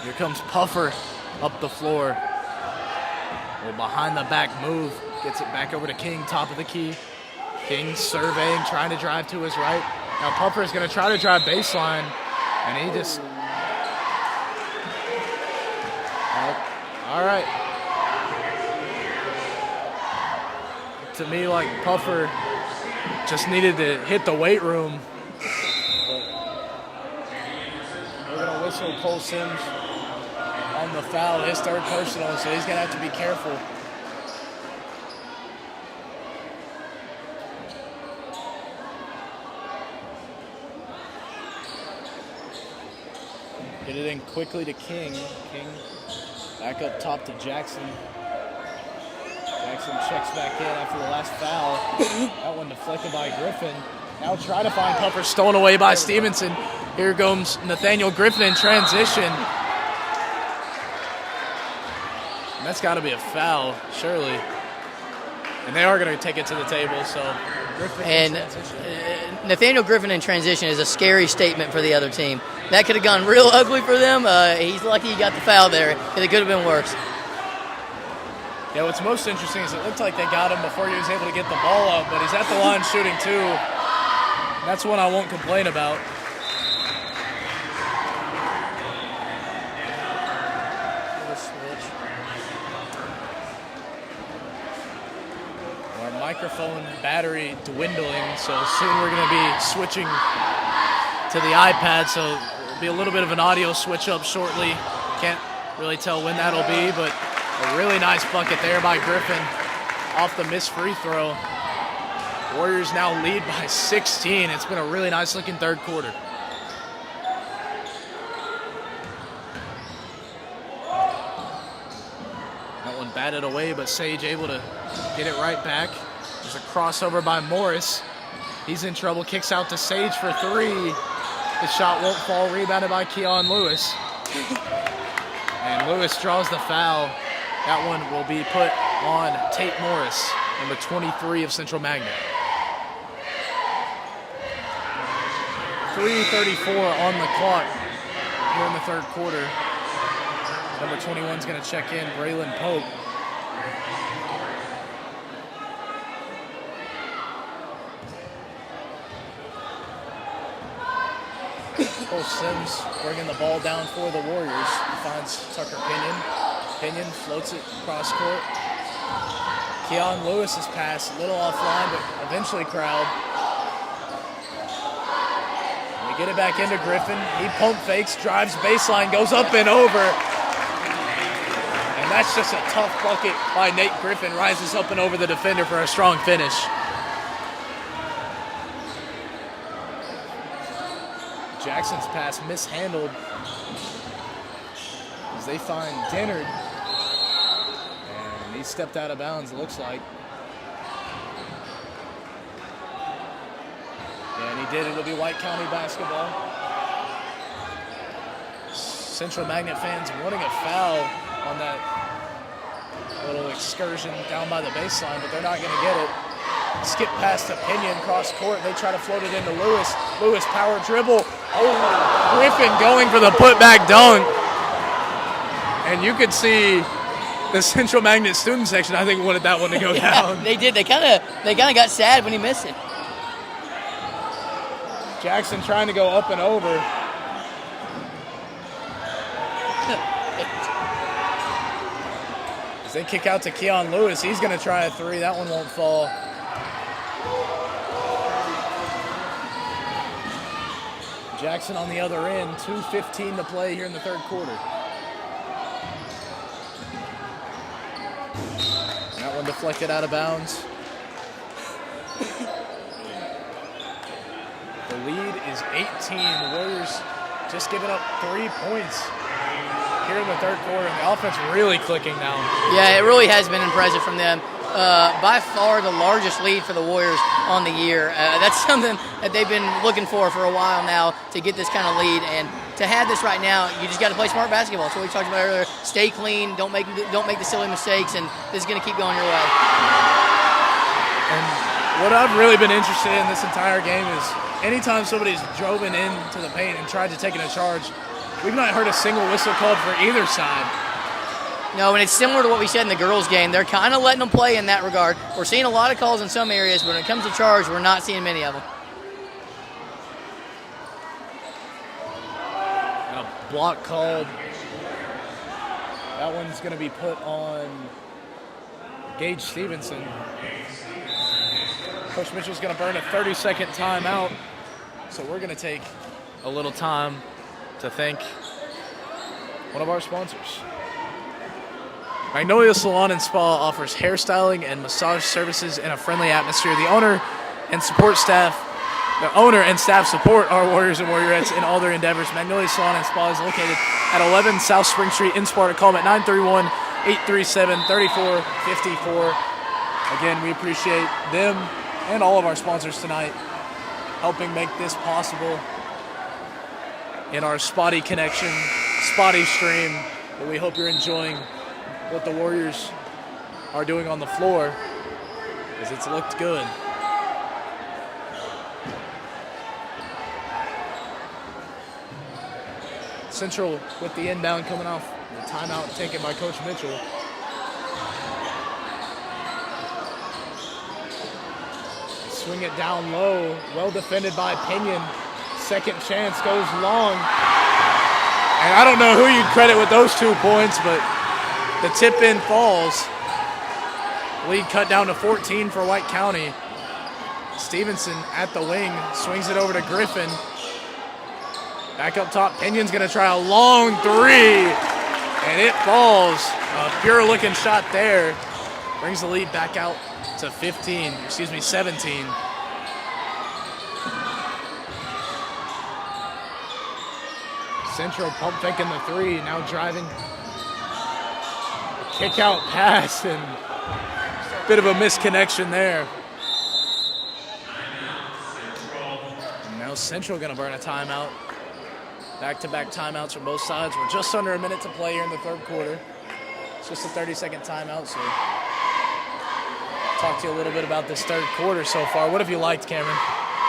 Here comes Puffer up the floor. Well, behind the back move. Gets it back over to King, top of the key. King surveying, trying to drive to his right. Now Puffer is going to try to drive baseline, and he just... all right. To me, like, Puffer just needed to hit the weight room. But we're going to whistle Cole Sims on the foul, his third personal, so he's going to have to be careful. Get it in quickly to King. King back up top to Jackson. Jackson checks back in after the last foul. That one deflected by Griffin. Now try to find Puffer, stolen away by Stevenson. Here comes Nathaniel Griffin in transition. And that's got to be a foul, surely. And they are going to take it to the table, so Griffin in transition. Nathaniel Griffin in transition is a scary statement for the other team. That could have gone real ugly for them. He's lucky he got the foul there, because it could have been worse. Yeah, what's most interesting is it looked like they got him before he was able to get the ball up, but he's at the line shooting too. That's one I won't complain about. Our microphone battery dwindling, so soon we're going to be switching to the iPad, so there'll be a little bit of an audio switch up shortly. Can't really tell when that'll be, but a really nice bucket there by Griffin off the missed free throw. Warriors now lead by 16. It's been a really nice looking third quarter. That one batted away, but Sage able to get it right back. There's a crossover by Morris. He's in trouble, kicks out to Sage for three. The shot won't fall, rebounded by Keon Lewis. And Lewis draws the foul. That one will be put on Tate Morris, number 23 of Central Magnet. 3:34 on the clock here in the third quarter. Number 21 is going to check in, Braylon Pope. Cole Sims bringing the ball down for the Warriors. Finds Tucker Pinion. Pinion floats it cross court. Keon Lewis's pass, a little offline, but eventually corralled. We get it back into Griffin. He pump fakes, drives baseline, goes up and over. And that's just a tough bucket by Nate Griffin. Rises up and over the defender for a strong finish. Jackson's pass mishandled as they find Dennard. And he stepped out of bounds, it looks like. And he did. It'll be White County basketball. Central Magnet fans wanting a foul on that little excursion down by the baseline, but they're not going to get it. Skip past the Pinion, cross court. They try to float it into Lewis. Lewis power dribble. Oh, Griffin going for the putback dunk. And you could see the Central Magnet student section, I think, wanted that one to go down. They did. They kind of got sad when he missed it. Jackson trying to go up and over. As they kick out to Keon Lewis, he's going to try a three. That one won't fall. Jackson on the other end, 2:15 to play here in the third quarter. That one deflected out of bounds. The lead is 18. The Warriors just giving up 3 points here in the third quarter. And the offense really clicking now. Yeah, it really has been impressive from them. By far the largest lead for the Warriors on the year. That's something that they've been looking for a while now, to get this kind of lead. And to have this right now, you just got to play smart basketball. That's what we talked about earlier. Stay clean. Don't make the silly mistakes, and this is going to keep going your way. And what I've really been interested in this entire game is anytime somebody's driven into the paint and tried to take it in charge, we've not heard a single whistle called for either side. No, and it's similar to what we said in the girls' game. They're kind of letting them play in that regard. We're seeing a lot of calls in some areas, but when it comes to charge, we're not seeing many of them. And a block called. That one's going to be put on Gage Stevenson. Coach Mitchell's going to burn a 30-second timeout, so we're going to take a little time to thank one of our sponsors. Magnolia Salon and Spa offers hairstyling and massage services in a friendly atmosphere. The owner and staff support our Warriors and Warriorettes in all their endeavors. Magnolia Salon and Spa is located at 11 South Spring Street in Sparta. Call them at 931-837-3454. Again, we appreciate them and all of our sponsors tonight helping make this possible in our spotty connection, spotty stream. But we hope you're enjoying what the Warriors are doing on the floor, because it's looked good. Central with the inbound coming off the timeout taken by Coach Mitchell. Swing it down low, well defended by Pinion. Second chance goes long. And I don't know who you'd credit with those 2 points, but the tip in falls. Lead cut down to 14 for White County. Stevenson at the wing, swings it over to Griffin. Back up top, Pinion's gonna try a long three, and it falls. A pure looking shot there. Brings the lead back out to 17. Central pump faking the three, now driving. Kick out pass, and bit of a misconnection there. And now Central gonna burn a timeout. Back-to-back timeouts from both sides. We're just under a minute to play here in the third quarter. It's just a 30-second timeout, so talk to you a little bit about this third quarter so far. What have you liked, Cameron?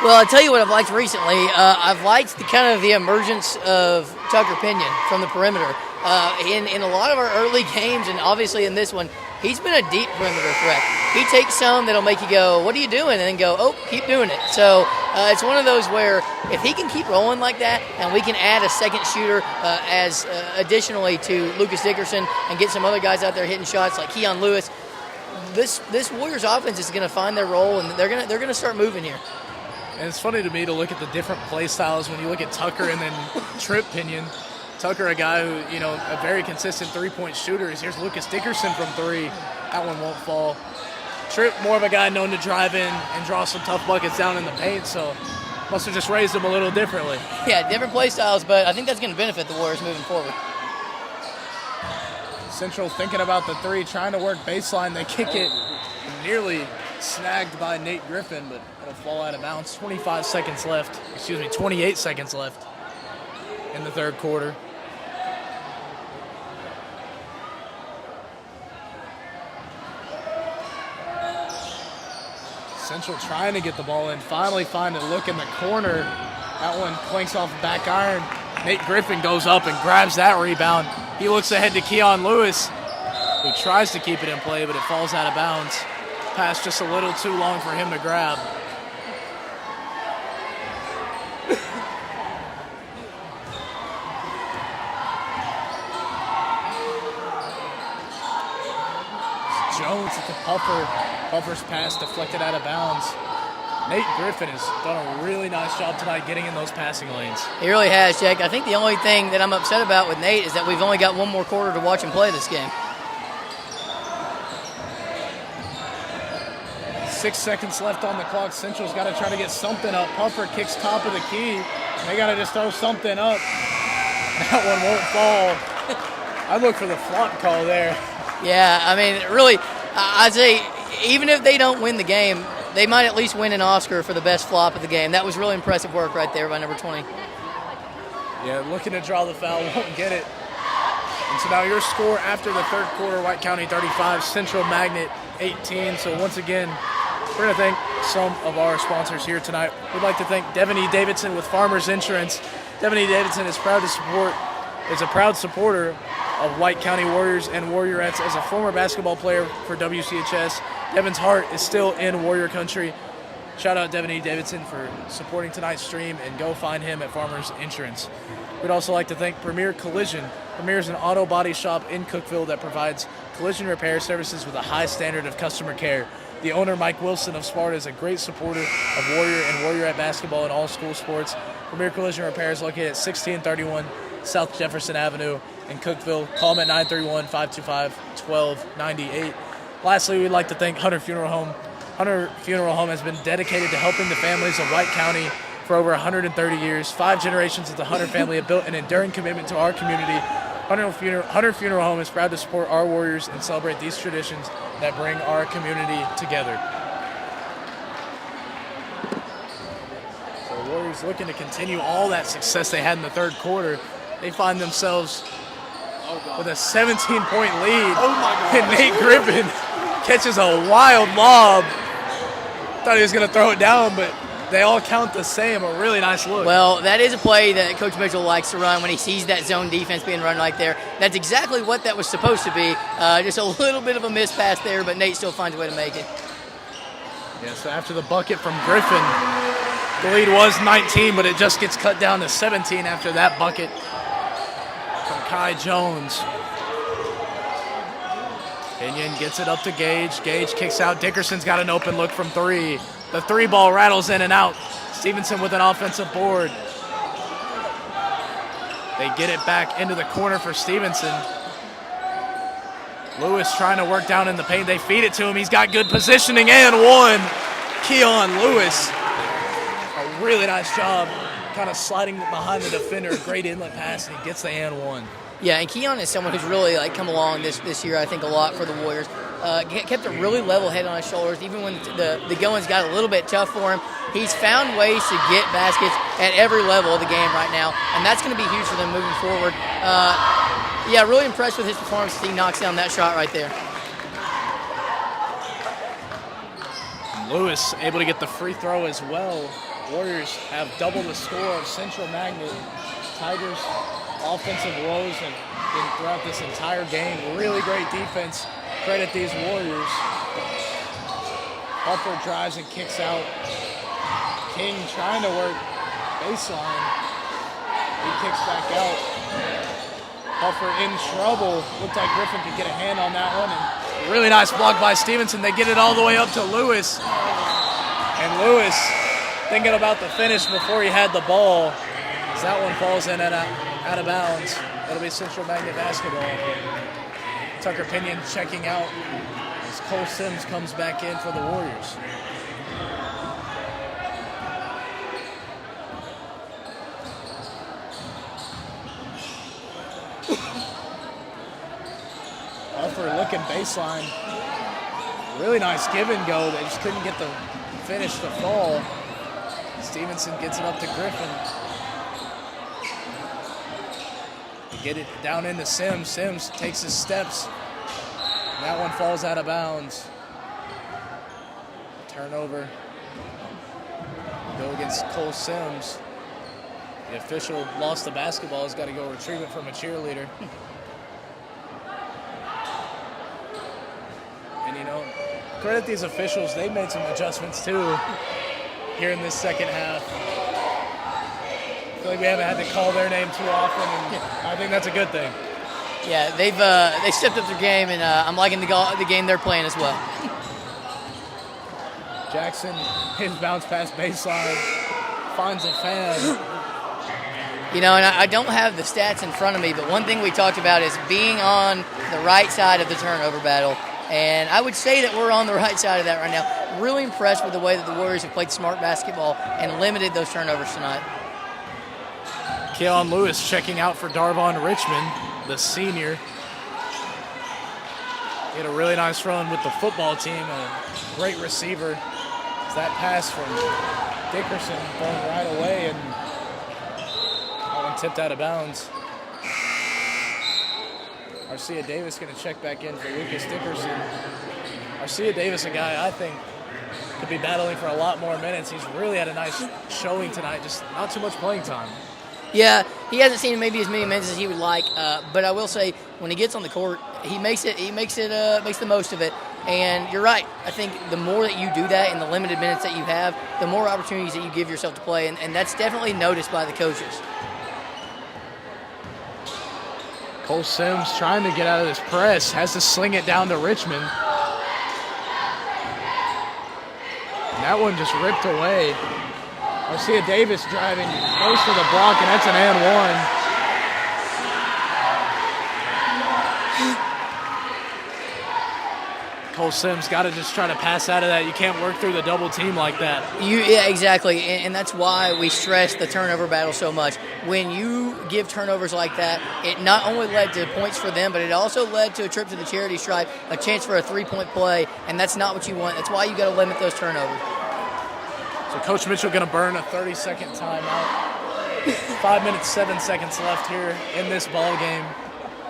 Well, I'll tell you what I've liked recently. I've liked the emergence of Tucker Pinion from the perimeter. In a lot of our early games, and obviously in this one, he's been a deep perimeter threat. He takes some that'll make you go, what are you doing? And then go, oh, keep doing it. So it's one of those where if he can keep rolling like that, and we can add a second shooter as additionally to Lucas Dickerson and get some other guys out there hitting shots like Keon Lewis, this Warriors offense is going to find their role, and they're going to start moving here. And it's funny to me to look at the different play styles when you look at Tucker and then Trip Pinion. Tucker, a guy who, a very consistent three-point shooter. Here's Lucas Dickerson from three. That one won't fall. Trip, more of a guy known to drive in and draw some tough buckets down in the paint, so must have just raised him a little differently. Yeah, different play styles, but I think that's going to benefit the Warriors moving forward. Central thinking about the three, trying to work baseline. They kick it, nearly snagged by Nate Griffin, but it'll fall out of bounds. 28 seconds left in the third quarter. Central trying to get the ball in, finally find a look in the corner. That one clinks off the back iron. Nate Griffin goes up and grabs that rebound. He looks ahead to Keon Lewis, who tries to keep it in play, but it falls out of bounds. Pass just a little too long for him to grab. Jones at the Puffer. Puffer's pass deflected out of bounds. Nate Griffin has done a really nice job tonight getting in those passing lanes. He really has, Jake. I think the only thing that I'm upset about with Nate is that we've only got one more quarter to watch him play this game. 6 seconds left on the clock. Central's got to try to get something up. Puffer kicks top of the key. They got to just throw something up. That one won't fall. I look for the flop call there. Yeah, I mean, really, I'd say even if they don't win the game, they might at least win an Oscar for the best flop of the game. That was really impressive work right there by number 20. Yeah, looking to draw the foul, won't get it. And so now your score after the third quarter, White County 35, Central Magnet 18. So once again, we're going to thank some of our sponsors here tonight. We'd like to thank Devin E. Davidson with Farmers Insurance. Devin E. Davidson is a proud supporter of White County Warriors and Warriorettes. As a former basketball player for WCHS, Devin's heart is still in Warrior country. Shout out Devin E. Davidson for supporting tonight's stream, and go find him at Farmers Insurance. We'd also like to thank Premier Collision. Premier is an auto body shop in Cookeville that provides collision repair services with a high standard of customer care. The owner, Mike Wilson of Sparta, is a great supporter of Warrior and Warriorette basketball in all school sports. Premier Collision Repair is located at 1631 South Jefferson Avenue in Cookeville. Call them at 931-525-1298. Lastly, we'd like to thank Hunter Funeral Home. Hunter Funeral Home has been dedicated to helping the families of White County for over 130 years. 5 generations of the Hunter family have built an enduring commitment to our community. Hunter Funeral Home is proud to support our Warriors and celebrate these traditions that bring our community together. So the Warriors looking to continue all that success they had in the third quarter. They find themselves with a 17-point lead. Oh my God. And Nate Griffin catches a wild lob. Thought he was going to throw it down, but they all count the same. A really nice look. Well, that is a play that Coach Mitchell likes to run when he sees that zone defense being run right there. That's exactly what that was supposed to be. Just a little bit of a miss pass there, but Nate still finds a way to make it. Yeah, so after the bucket from Griffin, the lead was 19, but it just gets cut down to 17 after that bucket from Kai Jones. Pinion gets it up to Gage. Gage kicks out. Dickerson's got an open look from 3. The 3 ball rattles in and out. Stevenson with an offensive board. They get it back into the corner for Stevenson. Lewis trying to work down in the paint. They feed it to him. He's got good positioning and one. Keon Lewis. A really nice job kind of sliding behind the defender. Great inlet pass, and he gets the and one. Yeah, and Keon is someone who's really come along this year, I think, a lot for the Warriors. Kept a really level head on his shoulders, even when the going's got a little bit tough for him. He's found ways to get baskets at every level of the game right now, and that's going to be huge for them moving forward. Yeah, really impressed with his performance as he knocks down that shot right there. Lewis able to get the free throw as well. Warriors have doubled the score of Central Magnet. Tigers' offensive woes have been throughout this entire game. Really great defense. Credit these Warriors. Puffer drives and kicks out. King trying to work baseline. He kicks back out. Puffer in trouble. Looked like Griffin could get a hand on that one. And really nice block by Stevenson. They get it all the way up to Lewis. And Lewis thinking about the finish before he had the ball. As that one falls in and out of bounds. That'll be Central Magnet basketball. Tucker Pinion checking out as Cole Sims comes back in for the Warriors. Puffer looking baseline. Really nice give and go. They just couldn't get the finish to fall. Stevenson gets it up to Griffin. Get it down into Sims. Sims takes his steps. And that one falls out of bounds. Turnover. Go against Cole Sims. The official lost the basketball. He's got to go retrieve it from a cheerleader. And, you know, credit these officials. They made some adjustments, too, here in this second half. feel like we haven't had to call their name too often, and I think that's a good thing. Yeah, they stepped up their game, and I'm liking the game they're playing as well. Jackson, his bounce pass baseline, finds a fan. And I don't have the stats in front of me, but one thing we talked about is being on the right side of the turnover battle. And I would say that we're on the right side of that right now. Really impressed with the way that the Warriors have played smart basketball and limited those turnovers tonight. Keon Lewis checking out for Darvon Richmond, the senior. He had a really nice run with the football team, a great receiver. It's that pass from Dickerson thrown right away, and that one tipped out of bounds. Arcia Davis going to check back in for Lucas Dickerson. Arcia Davis, a guy I think could be battling for a lot more minutes. He's really had a nice showing tonight, just not too much playing time. Yeah, he hasn't seen maybe as many minutes as he would like, but I will say when he gets on the court, he makes the most of it. And you're right. I think the more that you do that in the limited minutes that you have, the more opportunities that you give yourself to play, and that's definitely noticed by the coaches. Cole Sims trying to get out of this press, has to sling it down to Richmond. And that one just ripped away. Arcia Davis driving close to the block, and that's an and one. Cole Sims got to just try to pass out of that. You can't work through the double team like that. Yeah, exactly, and that's why we stress the turnover battle so much. When you give turnovers like that, it not only led to points for them, but it also led to a trip to the charity stripe, a chance for a three-point play, and that's not what you want. That's why you got to limit those turnovers. So Coach Mitchell going to burn a 30-second timeout. 5 minutes, 7 seconds left here in this ball game.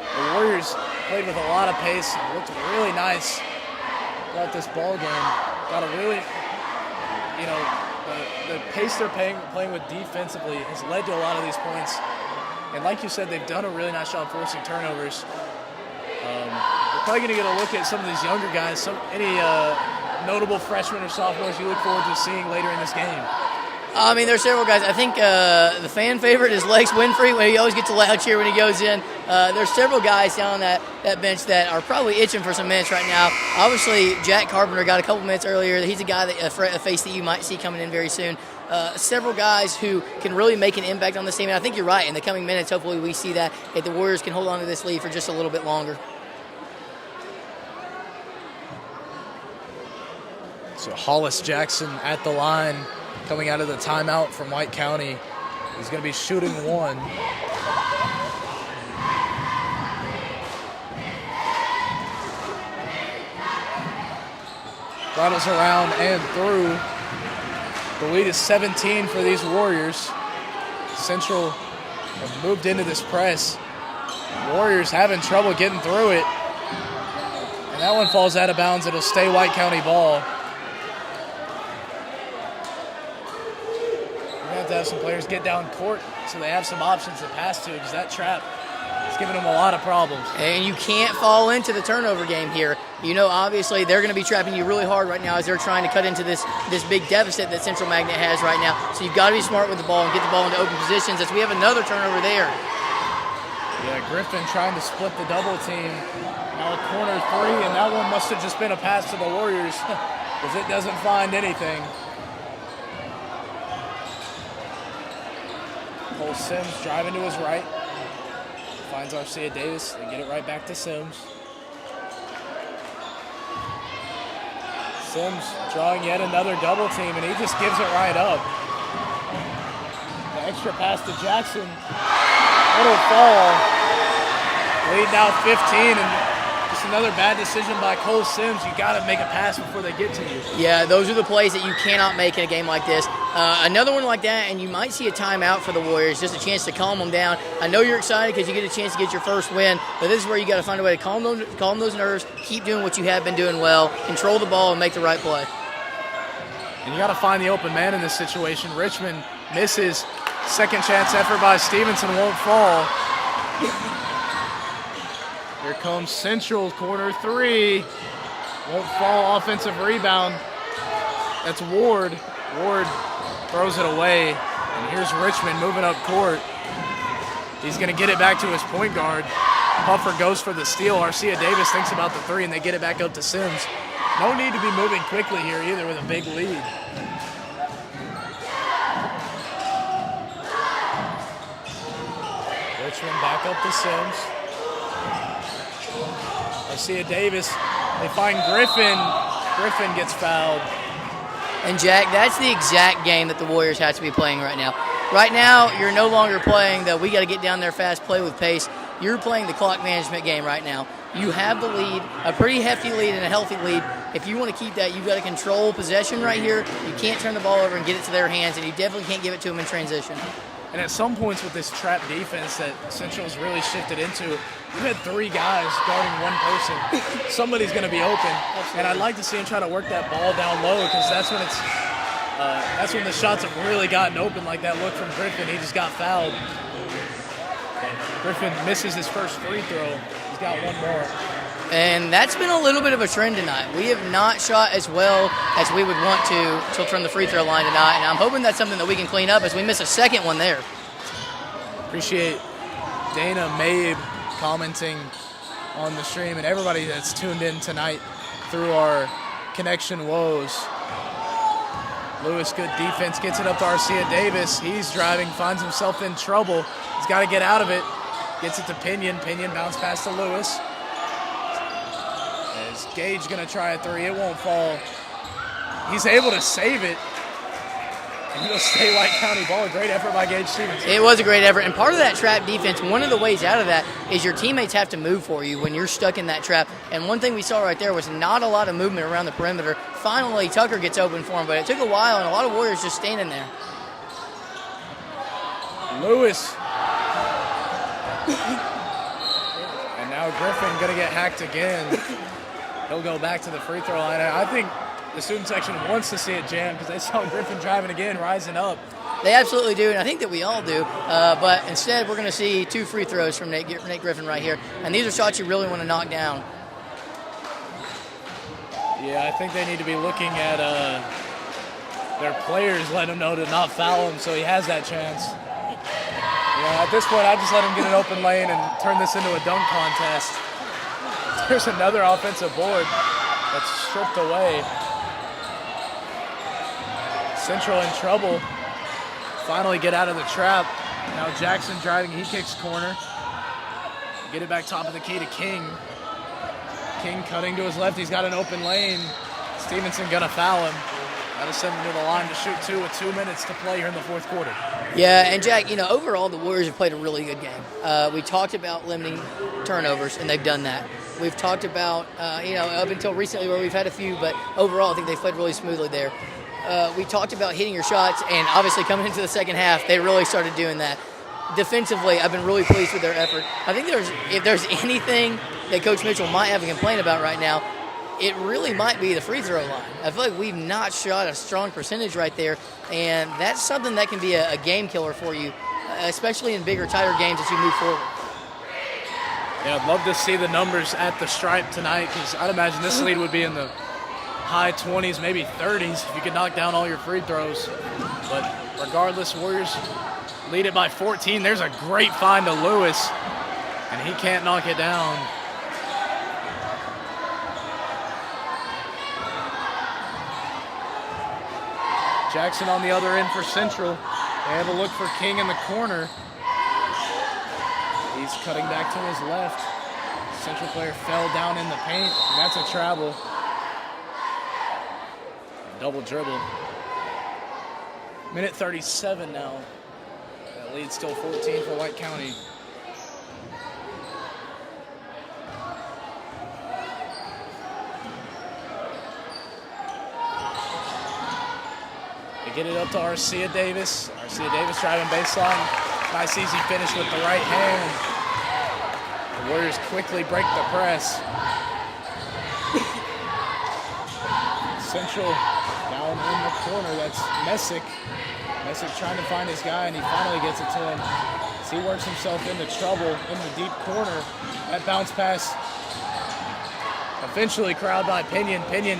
The Warriors played with a lot of pace, looked really nice throughout this ball game. Got a really, the pace they're playing with defensively has led to a lot of these points. And like you said, they've done a really nice job forcing turnovers. We're probably going to get a look at some of these younger guys, any notable freshmen or sophomores you look forward to seeing later in this game. I mean, there's several guys. I think the fan favorite is Lex Winfrey. He always gets a loud cheer when he goes in. There's several guys down on that bench that are probably itching for some minutes right now. Obviously, Jack Carpenter got a couple minutes earlier. He's a guy, a face that you might see coming in very soon. Several guys who can really make an impact on this team. And I think you're right. In the coming minutes, hopefully we see that if the Warriors can hold on to this lead for just a little bit longer. So Hollis Jackson at the line, coming out of the timeout from White County. He's going to be shooting one. Rattles around and through. The lead is 17 for these Warriors. Central have moved into this press. Warriors having trouble getting through it. And that one falls out of bounds. It'll stay White County ball. To have some players get down court so they have some options to pass to, because that trap is giving them a lot of problems. And you can't fall into the turnover game here. Obviously they're going to be trapping you really hard right now as they're trying to cut into this big deficit that Central Magnet has right now. So you've got to be smart with the ball and get the ball into open positions, as we have another turnover there. Yeah, Griffin trying to split the double team. Now a corner three, and that one must have just been a pass to the Warriors because it doesn't find anything. Cole Sims driving to his right. Finds Arcia Davis. They get it right back to Sims. Sims drawing yet another double team, and he just gives it right up. The extra pass to Jackson. Little fall. Lead now 15, and just another bad decision by Cole Sims. You got to make a pass before they get to you. Yeah, those are the plays that you cannot make in a game like this. Another one like that, and you might see a timeout for the Warriors, just a chance to calm them down. I know you're excited because you get a chance to get your first win, but this is where you got to find a way to calm those nerves, keep doing what you have been doing well, control the ball, and make the right play. And you got to find the open man in this situation. Richmond misses. Second chance effort by Stevenson won't fall. Here comes Central, corner three. Won't fall, offensive rebound. That's Ward. Ward throws it away. And here's Richmond moving up court. He's going to get it back to his point guard. Puffer goes for the steal. Arcia Davis thinks about the three, and they get it back up to Sims. No need to be moving quickly here either with a big lead. Richmond back up to Sims. Arcia Davis. They find Griffin. Griffin gets fouled. And Jack, that's the exact game that the Warriors have to be playing right now. Right now, you're no longer playing the we got to get down there fast, play with pace. You're playing the clock management game right now. You have the lead, a pretty hefty lead and a healthy lead. If you want to keep that, you've got to control possession right here. You can't turn the ball over and get it to their hands, and you definitely can't give it to them in transition. And at some points with this trap defense that Central's really shifted into, we've had three guys guarding one person. Somebody's going to be open. Absolutely. And I'd like to see him try to work that ball down low because that's when the shots have really gotten open, like that look from Griffin. He just got fouled. Griffin misses his first free throw. He's got one more. And that's been a little bit of a trend tonight. We have not shot as well as we would want to from the free throw line tonight, and I'm hoping that's something that we can clean up as we miss a second one there. Appreciate Dana Mabe commenting on the stream and everybody that's tuned in tonight through our connection woes. Lewis, good defense, gets it up to Arcia Davis. He's driving, finds himself in trouble. He's got to get out of it. Gets it to Pinion. Pinion bounce pass to Lewis. Is Gage going to try a three? It won't fall. He's able to save it. And it'll stay White County ball. Great effort by Gage Stevenson. It was a great effort. And part of that trap defense, one of the ways out of that is your teammates have to move for you when you're stuck in that trap. And one thing we saw right there was not a lot of movement around the perimeter. Finally, Tucker gets open for him, but it took a while, and a lot of Warriors just standing there. Lewis. And now Griffin going to get hacked again. He'll go back to the free throw line. I think the student section wants to see it jam because they saw Griffin driving again, rising up. They absolutely do, and I think that we all do. But instead, we're going to see two free throws from Nate Griffin right here. And these are shots you really want to knock down. Yeah, I think they need to be looking at their players, let him know to not foul him so he has that chance. Yeah, at this point, I just let him get an open lane and turn this into a dunk contest. There's another offensive board that's stripped away. Central in trouble. Finally get out of the trap. Now Jackson driving, he kicks corner. Get it back top of the key to King. King cutting to his left, he's got an open lane. Stevenson gonna foul him. That'll send him to the line to shoot two with 2 minutes to play here in the fourth quarter. Yeah, and Jack, overall the Warriors have played a really good game. We talked about limiting turnovers, and they've done that. We've talked about, up until recently where we've had a few, but overall I think they've played really smoothly there. We talked about hitting your shots, and obviously coming into the second half, they really started doing that. Defensively, I've been really pleased with their effort. I think if there's anything that Coach Mitchell might have a complaint about right now, it really might be the free throw line. I feel like we've not shot a strong percentage right there, and that's something that can be a game killer for you, especially in bigger, tighter games as you move forward. Yeah, I'd love to see the numbers at the stripe tonight because I'd imagine this lead would be in the high 20s, maybe 30s if you could knock down all your free throws. But regardless, Warriors lead it by 14. There's a great find to Lewis, and he can't knock it down. Jackson on the other end for Central. They have a look for King in the corner. He's cutting back to his left. Central player fell down in the paint, and that's a travel. Double dribble. Minute 37 now. That lead's still 14 for White County. They get it up to Arcia Davis. Arcia Davis driving baseline. Nice easy finish with the right hand. The Warriors quickly break the press. Central down in the corner. That's Messick. Messick trying to find his guy, and he finally gets it to him. As he works himself into trouble in the deep corner. That bounce pass eventually corralled by Pinion. Pinion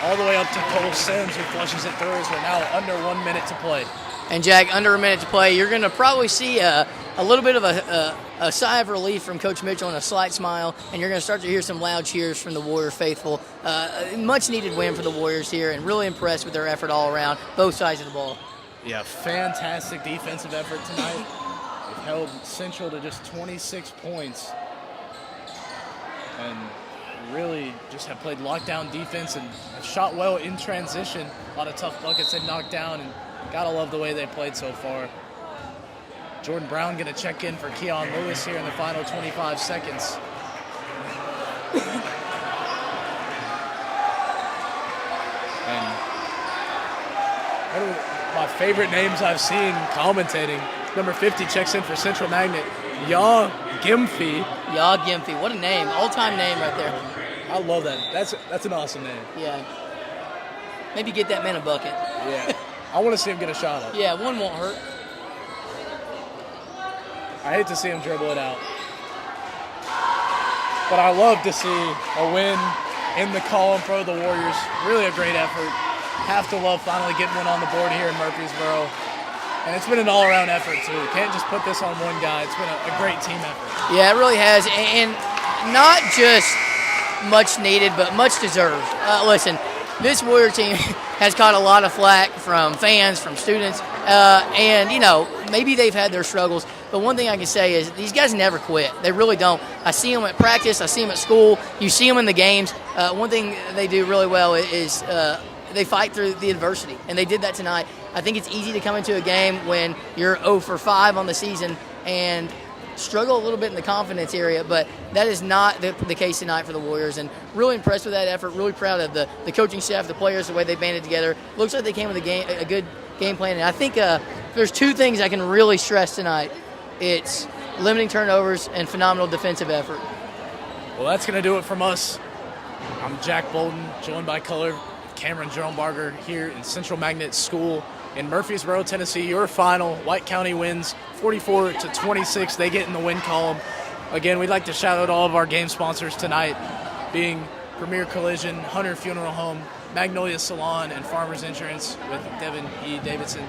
all the way up to Cole Sims, who flushes it through as we're now under 1 minute to play. And, Jack, under a minute to play, you're going to probably see a little bit of a sigh of relief from Coach Mitchell and a slight smile, and you're going to start to hear some loud cheers from the Warrior faithful. A much-needed win for the Warriors here, and really impressed with their effort all around, both sides of the ball. Yeah, fantastic defensive effort tonight. They've held Central to just 26 points. And really just have played lockdown defense and have shot well in transition. A lot of tough buckets they've knocked down, and gotta love the way they played so far. Jordan Brown gonna check in for Keon Lewis here in the final 25 seconds. And one of my favorite names I've seen commentating, number 50 checks in for Central Magnet, Ya Gimfi. Ya Gimfi, what a name, all-time name right there. I love that. That's an awesome name. Yeah. Maybe get that man a bucket. Yeah. I want to see him get a shot up. Yeah, one won't hurt. I hate to see him dribble it out. But I love to see a win in the column for the Warriors. Really a great effort. Have to love finally getting one on the board here in Murfreesboro. And it's been an all-around effort, too. Can't just put this on one guy. It's been a great team effort. Yeah, it really has. And not just much needed, but much deserved. Listen, this Warrior team has caught a lot of flack from fans, from students, and, you know, maybe they've had their struggles. But one thing I can say is these guys never quit. They really don't. I see them at practice. I see them at school. You see them in the games. One thing they do really well is they fight through the adversity, and they did that tonight. I think it's easy to come into a game when you're 0 for 5 on the season and struggle a little bit in the confidence area, but that is not the case tonight for the Warriors, and really impressed with that effort, really proud of the coaching staff, the players, the way they banded together. Looks like they came with a good game plan, and I think there's two things I can really stress tonight. It's limiting turnovers and phenomenal defensive effort. Well, that's going to do it from us. I'm Jack Bolden, joined by Color Cameron Jerome-Barger here in Central Magnet School in Murfreesboro, Tennessee. Your final, White County wins 44-26. They get in the win column. Again, we'd like to shout out all of our game sponsors tonight, being Premier Collision, Hunter Funeral Home, Magnolia Salon, and Farmers Insurance with Devin E. Davidson.